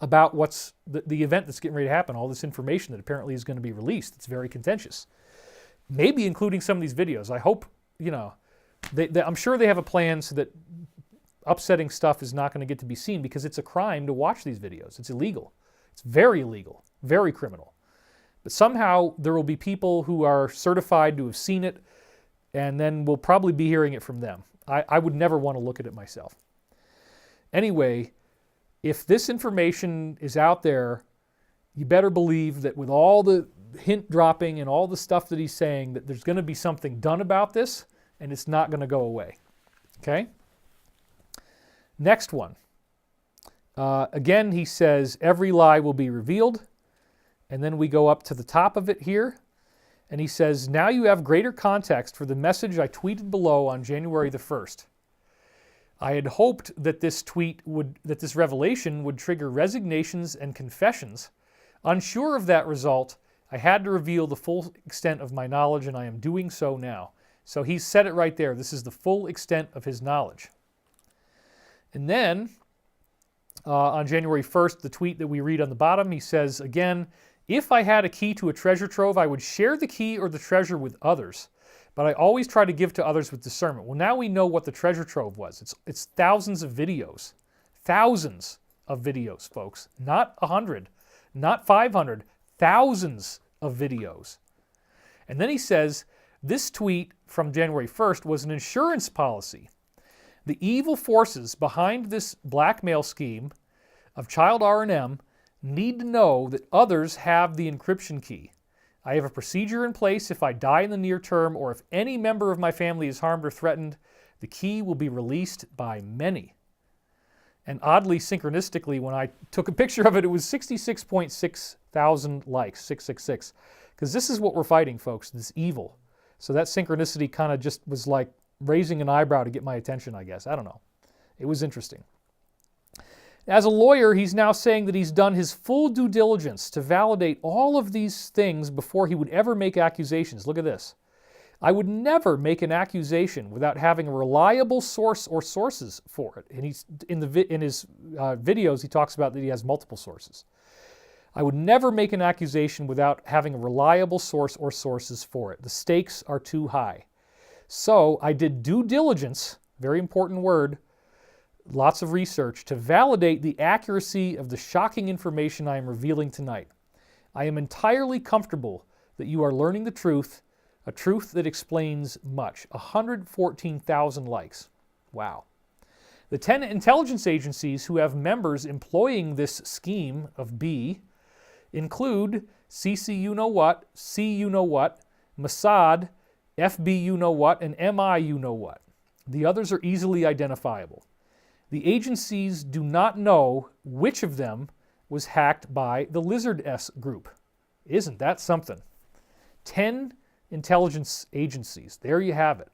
about what's the event that's getting ready to happen, all this information that apparently is going to be released. It's very contentious. Maybe including some of these videos. I hope, I'm sure they have a plan so that upsetting stuff is not going to get to be seen, because it's a crime to watch these videos. It's illegal. It's very illegal, very criminal. But somehow there will be people who are certified to have seen it, and then we'll probably be hearing it from them. I would never want to look at it myself. Anyway, if this information is out there, you better believe that with all the hint dropping and all the stuff that he's saying, that there's going to be something done about this, and it's not going to go away. Okay? Next one. Again, he says, every lie will be revealed. And then we go up to the top of it here. And he says, now you have greater context for the message I tweeted below on January the 1st. I had hoped that this revelation would trigger resignations and confessions. Unsure of that result, I had to reveal the full extent of my knowledge, and I am doing so now. So he said it right there. This is the full extent of his knowledge. And then, on January 1st, the tweet that we read on the bottom, he says, again, if I had a key to a treasure trove, I would share the key or the treasure with others. But I always try to give to others with discernment. Well, now we know what the treasure trove was. It's thousands of videos. Thousands of videos, folks. Not 100, not 500, thousands of videos. And then he says, this tweet from January 1st was an insurance policy. The evil forces behind this blackmail scheme of child R&M need to know that others have the encryption key. I have a procedure in place if I die in the near term or if any member of my family is harmed or threatened, the key will be released by many. And oddly, synchronistically, when I took a picture of it, it was 66.6 thousand likes, 666. Because this is what we're fighting, folks, this evil. So that synchronicity kind of just was like raising an eyebrow to get my attention, I guess. I don't know. It was interesting. As a lawyer, he's now saying that he's done his full due diligence to validate all of these things before he would ever make accusations. Look at this. I would never make an accusation without having a reliable source or sources for it. And he's in his videos, he talks about that he has multiple sources. I would never make an accusation without having a reliable source or sources for it. The stakes are too high. So I did due diligence, very important word, lots of research, to validate the accuracy of the shocking information I am revealing tonight. I am entirely comfortable that you are learning the truth, a truth that explains much. 114,000 likes. Wow. The 10 intelligence agencies who have members employing this scheme of B include CC You Know What, C You Know What, Mossad, FB You Know What, and MI You Know What. The others are easily identifiable. The agencies do not know which of them was hacked by the Lizard S group. Isn't that something? 10 intelligence agencies. There you have it.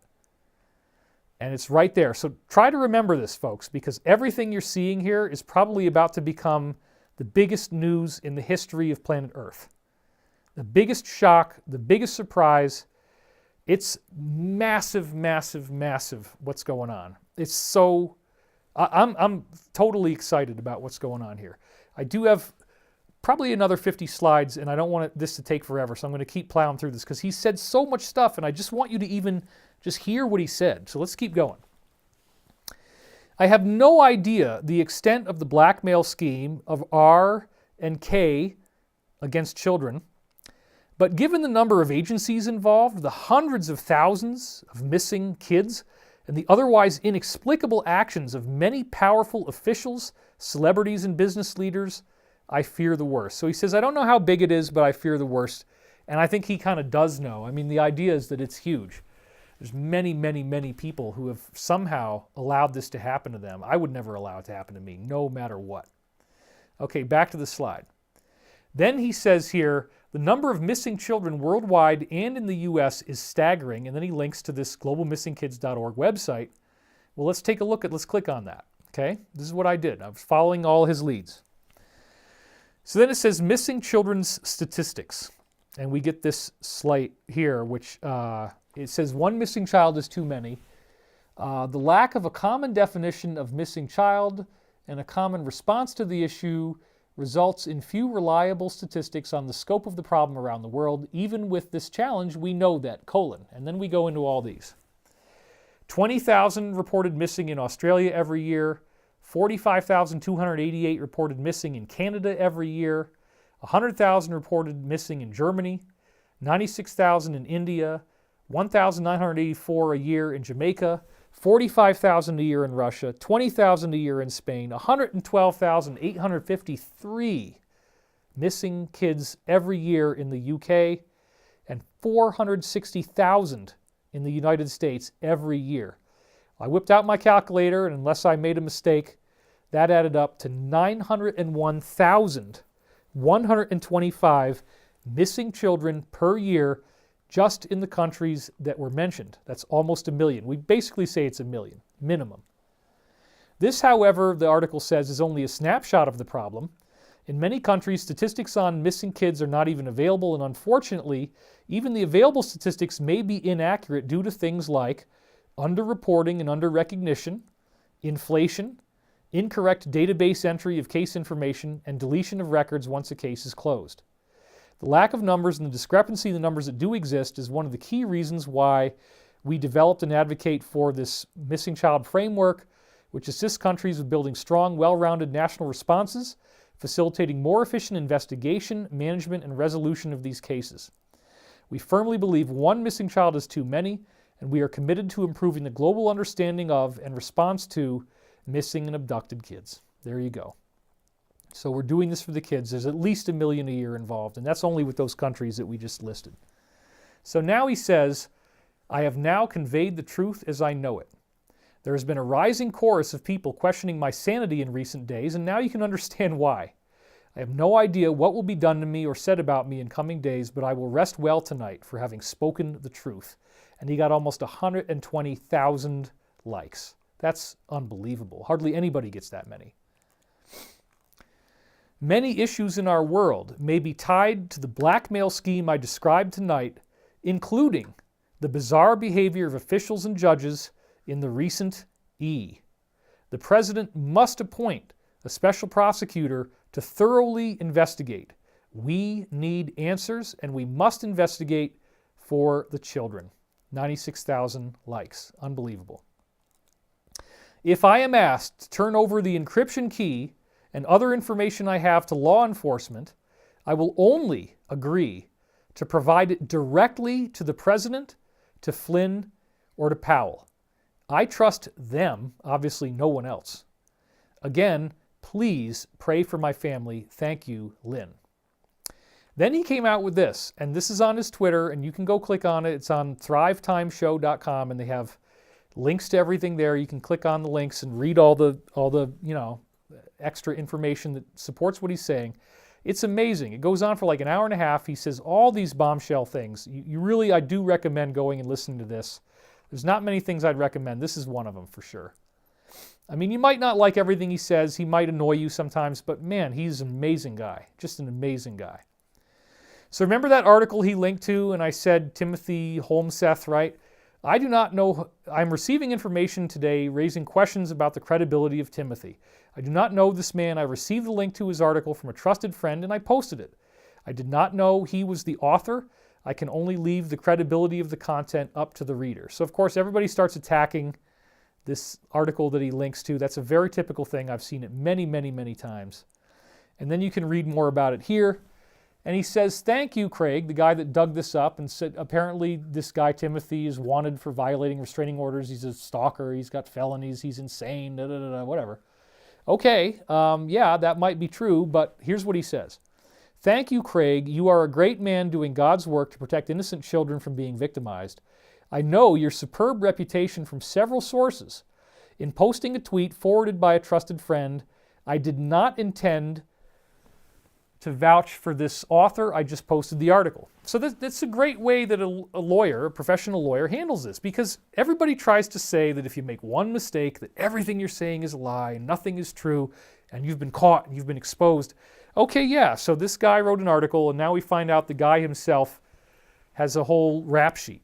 And it's right there. So try to remember this, folks, because everything you're seeing here is probably about to become the biggest news in the history of planet Earth. The biggest shock, the biggest surprise. It's massive, massive, massive what's going on. It's so... I'm totally excited about what's going on here. I do have probably another 50 slides, and I don't want this to take forever, so I'm going to keep plowing through this because he said so much stuff, and I just want you to even just hear what he said. So let's keep going. I have no idea the extent of the blackmail scheme of R and K against children, but given the number of agencies involved, the hundreds of thousands of missing kids, and the otherwise inexplicable actions of many powerful officials, celebrities, and business leaders, I fear the worst. So he says, I don't know how big it is, but I fear the worst. And I think he kind of does know. I mean, the idea is that it's huge. There's many, many, many people who have somehow allowed this to happen to them. I would never allow it to happen to me, no matter what. Okay, back to the slide. Then he says here, the number of missing children worldwide and in the U.S. is staggering. And then he links to this globalmissingkids.org website. Well, let's click on that. Okay, this is what I did. I was following all his leads. So then it says missing children's statistics. And we get this slate here, which it says one missing child is too many. The lack of a common definition of missing child and a common response to the issue results in few reliable statistics on the scope of the problem around the world. Even with this challenge, we know that, and then we go into all these. 20,000 reported missing in Australia every year, 45,288 reported missing in Canada every year, 100,000 reported missing in Germany, 96,000 in India, 1,984 a year in Jamaica, 45,000 a year in Russia, 20,000 a year in Spain, 112,853 missing kids every year in the UK, and 460,000 in the United States every year. I whipped out my calculator, and unless I made a mistake, that added up to 901,125 missing children per year just in the countries that were mentioned. That's almost 1 million. We basically say it's 1 million, minimum. This, however, the article says, is only a snapshot of the problem. In many countries, statistics on missing kids are not even available, and unfortunately, even the available statistics may be inaccurate due to things like underreporting and underrecognition, inflation, incorrect database entry of case information, and deletion of records once a case is closed. The lack of numbers and the discrepancy in the numbers that do exist is one of the key reasons why we developed and advocate for this missing child framework, which assists countries with building strong, well-rounded national responses, facilitating more efficient investigation, management, and resolution of these cases. We firmly believe one missing child is too many, and we are committed to improving the global understanding of and response to missing and abducted kids. There you go. So we're doing this for the kids. There's at least 1 million a year involved, and that's only with those countries that we just listed. So now he says, I have now conveyed the truth as I know it. There has been a rising chorus of people questioning my sanity in recent days, and now you can understand why. I have no idea what will be done to me or said about me in coming days, but I will rest well tonight for having spoken the truth. And he got almost 120,000 likes. That's unbelievable. Hardly anybody gets that many. Many issues in our world may be tied to the blackmail scheme I described tonight, including the bizarre behavior of officials and judges in the recent E. The president must appoint a special prosecutor to thoroughly investigate. We need answers, and we must investigate for the children. 96,000 likes. Unbelievable. If I am asked to turn over the encryption key and other information I have to law enforcement, I will only agree to provide it directly to the president, to Flynn, or to Powell. I trust them, obviously no one else. Again, please pray for my family. Thank you, Lynn. Then he came out with this, and this is on his Twitter, and you can go click on it. It's on thrivetimeshow.com, and they have links to everything there. You can click on the links and read all the extra information that supports what he's saying. It's amazing. It goes on for like an hour and a half. He says all these bombshell things. I do recommend going and listening to this. There's not many things I'd recommend. This is one of them for sure. I mean, you might not like everything he says. He might annoy you sometimes, but man, he's an amazing guy. Just an amazing guy. So remember that article he linked to, and I said Timothy Holmseth, right? I do not know. I'm receiving information today raising questions about the credibility of Timothy. I do not know this man. I received the link to his article from a trusted friend, and I posted it. I did not know he was the author. I can only leave the credibility of the content up to the reader. So, of course, everybody starts attacking this article that he links to. That's a very typical thing. I've seen it many, many, many times. And then you can read more about it here. And he says, thank you, Craig, the guy that dug this up and said apparently this guy, Timothy, is wanted for violating restraining orders. He's a stalker. He's got felonies. He's insane, whatever. Okay, yeah, that might be true, but here's what he says. Thank you, Craig. You are a great man doing God's work to protect innocent children from being victimized. I know your superb reputation from several sources. In posting a tweet forwarded by a trusted friend, I did not intend to vouch for this author. I just posted the article. So that's a great way that a lawyer, a professional lawyer, handles this, because everybody tries to say that if you make one mistake, that everything you're saying is a lie and nothing is true, and you've been caught and you've been exposed. Okay, yeah, so this guy wrote an article, and now we find out the guy himself has a whole rap sheet.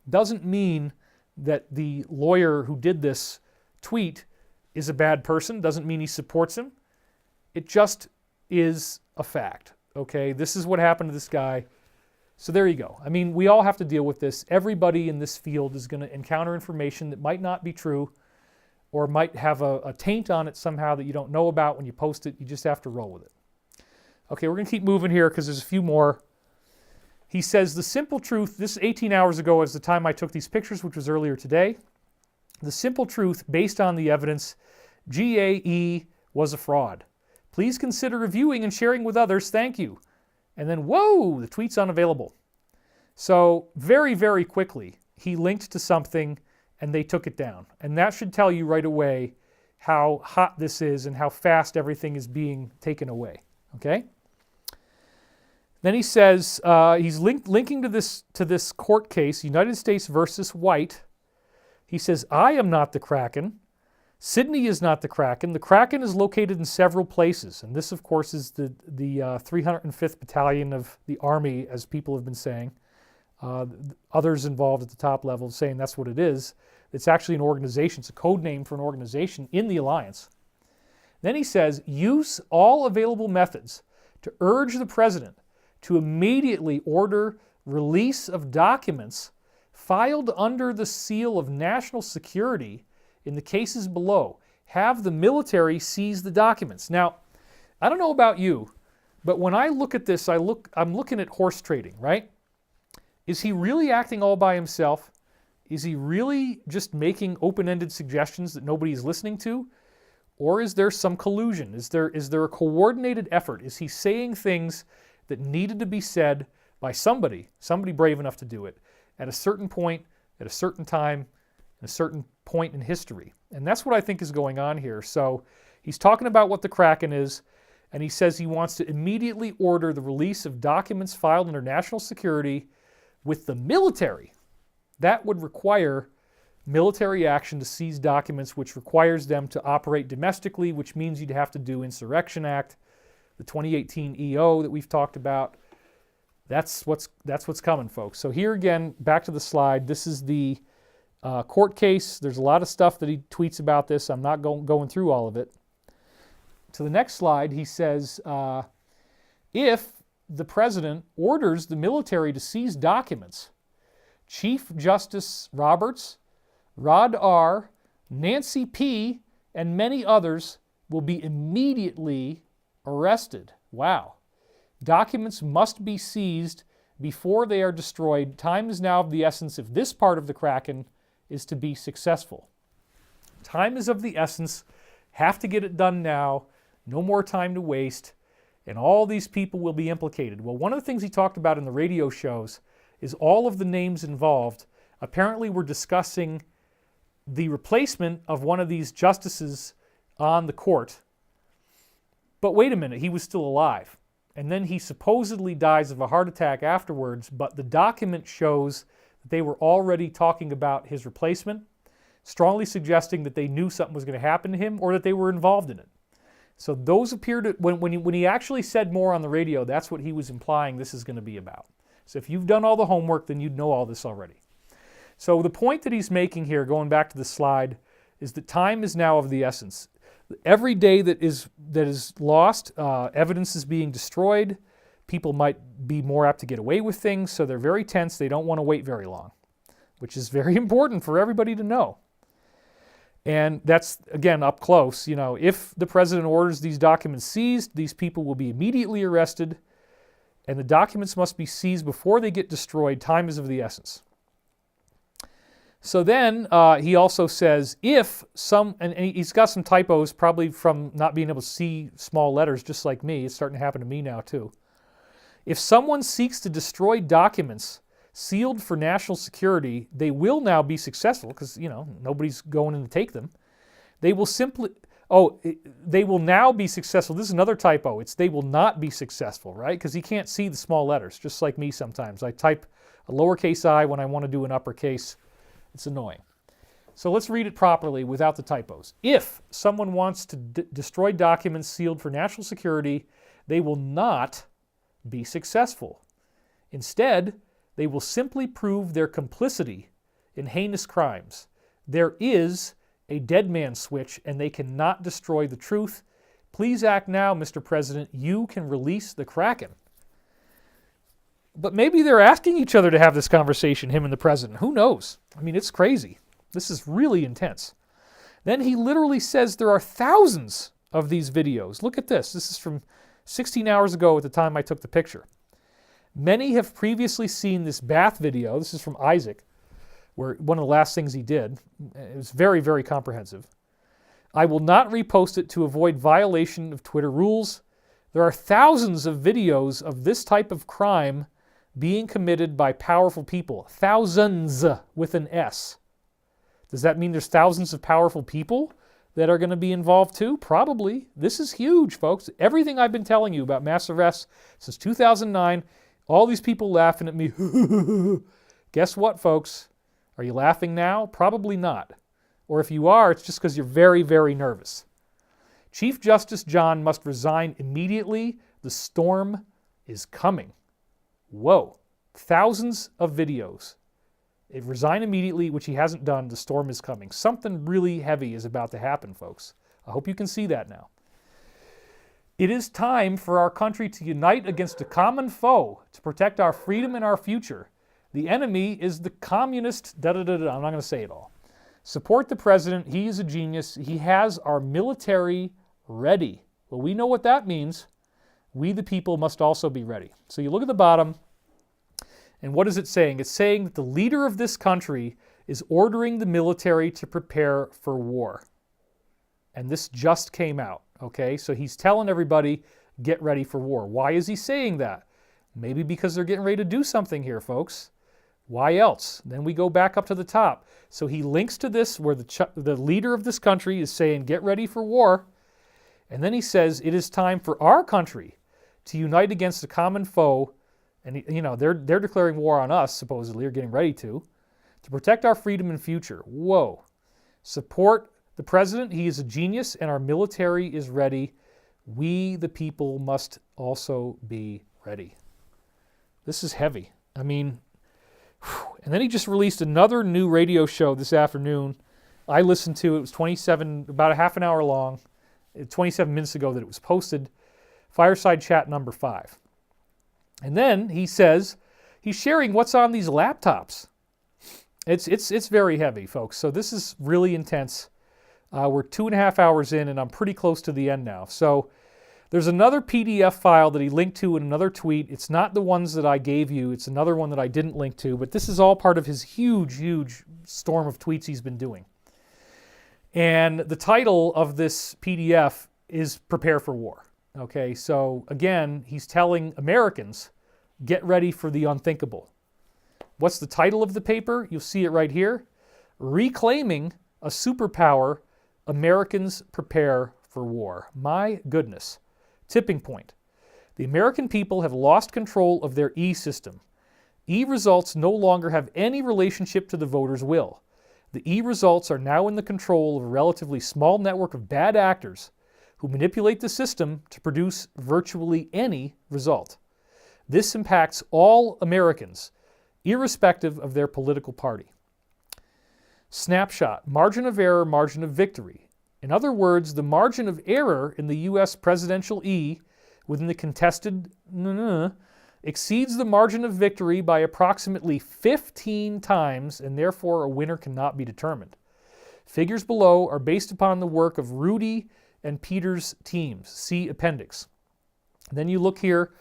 Doesn't mean that the lawyer who did this tweet is a bad person. Doesn't mean he supports him. It just is a fact, okay? This is what happened to this guy. So there you go. I mean, we all have to deal with this. Everybody in this field is going to encounter information that might not be true or might have a taint on it somehow that you don't know about when you post it. You just have to roll with it. Okay, we're going to keep moving here because there's a few more. He says, the simple truth, this 18 hours ago is the time I took these pictures, which was earlier today. The simple truth, based on the evidence, GAE was a fraud. Please consider reviewing and sharing with others. Thank you. And then, whoa, the tweet's unavailable. So very, very quickly, he linked to something and they took it down. And that should tell you right away how hot this is and how fast everything is being taken away. Okay? Then he says, he's linking to this court case, United States versus White. He says, I am not the Kraken. Sydney is not the Kraken. The Kraken is located in several places. And this, of course, is the 305th Battalion of the Army, as people have been saying. Others involved at the top level saying that's what it is. It's actually an organization. It's a code name for an organization in the alliance. Then he says, use all available methods to urge the president to immediately order release of documents filed under the seal of national security in the cases below. Have the military seize the documents. Now, I don't know about you, but when I look at this, I'm looking at horse trading, right? Is he really acting all by himself? Is he really just making open-ended suggestions that nobody's listening to? Or is there some collusion? Is there a coordinated effort? Is he saying things that needed to be said by somebody brave enough to do it, at a certain point, at a certain time, at a certain point in history? And that's what I think is going on here. So he's talking about what the Kraken is, and he says he wants to immediately order the release of documents filed under national security with the military. That would require military action to seize documents, which requires them to operate domestically, which means you'd have to do Insurrection Act, the 2018 EO that we've talked about. That's what's coming, folks. So here again, back to the slide. This is the court case. There's a lot of stuff that he tweets about this. I'm not going through all of it. To the next slide, he says, if the president orders the military to seize documents, Chief Justice Roberts, Rod R., Nancy P., and many others will be immediately arrested. Wow. Documents must be seized before they are destroyed. Time is now of the essence if this part of the Kraken is to be successful. Time is of the essence. Have to get it done now. No more time to waste. And all these people will be implicated. Well, one of the things he talked about in the radio shows is all of the names involved apparently were discussing the replacement of one of these justices on the court. But wait a minute, he was still alive. And then he supposedly dies of a heart attack afterwards, but the document shows that they were already talking about his replacement, strongly suggesting that they knew something was going to happen to him or that they were involved in it. So those appear to, when he actually said more on the radio, that's what he was implying this is going to be about. So if you've done all the homework, then you'd know all this already. So the point that he's making here, going back to the slide, is that time is now of the essence. Every day that is lost, evidence is being destroyed. People might be more apt to get away with things, so they're very tense. They don't want to wait very long, which is very important for everybody to know. And that's, again, up close. You know, if the president orders these documents seized, these people will be immediately arrested, and the documents must be seized before they get destroyed. Time is of the essence. So then he also says, if some, and he's got some typos probably from not being able to see small letters just like me. It's starting to happen to me now too. If someone seeks to destroy documents sealed for national security, they will now be successful because, you know, nobody's going in to take them. They will simply, they will now be successful. This is another typo. It's they will not be successful, right? Because he can't see the small letters, just like me sometimes. I type a lowercase I when I want to do an uppercase. It's annoying. So let's read it properly without the typos. If someone wants to destroy documents sealed for national security, they will not be successful. Instead, they will simply prove their complicity in heinous crimes. There is a dead man switch, and they cannot destroy the truth. Please act now, Mr. President. You can release the Kraken. But maybe they're asking each other to have this conversation, him and the president. Who knows? I mean, it's crazy. This is really intense. Then he literally says there are thousands of these videos. Look at this. This is from 16 hours ago at the time I took the picture. Many have previously seen this bath video. This is from Isaac, where one of the last things he did. It was very, very comprehensive. I will not repost it to avoid violation of Twitter rules. There are thousands of videos of this type of crime being committed by powerful people. Thousands with an S. Does that mean there's thousands of powerful people that are going to be involved too? Probably. This is huge, folks. Everything I've been telling you about mass arrests since 2009, all these people laughing at me. Guess what, folks? Are you laughing now? Probably not. Or if you are, it's just because you're very, very nervous. Chief Justice John must resign immediately. The storm is coming. Whoa. Thousands of videos. Resign immediately, which he hasn't done. The storm is coming. Something really heavy is about to happen, folks. I hope you can see that now. It is time for our country to unite against a common foe to protect our freedom and our future. The enemy is the communist... I'm not going to say it all. Support the president. He is a genius. He has our military ready. Well, we know what that means. We, the people, must also be ready. So you look at the bottom, and what is it saying? It's saying that the leader of this country is ordering the military to prepare for war. And this just came out, okay? So he's telling everybody, get ready for war. Why is he saying that? Maybe because they're getting ready to do something here, folks. Why else? Then we go back up to the top. So he links to this where the leader of this country is saying, get ready for war. And then he says, it is time for our country to unite against a common foe. And, you know, they're declaring war on us, supposedly, or getting ready to protect our freedom and future. Whoa. Support the president. He is a genius, and our military is ready. We, the people, must also be ready. This is heavy. I mean, whew. And then he just released another new radio show this afternoon. I listened to it. It was about a half an hour long. 27 minutes ago that it was posted. Fireside Chat number 5. And then he says he's sharing what's on these laptops. It's very heavy, folks. So this is really intense. We're 2.5 hours in, and I'm pretty close to the end now. So there's another PDF file that he linked to in another tweet. It's not the ones that I gave you. It's another one that I didn't link to, but this is all part of his huge storm of tweets he's been doing. And the title of this PDF is Prepare for War. Okay, so again, he's telling Americans, get ready for the unthinkable. What's the title of the paper? You'll see it right here. Reclaiming a Superpower, Americans Prepare for War. My goodness. Tipping point. The American people have lost control of their E-system. E-results no longer have any relationship to the voters' will. The E-results are now in the control of a relatively small network of bad actors who manipulate the system to produce virtually any result. This impacts all Americans, irrespective of their political party. Snapshot, margin of error, margin of victory. In other words, the margin of error in the U.S. presidential E within the contested exceeds the margin of victory by approximately 15 times, and therefore a winner cannot be determined. Figures below are based upon the work of Rudy and Peter's teams. See appendix. Then you look here,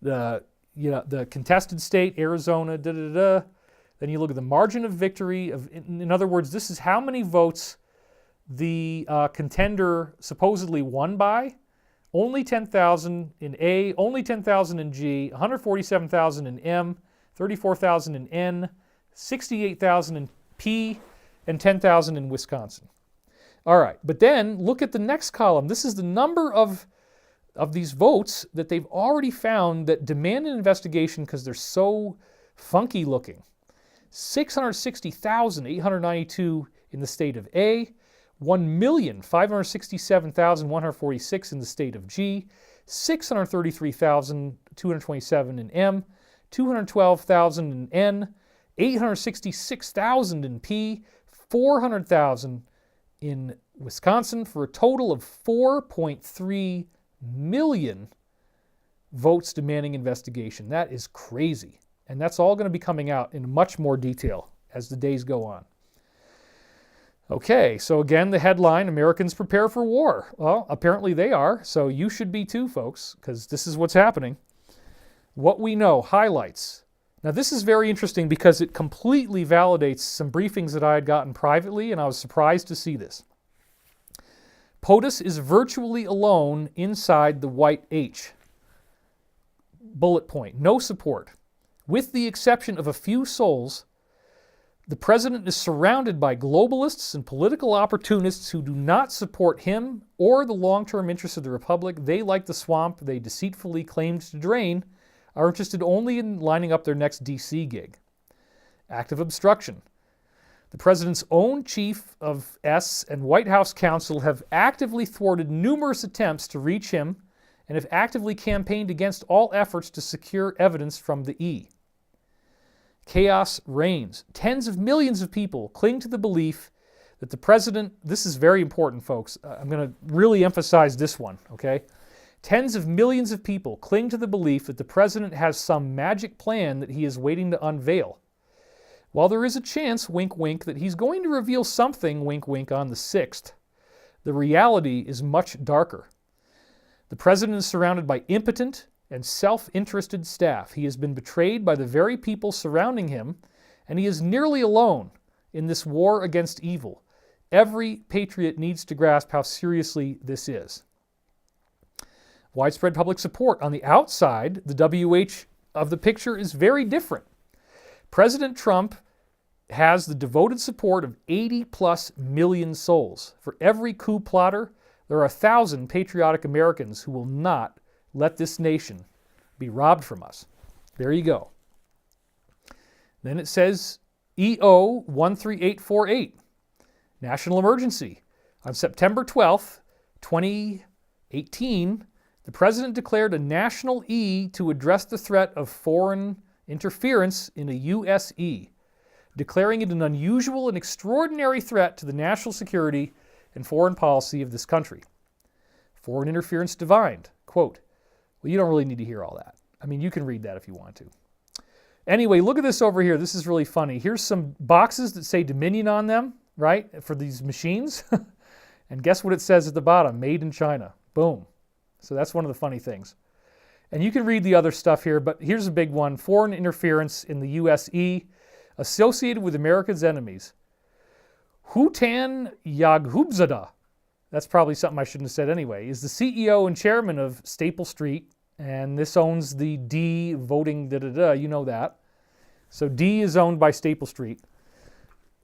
the contested state, Arizona, Then you look at the margin of victory. In other words, this is how many votes the contender supposedly won by. Only 10,000 in A, only 10,000 in G, 147,000 in M, 34,000 in N, 68,000 in P, and 10,000 in Wisconsin. All right, but then look at the next column. This is the number of these votes that they've already found that demand an investigation because they're so funky looking. 660,892 in the state of A, 1,567,146 in the state of G, 633,227 in M, 212,000 in N, 866,000 in P, 400,000 in Wisconsin, for a total of 4.3 million votes demanding investigation. That is crazy. And that's all going to be coming out in much more detail as the days go on. Okay, so again, the headline, Americans Prepare for War. Well, apparently they are, so you should be too, folks, because this is what's happening. What we know, highlights. Now, this is very interesting because it completely validates some briefings that I had gotten privately, and I was surprised to see this. POTUS is virtually alone inside the white H. Bullet point, no support. With the exception of a few souls, the president is surrounded by globalists and political opportunists who do not support him or the long-term interests of the republic. They, like the swamp they deceitfully claimed to drain, are interested only in lining up their next DC gig. Active obstruction. The president's own chief of S and White House counsel have actively thwarted numerous attempts to reach him and have actively campaigned against all efforts to secure evidence from the E. Chaos reigns. Tens of millions of people cling to the belief that the president, this is very important, folks. I'm going to really emphasize this one, okay? Tens of millions of people cling to the belief that the president has some magic plan that he is waiting to unveil. While there is a chance, wink wink, that he's going to reveal something, wink wink, on the 6th, the reality is much darker. The president is surrounded by impotent and self-interested staff. He has been betrayed by the very people surrounding him, and he is nearly alone in this war against evil. Every patriot needs to grasp how seriously this is. Widespread public support. On the outside, the WH of the picture is very different. President Trump has the devoted support of 80+ million souls. For every coup plotter, there are 1,000 patriotic Americans who will not let this nation be robbed from us. There you go. Then it says EO 13848, national emergency. On September 12th, 2018, the president declared a national E to address the threat of foreign interference in a U.S. E, declaring it an unusual and extraordinary threat to the national security and foreign policy of this country. Foreign interference divined. Quote, well, you don't really need to hear all that. I mean, you can read that if you want to. Anyway, look at this over here. This is really funny. Here's some boxes that say Dominion on them, right, for these machines. And guess what it says at the bottom? Made in China. Boom. So that's one of the funny things. And you can read the other stuff here, but here's a big one. Foreign interference in the USE associated with America's enemies. Hutan Yaghubzada, that's probably something I shouldn't have said anyway, is the CEO and chairman of Staple Street, and this owns the D voting da-da-da, you know that. So D is owned by Staple Street.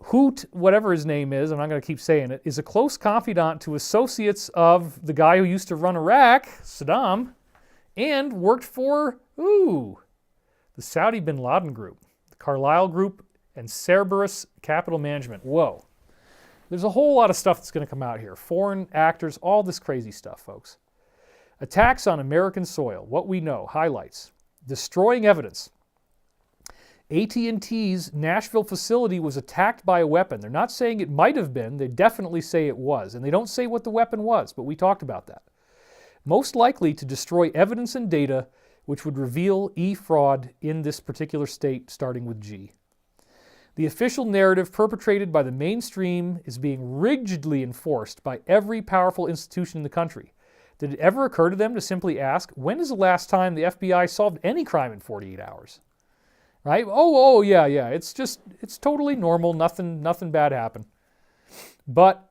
Hoot, whatever his name is, I'm not going to keep saying it, is a close confidant to associates of the guy who used to run Iraq, Saddam, and worked for, the Saudi bin Laden Group, the Carlyle Group, and Cerberus Capital Management. Whoa. There's a whole lot of stuff that's going to come out here. Foreign actors, all this crazy stuff, folks. Attacks on American soil, what we know, highlights. Destroying evidence. AT&T's Nashville facility was attacked by a weapon. They're not saying it might have been, they definitely say it was. And they don't say what the weapon was, but we talked about that. Most likely to destroy evidence and data which would reveal e-fraud in this particular state, starting with G. The official narrative perpetrated by the mainstream is being rigidly enforced by every powerful institution in the country. Did it ever occur to them to simply ask, when is the last time the FBI solved any crime in 48 hours? Right? Yeah, it's totally normal, nothing bad happened. But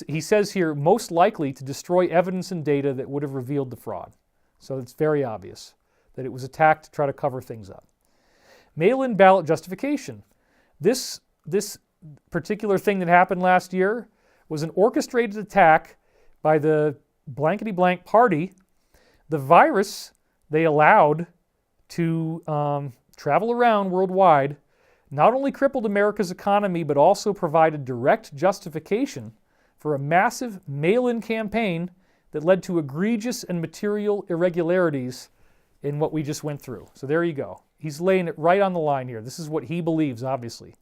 he says here, most likely to destroy evidence and data that would have revealed the fraud. So it's very obvious that it was attacked to try to cover things up. Mail-in ballot justification. This particular thing that happened last year was an orchestrated attack by the blankety-blank party. The virus they allowed to travel around worldwide not only crippled America's economy, but also provided direct justification for a massive mail-in campaign that led to egregious and material irregularities in what we just went through. So there you go. He's laying it right on the line here. This is what he believes, obviously.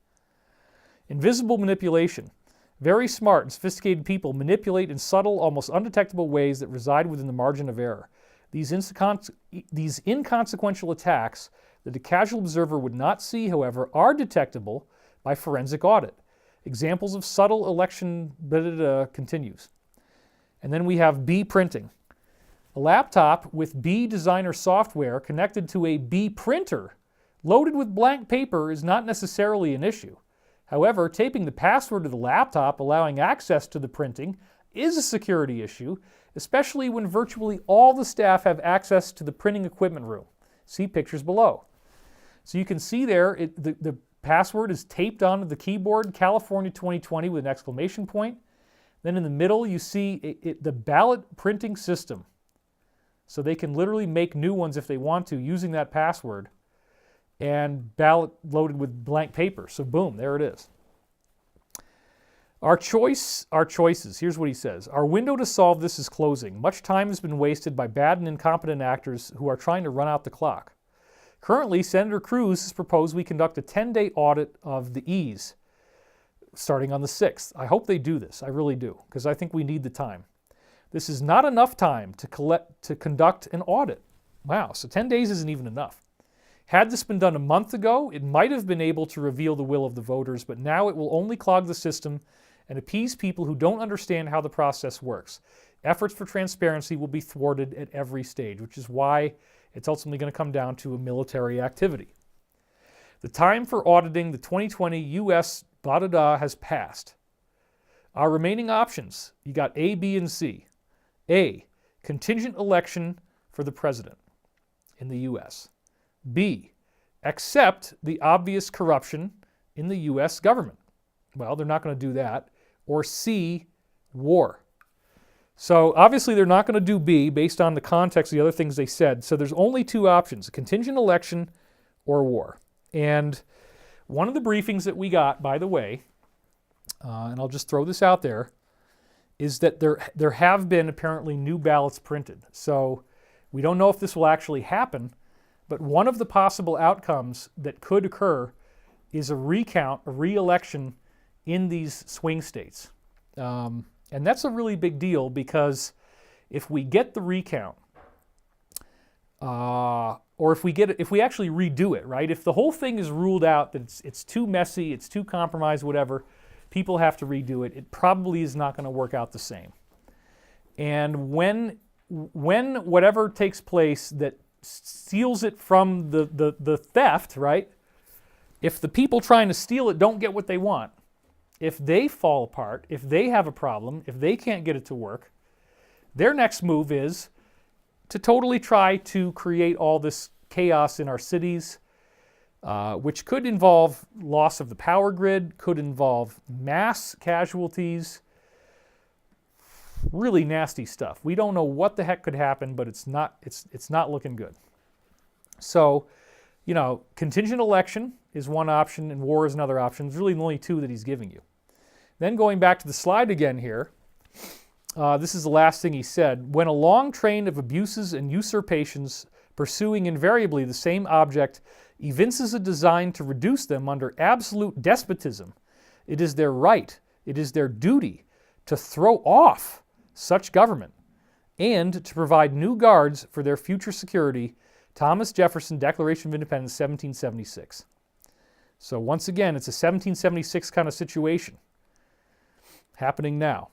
Invisible manipulation. Very smart and sophisticated people manipulate in subtle, almost undetectable ways that reside within the margin of error. These inconsequential attacks that a casual observer would not see, however, are detectable by forensic audit. Examples of subtle election continues. And then we have B printing. A laptop with B designer software connected to a B printer loaded with blank paper is not necessarily an issue. However, taping the password to the laptop allowing access to the printing is a security issue, especially when virtually all the staff have access to the printing equipment room. See pictures below. So you can see there, the password is taped onto the keyboard, California 2020 with an exclamation point. Then in the middle you see the ballot printing system. So they can literally make new ones if they want to using that password, and ballot loaded with blank paper. So boom, there it is. Our choices. Here's what he says. Our window to solve this is closing. Much time has been wasted by bad and incompetent actors who are trying to run out the clock. Currently, Senator Cruz has proposed we conduct a 10-day audit of the E's starting on the 6th. I hope they do this. I really do, because I think we need the time. This is not enough time to conduct an audit. Wow, so 10 days isn't even enough. Had this been done a month ago, it might have been able to reveal the will of the voters, but now it will only clog the system and appease people who don't understand how the process works. Efforts for transparency will be thwarted at every stage, which is why it's ultimately going to come down to a military activity. The time for auditing the 2020 U.S. blah-da-da has passed. Our remaining options, you got A, B, and C. A, contingent election for the president in the U.S. B, accept the obvious corruption in the U.S. government. Well, they're not going to do that. Or C, war. So obviously they're not going to do B based on the context of the other things they said. So there's only two options, a contingent election or war. And one of the briefings that we got, by the way, and I'll just throw this out there, is that there have been apparently new ballots printed. So we don't know if this will actually happen, but one of the possible outcomes that could occur is a recount, a re-election in these swing states. And that's a really big deal, because if we get the recount, or if we actually redo it, right? If the whole thing is ruled out that it's too messy, it's too compromised, whatever, people have to redo it. It probably is not going to work out the same. And when whatever takes place that steals it from the theft, right? If the people trying to steal it don't get what they want, if they fall apart, if they have a problem, if they can't get it to work, their next move is to totally try to create all this chaos in our cities, which could involve loss of the power grid, could involve mass casualties, really nasty stuff. We don't know what the heck could happen, but it's not looking good. So, contingent election is one option and war is another option. There's really only two that he's giving you. Then going back to the slide again here, this is the last thing he said. When a long train of abuses and usurpations pursuing invariably the same object evinces a design to reduce them under absolute despotism, it is their right, it is their duty to throw off such government and to provide new guards for their future security. Thomas Jefferson, Declaration of Independence, 1776. So once again, it's a 1776 kind of situation happening now.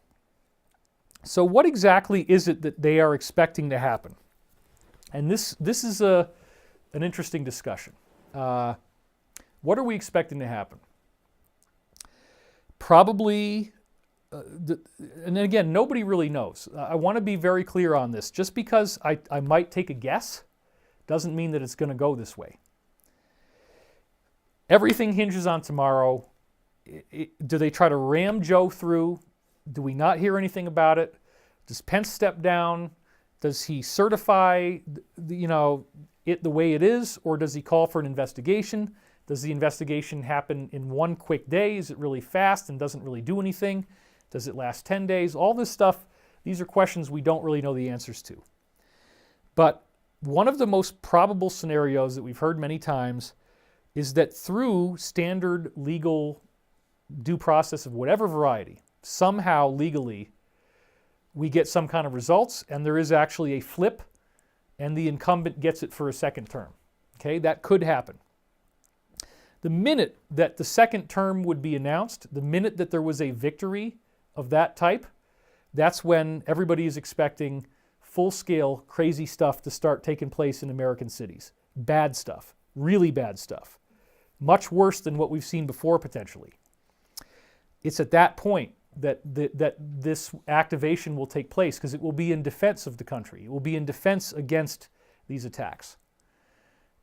So what exactly is it that they are expecting to happen? And this is an interesting discussion. What are we expecting to happen? Probably, and again, nobody really knows. I want to be very clear on this. Just because I might take a guess doesn't mean that it's going to go this way. Everything hinges on tomorrow. Do they try to ram Joe through? Do we not hear anything about it? Does Pence step down? Does he certify, it the way it is, or does he call for an investigation? Does the investigation happen in one quick day? Is it really fast and doesn't really do anything? Does it last 10 days? All this stuff, these are questions we don't really know the answers to. But one of the most probable scenarios that we've heard many times is that through standard legal due process of whatever variety, somehow legally, we get some kind of results and there is actually a flip and the incumbent gets it for a second term. Okay, that could happen. The minute that the second term would be announced, the minute that there was a victory of that type, that's when everybody is expecting full-scale crazy stuff to start taking place in American cities. Bad stuff, really bad stuff. Much worse than what we've seen before potentially. It's at that point that this activation will take place because it will be in defense of the country. It will be in defense against these attacks.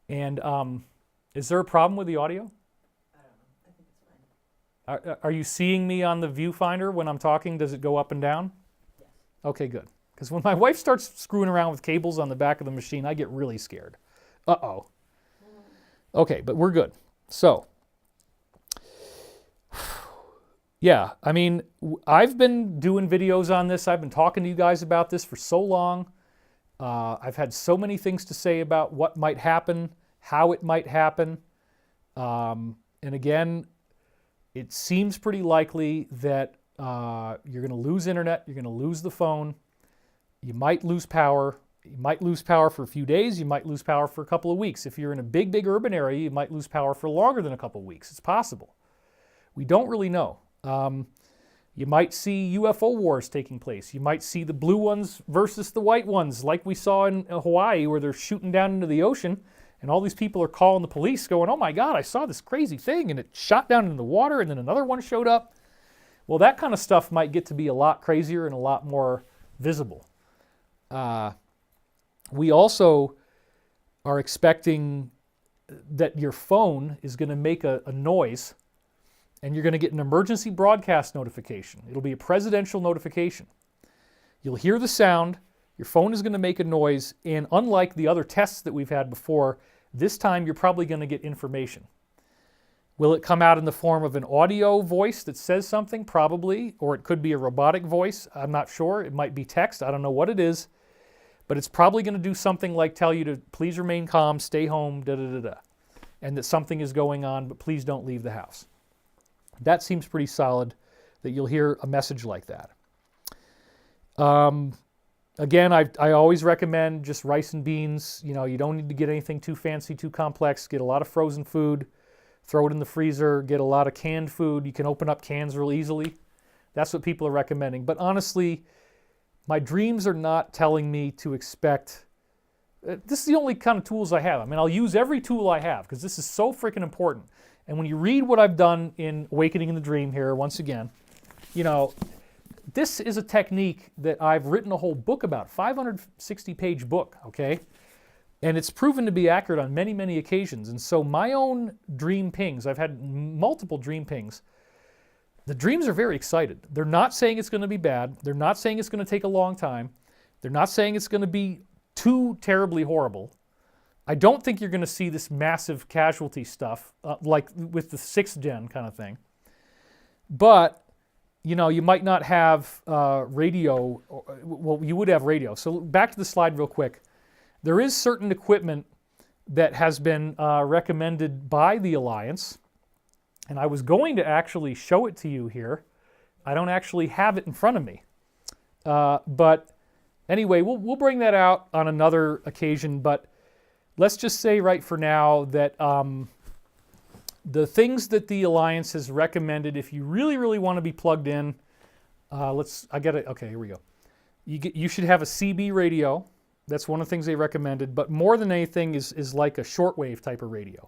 And is there a problem with the audio? I don't know. I think it's fine. Are you seeing me on the viewfinder when I'm talking? Does it go up and down? Yes. Okay, good. Because when my wife starts screwing around with cables on the back of the machine, I get really scared. Uh-oh. Okay, but we're good. So, yeah, I mean, I've been doing videos on this. I've been talking to you guys about this for so long. I've had so many things to say about what might happen, how it might happen. And again, it seems pretty likely that you're going to lose internet, you're going to lose the phone, you might lose power. You might lose power for a few days, you might lose power for a couple of weeks. If you're in a big urban area, you might lose power for longer than a couple of weeks. It's possible. We don't really know. You might see UFO wars taking place. You might see the blue ones versus the white ones, like we saw in Hawaii, where they're shooting down into the ocean, and all these people are calling the police going, oh my God, I saw this crazy thing, and it shot down into the water, and then another one showed up. Well, that kind of stuff might get to be a lot crazier and a lot more visible. We also are expecting that your phone is going to make a noise and you're going to get an emergency broadcast notification. It'll be a presidential notification. You'll hear the sound, your phone is going to make a noise, and unlike the other tests that we've had before, this time you're probably going to get information. Will it come out in the form of an audio voice that says something? Probably. Or it could be a robotic voice. I'm not sure. It might be text. I don't know what it is. But it's probably going to do something like tell you to please remain calm, stay home, and that something is going on, but please don't leave the house. That seems pretty solid that you'll hear a message like that. Again, I always recommend just rice and beans. You know, you don't need to get anything too fancy, too complex. Get a lot of frozen food, throw it in the freezer, get a lot of canned food. You can open up cans real easily. That's what people are recommending. But honestly, my dreams are not telling me to expect, this is the only kind of tools I have. I mean, I'll use every tool I have because this is so freaking important. And when you read what I've done in Awakening in the Dream here, once again, you know, this is a technique that I've written a whole book about, 560-page book, okay? And it's proven to be accurate on many, many occasions. And so my own dream pings, I've had multiple dream pings, the dreams are very excited. They're not saying it's going to be bad. They're not saying it's going to take a long time. They're not saying it's going to be too terribly horrible. I don't think you're going to see this massive casualty stuff like with the 6th gen kind of thing. But, you know, you might not have radio. Well, you would have radio. So back to the slide real quick. There is certain equipment that has been recommended by the Alliance. And I was going to actually show it to you here. I don't actually have it in front of me. But anyway, we'll bring that out on another occasion. But let's just say right for now that the things that the Alliance has recommended, if you really, really want to be plugged in, okay, here we go. You should have a CB radio. That's one of the things they recommended. But more than anything is like a shortwave type of radio.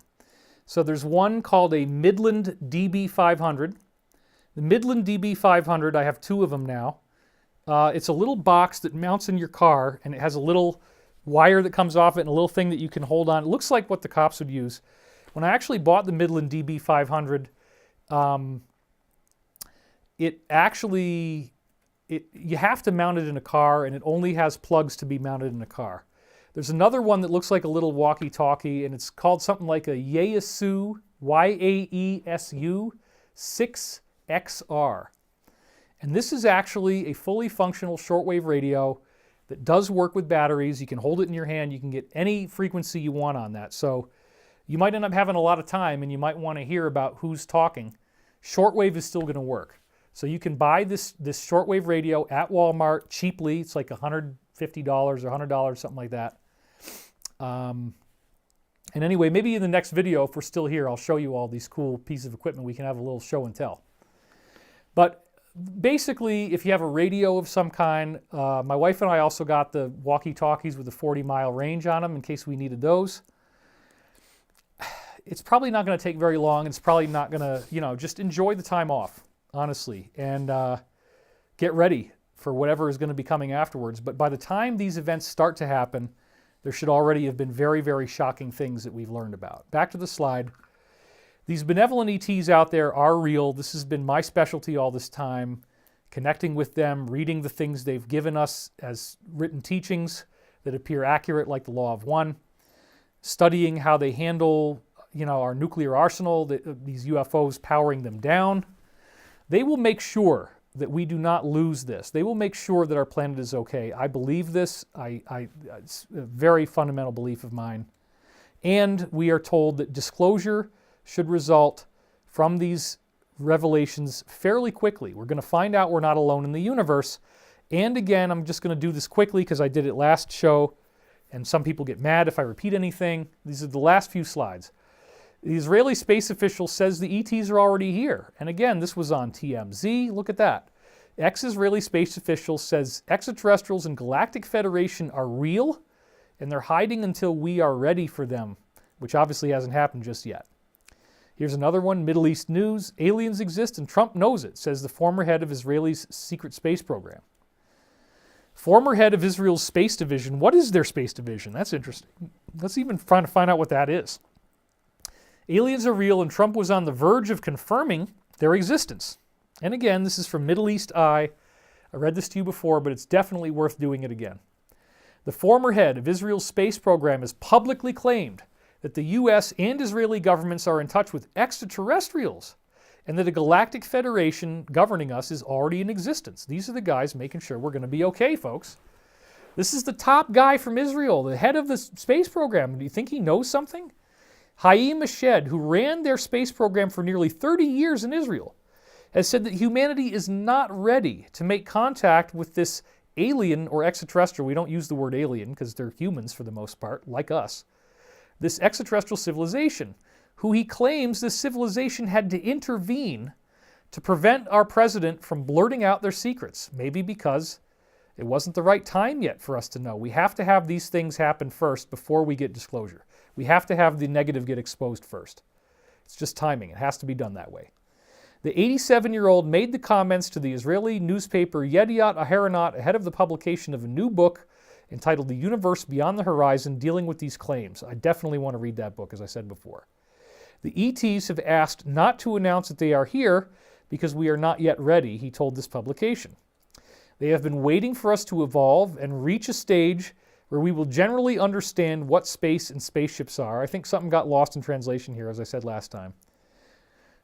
So there's one called a Midland DB500. The Midland DB500, I have 2 of them now. It's a little box that mounts in your car, and it has a little wire that comes off it and a little thing that you can hold on. It looks like what the cops would use. When I actually bought the Midland DB500, you have to mount it in a car, and it only has plugs to be mounted in a car. There's another one that looks like a little walkie-talkie, and it's called something like a Yaesu, Y-A-E-S-U 6XR. And this is actually a fully functional shortwave radio that does work with batteries. You can hold it in your hand. You can get any frequency you want on that. So you might end up having a lot of time, and you might want to hear about who's talking. Shortwave is still going to work. So you can buy this shortwave radio at Walmart cheaply. It's like $150 or $100, something like that. And anyway, maybe in the next video, if we're still here, I'll show you all these cool pieces of equipment. We can have a little show and tell. But basically, if you have a radio of some kind, my wife and I also got the walkie-talkies with a 40-mile range on them in case we needed those. It's probably not going to take very long. It's probably not going to, you know, just enjoy the time off, honestly, and get ready for whatever is going to be coming afterwards. But by the time these events start to happen, there should already have been very, very shocking things that we've learned about. Back to the slide. These benevolent ETs out there are real. This has been my specialty all this time, connecting with them, reading the things they've given us as written teachings that appear accurate, like the Law of One, studying how they handle, you know, our nuclear arsenal, these UFOs powering them down. They will make sure that we do not lose this. They will make sure that our planet is okay. I believe this. It's a very fundamental belief of mine. And we are told that disclosure should result from these revelations fairly quickly. We're going to find out we're not alone in the universe. And again, I'm just going to do this quickly because I did it last show, and some people get mad if I repeat anything. These are the last few slides. The Israeli space official says the ETs are already here. And again, this was on TMZ. Look at that. Ex-Israeli space official says extraterrestrials and Galactic Federation are real, and they're hiding until we are ready for them, which obviously hasn't happened just yet. Here's another one, Middle East news. Aliens exist and Trump knows it, says the former head of Israel's secret space program. Former head of Israel's space division. What is their space division? That's interesting. Let's even try to find out what that is. Aliens are real, and Trump was on the verge of confirming their existence. And again, this is from Middle East Eye. I read this to you before, but it's definitely worth doing it again. The former head of Israel's space program has publicly claimed that the U.S. and Israeli governments are in touch with extraterrestrials, and that a galactic federation governing us is already in existence. These are the guys making sure we're going to be okay, folks. This is the top guy from Israel, the head of the space program. Do you think he knows something? Haim Eshed, who ran their space program for nearly 30 years in Israel, has said that humanity is not ready to make contact with this alien or extraterrestrial, we don't use the word alien because they're humans for the most part, like us, this extraterrestrial civilization, who he claims this civilization had to intervene to prevent our president from blurting out their secrets, maybe because it wasn't the right time yet for us to know. We have to have these things happen first before we get disclosure. We have to have the negative get exposed first. It's just timing. It has to be done that way. The 87-year-old made the comments to the Israeli newspaper Yediot Aharonot ahead of the publication of a new book entitled The Universe Beyond the Horizon, dealing with these claims. I definitely want to read that book, as I said before. The ETs have asked not to announce that they are here because we are not yet ready, he told this publication. They have been waiting for us to evolve and reach a stage where we will generally understand what space and spaceships are. I think something got lost in translation here, as I said last time.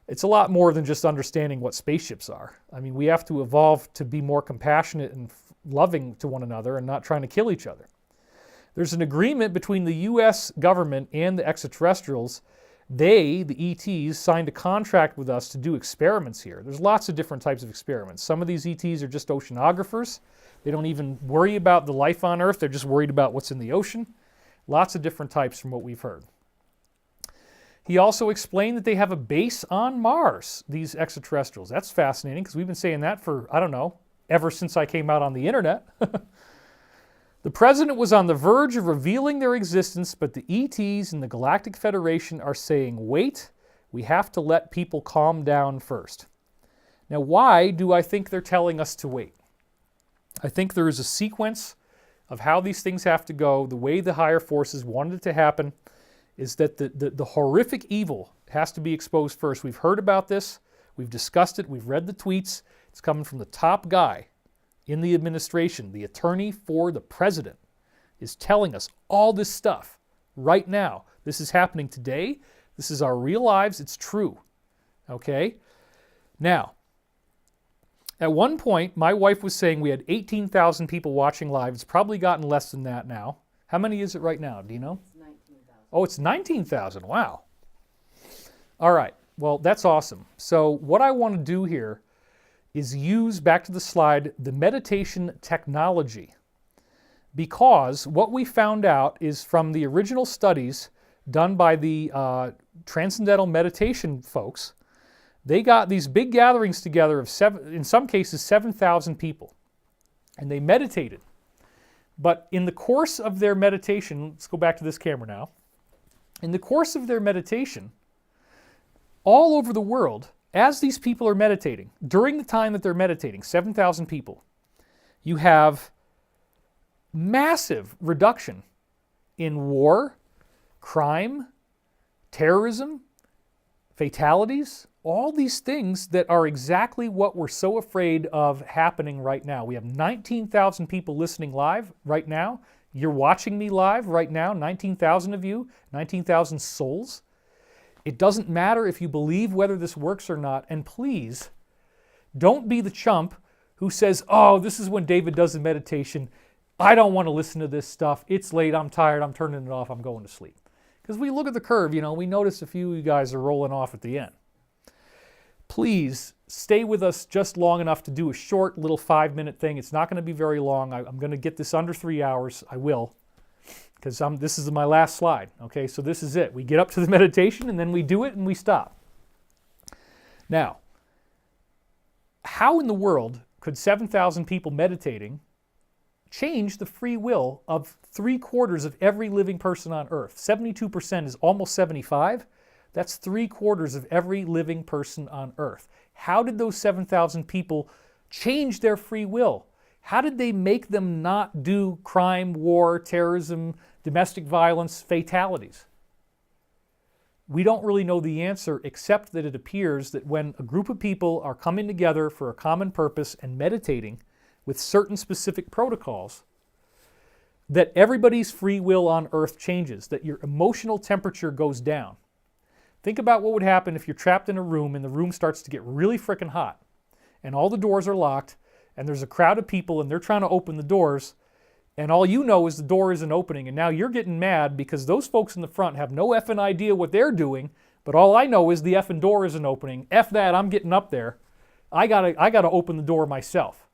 It's a lot more than just understanding what spaceships are. I mean, we have to evolve to be more compassionate and loving to one another and not trying to kill each other. There's an agreement between the U.S. government and the extraterrestrials. They, the ETs, signed a contract with us to do experiments here. There's lots of different types of experiments. Some of these ETs are just oceanographers. They don't even worry about the life on Earth. They're just worried about what's in the ocean. Lots of different types from what we've heard. He also explained that they have a base on Mars, these extraterrestrials. That's fascinating because we've been saying that for, I don't know, ever since I came out on the internet. The president was on the verge of revealing their existence, but the ETs and the Galactic Federation are saying, wait, we have to let people calm down first. Now, why do I think they're telling us to wait? I think there is a sequence of how these things have to go. The way the higher forces wanted it to happen is that the horrific evil has to be exposed first. We've heard about this. We've discussed it. We've read the tweets. It's coming from the top guy in the administration. The attorney for the president is telling us all this stuff right now. This is happening today. This is our real lives. It's true. Okay? Now, at one point, my wife was saying we had 18,000 people watching live. It's probably gotten less than that now. How many is it right now? Do you know? It's 19,000. Oh, it's 19,000. Wow. All right. Well, that's awesome. So what I want to do here is use, back to the slide, the meditation technology. Because what we found out is from the original studies done by the Transcendental Meditation folks, they got these big gatherings together of in some cases 7,000 people, and they meditated. But in the course of their meditation, let's go back to this camera now. In the course of their meditation, all over the world, as these people are meditating, during the time that they're meditating, 7,000 people, you have massive reduction in war, crime, terrorism, fatalities, all these things that are exactly what we're so afraid of happening right now. We have 19,000 people listening live right now. You're watching me live right now, 19,000 of you, 19,000 souls. It doesn't matter if you believe whether this works or not, and please, don't be the chump who says, oh, this is when David does the meditation. I don't want to listen to this stuff. It's late, I'm tired, I'm turning it off, I'm going to sleep. Because we look at the curve, we notice a few of you guys are rolling off at the end. Please stay with us just long enough to do a short little 5-minute thing. It's not going to be very long. I'm going to get this under 3 hours. I will, because this is my last slide. Okay, so this is it. We get up to the meditation and then we do it and we stop. Now, how in the world could 7,000 people meditating change the free will of 3/4 of every living person on Earth? 72% is almost 75. That's 3/4 of every living person on Earth. How did those 7,000 people change their free will? How did they make them not do crime, war, terrorism, domestic violence, fatalities? We don't really know the answer, except that it appears that when a group of people are coming together for a common purpose and meditating with certain specific protocols, that everybody's free will on Earth changes, that your emotional temperature goes down. Think about what would happen if you're trapped in a room and the room starts to get really frickin' hot and all the doors are locked and there's a crowd of people and they're trying to open the doors and all you know is the door isn't opening, and now you're getting mad because those folks in the front have no effing idea what they're doing, but all I know is the effing door isn't opening. F that, I'm getting up there. I gotta open the door myself.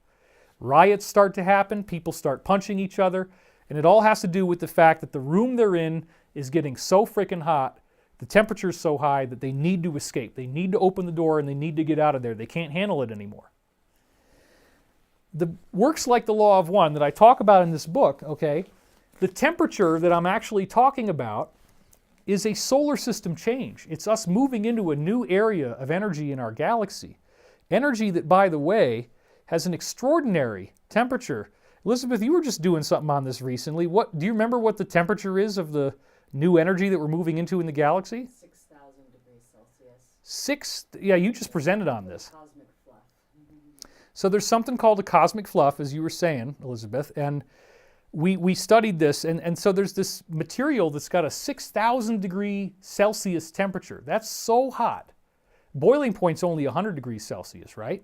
Riots start to happen, people start punching each other, and it all has to do with the fact that the room they're in is getting so freaking hot, the temperature is so high that they need to escape. They need to open the door and they need to get out of there. They can't handle it anymore. The works like the law of one that I talk about in this book, okay, the temperature that I'm actually talking about is a solar system change. It's us moving into a new area of energy in our galaxy. Energy that, by the way, has an extraordinary temperature. Elizabeth, you were just doing something on this recently. Do you remember what the temperature is of the new energy that we're moving into in the galaxy? 6,000 degrees Celsius. Yeah, you just presented on this. Cosmic fluff. So there's something called a cosmic fluff, as you were saying, Elizabeth, and we studied this, and so there's this material that's got a 6,000 degree Celsius temperature. That's so hot. Boiling point's only 100 degrees Celsius, right?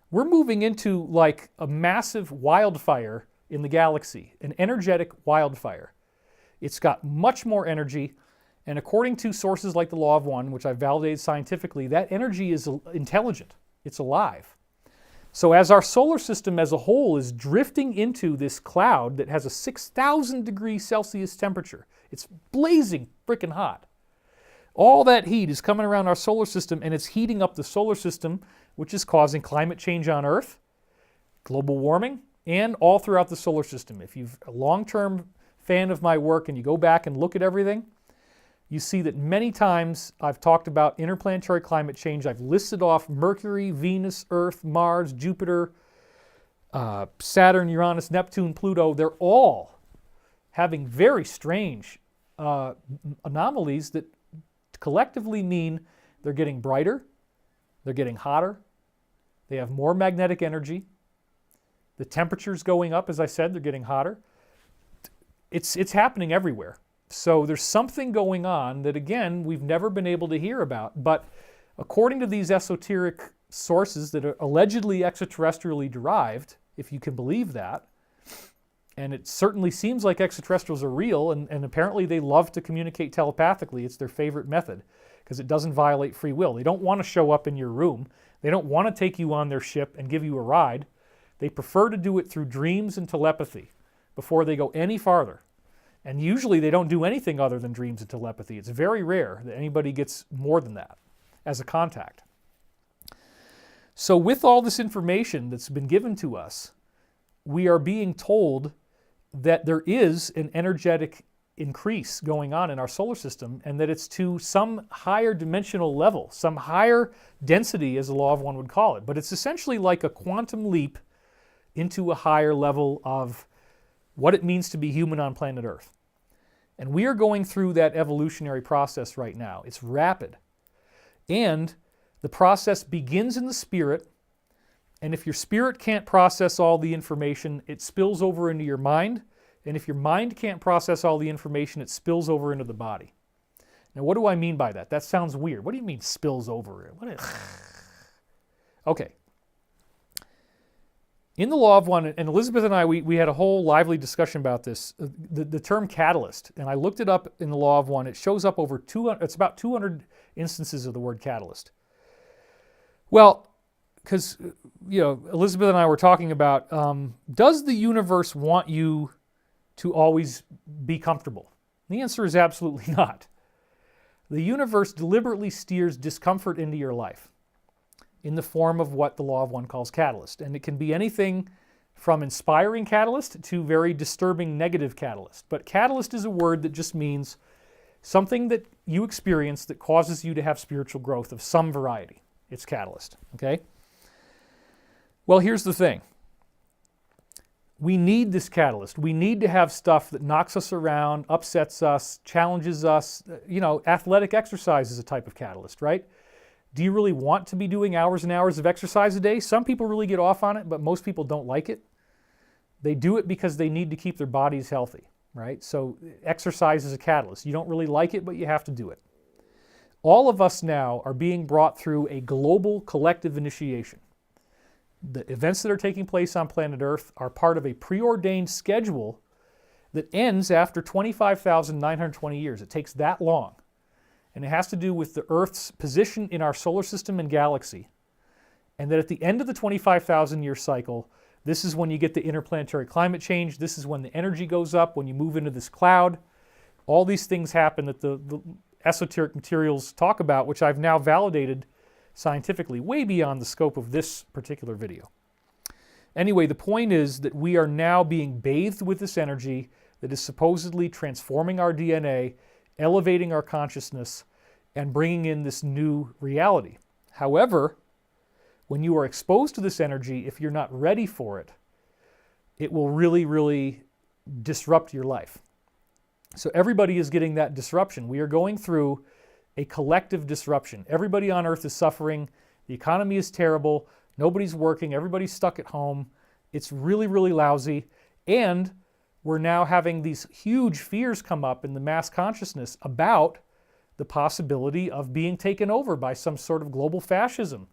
We're moving into like a massive wildfire in the galaxy, an energetic wildfire. It's got much more energy, and according to sources like the Law of One, which I've validated scientifically, that energy is intelligent. It's alive. So as our solar system as a whole is drifting into this cloud that has a 6,000 degrees Celsius temperature, it's blazing freaking hot. All that heat is coming around our solar system, and it's heating up the solar system, which is causing climate change on Earth, global warming, and all throughout the solar system. If you're a long-term fan of my work and you go back and look at everything, you see that many times I've talked about interplanetary climate change. I've listed off Mercury, Venus, Earth, Mars, Jupiter, Saturn, Uranus, Neptune, Pluto. They're all having very strange anomalies that collectively mean they're getting brighter, they're getting hotter, they have more magnetic energy, the temperature's going up, as I said, they're getting hotter. It's happening everywhere. So there's something going on that, again, we've never been able to hear about. But according to these esoteric sources that are allegedly extraterrestrially derived, if you can believe that, and it certainly seems like extraterrestrials are real, and apparently they love to communicate telepathically. It's their favorite method because it doesn't violate free will. They don't want to show up in your room. They don't want to take you on their ship and give you a ride. They prefer to do it through dreams and telepathy before they go any farther. And usually they don't do anything other than dreams and telepathy. It's very rare that anybody gets more than that as a contact. So with all this information that's been given to us, we are being told that there is an energetic increase going on in our solar system, and that it's to some higher dimensional level, some higher density, as the Law of One would call it. But it's essentially like a quantum leap into a higher level of what it means to be human on planet Earth. And we are going through that evolutionary process right now. It's rapid. And the process begins in the spirit, and if your spirit can't process all the information, it spills over into your mind, and if your mind can't process all the information, it spills over into the body. Now, what do I mean by that? That sounds weird. What do you mean spills over? Okay. In the Law of One, and Elizabeth and I, we had a whole lively discussion about this, the term catalyst, and I looked it up in the Law of One. It shows up over 200, it's about 200 instances of the word catalyst. Well, because, Elizabeth and I were talking about, does the universe want you to always be comfortable? The answer is absolutely not. The universe deliberately steers discomfort into your life in the form of what the Law of One calls catalyst. And it can be anything from inspiring catalyst to very disturbing negative catalyst. But catalyst is a word that just means something that you experience that causes you to have spiritual growth of some variety. It's catalyst, okay? Well, here's the thing. We need this catalyst. We need to have stuff that knocks us around, upsets us, challenges us. Athletic exercise is a type of catalyst, right? Do you really want to be doing hours and hours of exercise a day? Some people really get off on it, but most people don't like it. They do it because they need to keep their bodies healthy, right? So exercise is a catalyst. You don't really like it, but you have to do it. All of us now are being brought through a global collective initiation. The events that are taking place on planet Earth are part of a preordained schedule that ends after 25,920 years. It takes that long. And it has to do with the Earth's position in our solar system and galaxy. And that at the end of the 25,000 year cycle, This is when you get the interplanetary climate change. This is when the energy goes up, when you move into this cloud. All these things happen that the esoteric materials talk about, which I've now validated scientifically, way beyond the scope of this particular video. Anyway, the point is that we are now being bathed with this energy that is supposedly transforming our DNA, elevating our consciousness, and bringing in this new reality. However, when you are exposed to this energy, if you're not ready for it, it will really, really disrupt your life. So everybody is getting that disruption. We are going through a collective disruption. Everybody on earth is suffering. The economy is terrible. Nobody's working. Everybody's stuck at home. It's really, really lousy. And we're now having these huge fears come up in the mass consciousness about the possibility of being taken over by some sort of global fascism.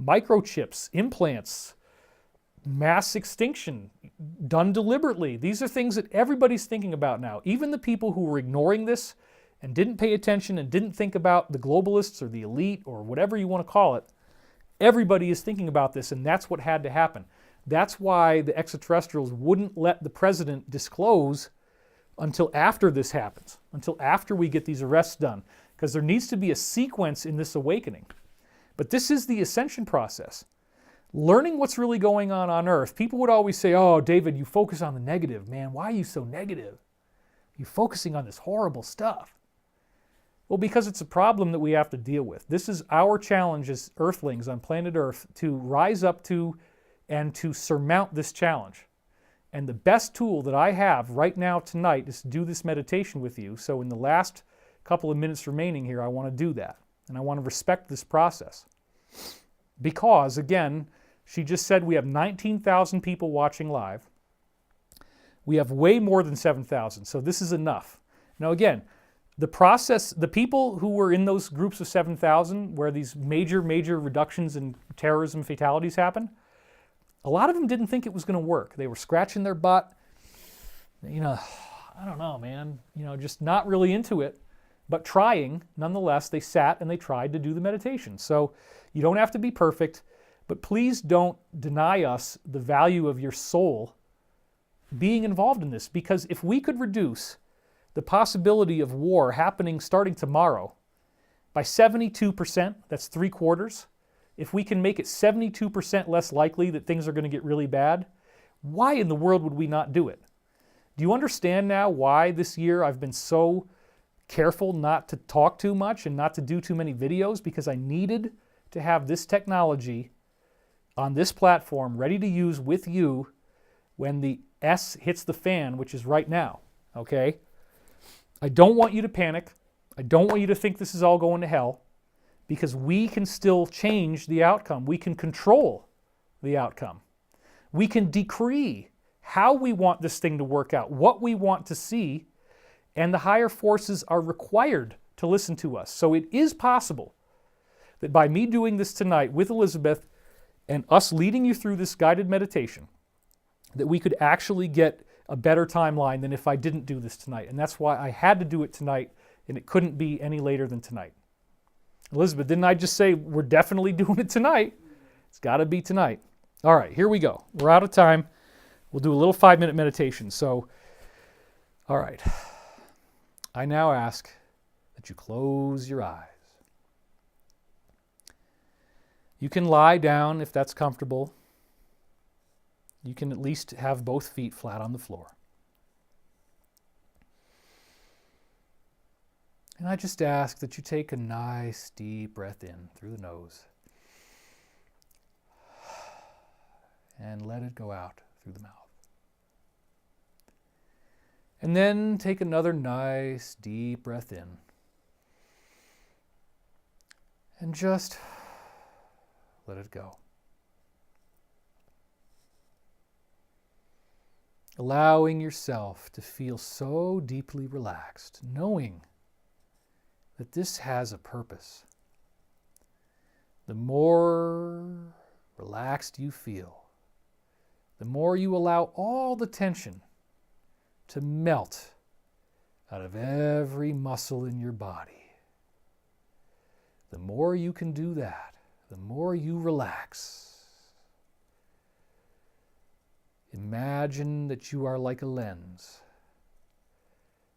Microchips, implants, mass extinction, done deliberately. These are things that everybody's thinking about now. Even the people who were ignoring this and didn't pay attention and didn't think about the globalists or the elite or whatever you want to call it, everybody is thinking about this, and that's what had to happen. That's why the extraterrestrials wouldn't let the president disclose until after this happens, until after we get these arrests done, because there needs to be a sequence in this awakening. But this is the ascension process. Learning what's really going on Earth. People would always say, oh, David, you focus on the negative. Man, why are you so negative? You're focusing on this horrible stuff. Well, because it's a problem that we have to deal with. This is our challenge as Earthlings on planet Earth to rise up to and to surmount this challenge. And the best tool that I have right now tonight is to do this meditation with you. So in the last couple of minutes remaining here, I want to do that. And I want to respect this process. Because, again, she just said we have 19,000 people watching live. We have way more than 7,000, so this is enough. Now, again, the process, the people who were in those groups of 7,000 where these major reductions in terrorism fatalities happen, a lot of them didn't think it was going to work. They were scratching their butt, I don't know, man, just not really into it, but trying. Nonetheless, they sat and they tried to do the meditation. So you don't have to be perfect, but please don't deny us the value of your soul being involved in this, because if we could reduce the possibility of war happening starting tomorrow by 72%, that's 3/4, if we can make it 72% less likely that things are going to get really bad, why in the world would we not do it? Do you understand now why this year I've been so careful not to talk too much and not to do too many videos? Because I needed to have this technology on this platform ready to use with you when the S hits the fan, which is right now, okay? I don't want you to panic. I don't want you to think this is all going to hell, because we can still change the outcome. We can control the outcome. We can decree how we want this thing to work out, what we want to see, and the higher forces are required to listen to us. So it is possible that by me doing this tonight with Elizabeth and us leading you through this guided meditation, that we could actually get a better timeline than if I didn't do this tonight. And that's why I had to do it tonight, and it couldn't be any later than tonight. Elizabeth, didn't I just say we're definitely doing it tonight? It's got to be tonight. All right, here we go. We're out of time. We'll do a little 5-minute meditation. So, all right. I now ask that you close your eyes. You can lie down if that's comfortable. You can at least have both feet flat on the floor. And I just ask that you take a nice deep breath in through the nose and let it go out through the mouth. And then take another nice deep breath in and just let it go. Allowing yourself to feel so deeply relaxed, knowing that this has a purpose. The more relaxed you feel, the more you allow all the tension to melt out of every muscle in your body. The more you can do that, the more you relax. Imagine that you are like a lens,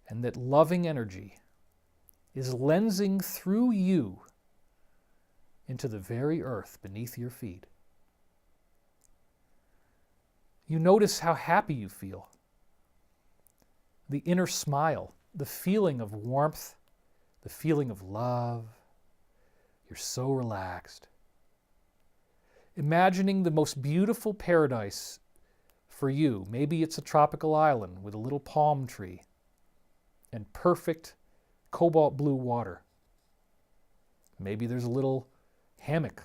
and that loving energy is lensing through you into the very earth beneath your feet. You notice how happy you feel, the inner smile, the feeling of warmth, the feeling of love. You're so relaxed. Imagining the most beautiful paradise for you. Maybe it's a tropical island with a little palm tree and perfect cobalt blue water. Maybe there's a little hammock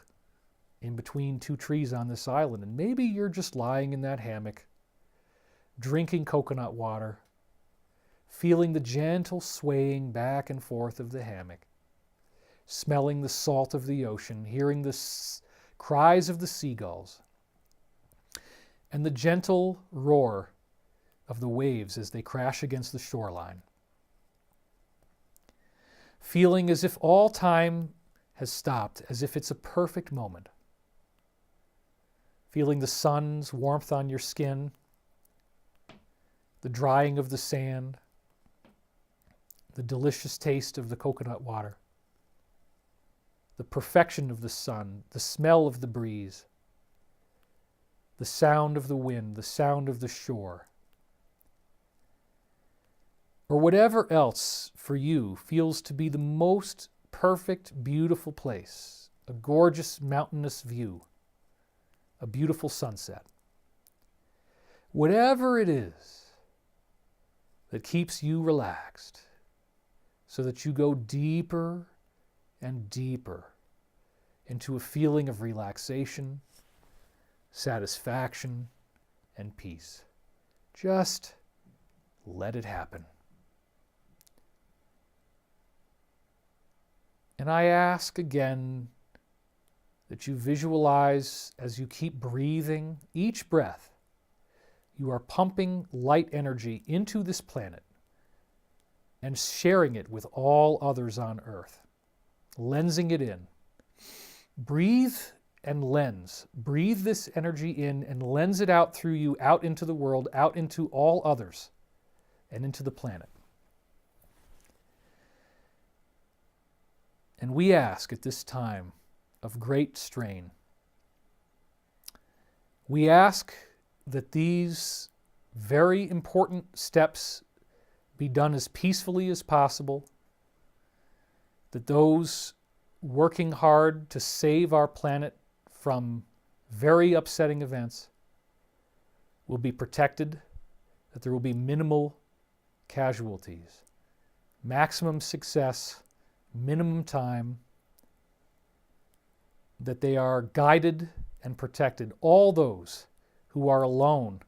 in between two trees on this island, and maybe you're just lying in that hammock, drinking coconut water, feeling the gentle swaying back and forth of the hammock, smelling the salt of the ocean, hearing the cries of the seagulls, and the gentle roar of the waves as they crash against the shoreline. Feeling as if all time has stopped, as if it's a perfect moment. Feeling the sun's warmth on your skin, the drying of the sand, the delicious taste of the coconut water, the perfection of the sun, the smell of the breeze, the sound of the wind, the sound of the shore, or whatever else for you feels to be the most perfect, beautiful place, a gorgeous mountainous view, a beautiful sunset. Whatever it is that keeps you relaxed so that you go deeper and deeper into a feeling of relaxation, satisfaction, and peace. Just let it happen. And I ask again that you visualize as you keep breathing, each breath, you are pumping light energy into this planet and sharing it with all others on Earth, lensing it in. Breathe and lens. Breathe this energy in and lens it out through you, out into the world, out into all others, and into the planet. And we ask at this time of great strain, we ask that these very important steps be done as peacefully as possible, that those working hard to save our planet from very upsetting events will be protected, that there will be minimal casualties, maximum success, minimum time, that they are guided and protected. All those who are alone,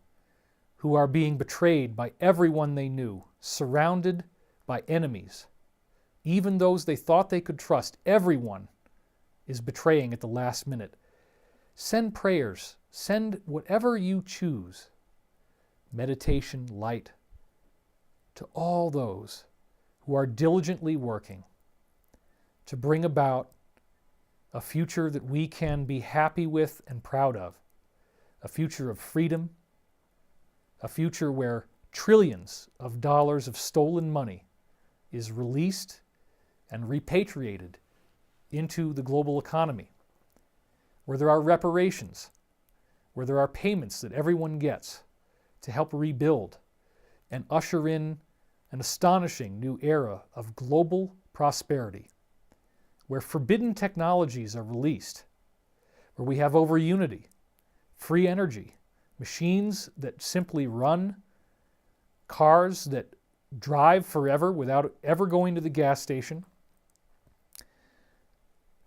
who are being betrayed by everyone they knew, surrounded by enemies, even those they thought they could trust, everyone is betraying at the last minute. Send prayers, send whatever you choose, meditation, light, to all those who are diligently working to bring about a future that we can be happy with and proud of, a future of freedom, a future where trillions of dollars of stolen money is released and repatriated into the global economy, where there are reparations, where there are payments that everyone gets to help rebuild and usher in an astonishing new era of global prosperity, where forbidden technologies are released, where we have over unity, free energy, machines that simply run, cars that drive forever without ever going to the gas station,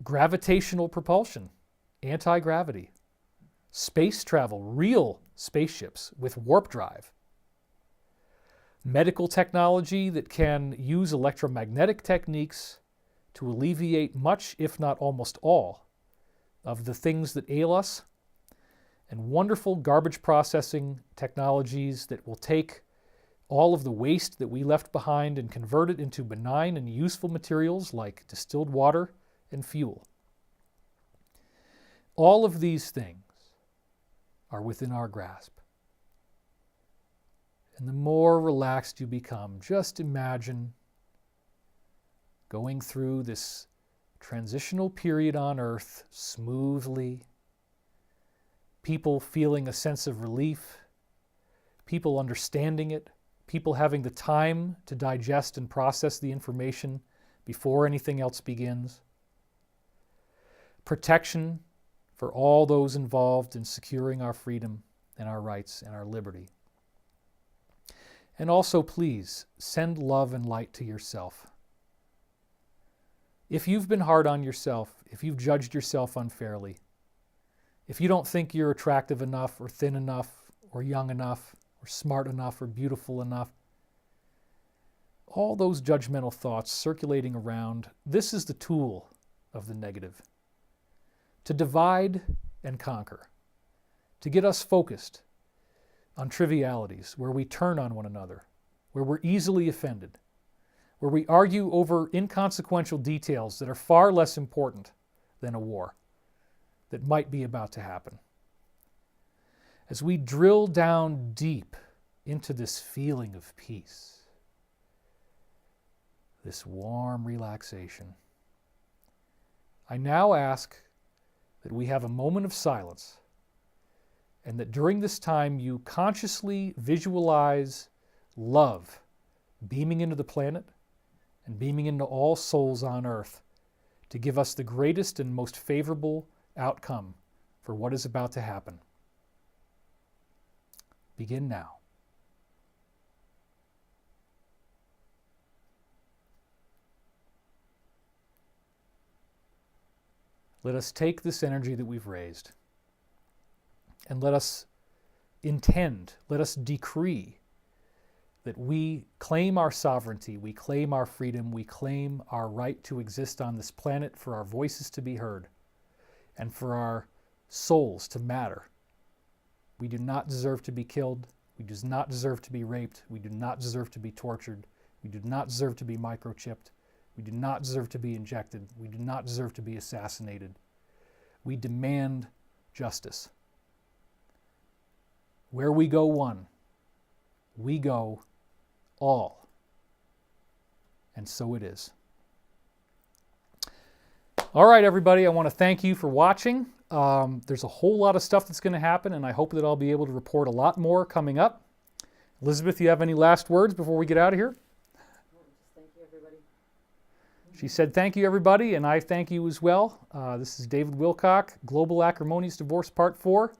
gravitational propulsion, anti-gravity, space travel, real spaceships with warp drive, medical technology that can use electromagnetic techniques to alleviate much, if not almost all, of the things that ail us, and wonderful garbage processing technologies that will take all of the waste that we left behind and convert it into benign and useful materials like distilled water and fuel. All of these things are within our grasp. And the more relaxed you become, just imagine going through this transitional period on Earth smoothly, people feeling a sense of relief, people understanding it, people having the time to digest and process the information before anything else begins. Protection for all those involved in securing our freedom and our rights and our liberty. And also, please, send love and light to yourself. If you've been hard on yourself, if you've judged yourself unfairly, if you don't think you're attractive enough or thin enough or young enough or smart enough or beautiful enough, all those judgmental thoughts circulating around, this is the tool of the negative. To divide and conquer. To get us focused on trivialities, where we turn on one another, where we're easily offended, where we argue over inconsequential details that are far less important than a war that might be about to happen. As we drill down deep into this feeling of peace, this warm relaxation, I now ask that we have a moment of silence, and that during this time you consciously visualize love beaming into the planet and beaming into all souls on earth to give us the greatest and most favorable outcome for what is about to happen. Begin now. Let us take this energy that we've raised and let us intend, let us decree that we claim our sovereignty, we claim our freedom, we claim our right to exist on this planet, for our voices to be heard, and for our souls to matter. We do not deserve to be killed. We do not deserve to be raped. We do not deserve to be tortured. We do not deserve to be microchipped. We do not deserve to be injected. We do not deserve to be assassinated. We demand justice. Where we go one, we go all. And so it is. All right, everybody, I want to thank you for watching. There's a whole lot of stuff that's going to happen, and I hope that I'll be able to report a lot more coming up. Elizabeth, you have any last words before we get out of here? Just thank you, everybody. She said, thank you, everybody, and I thank you as well. This is David Wilcock, Global Acrimonious Divorce Part 4.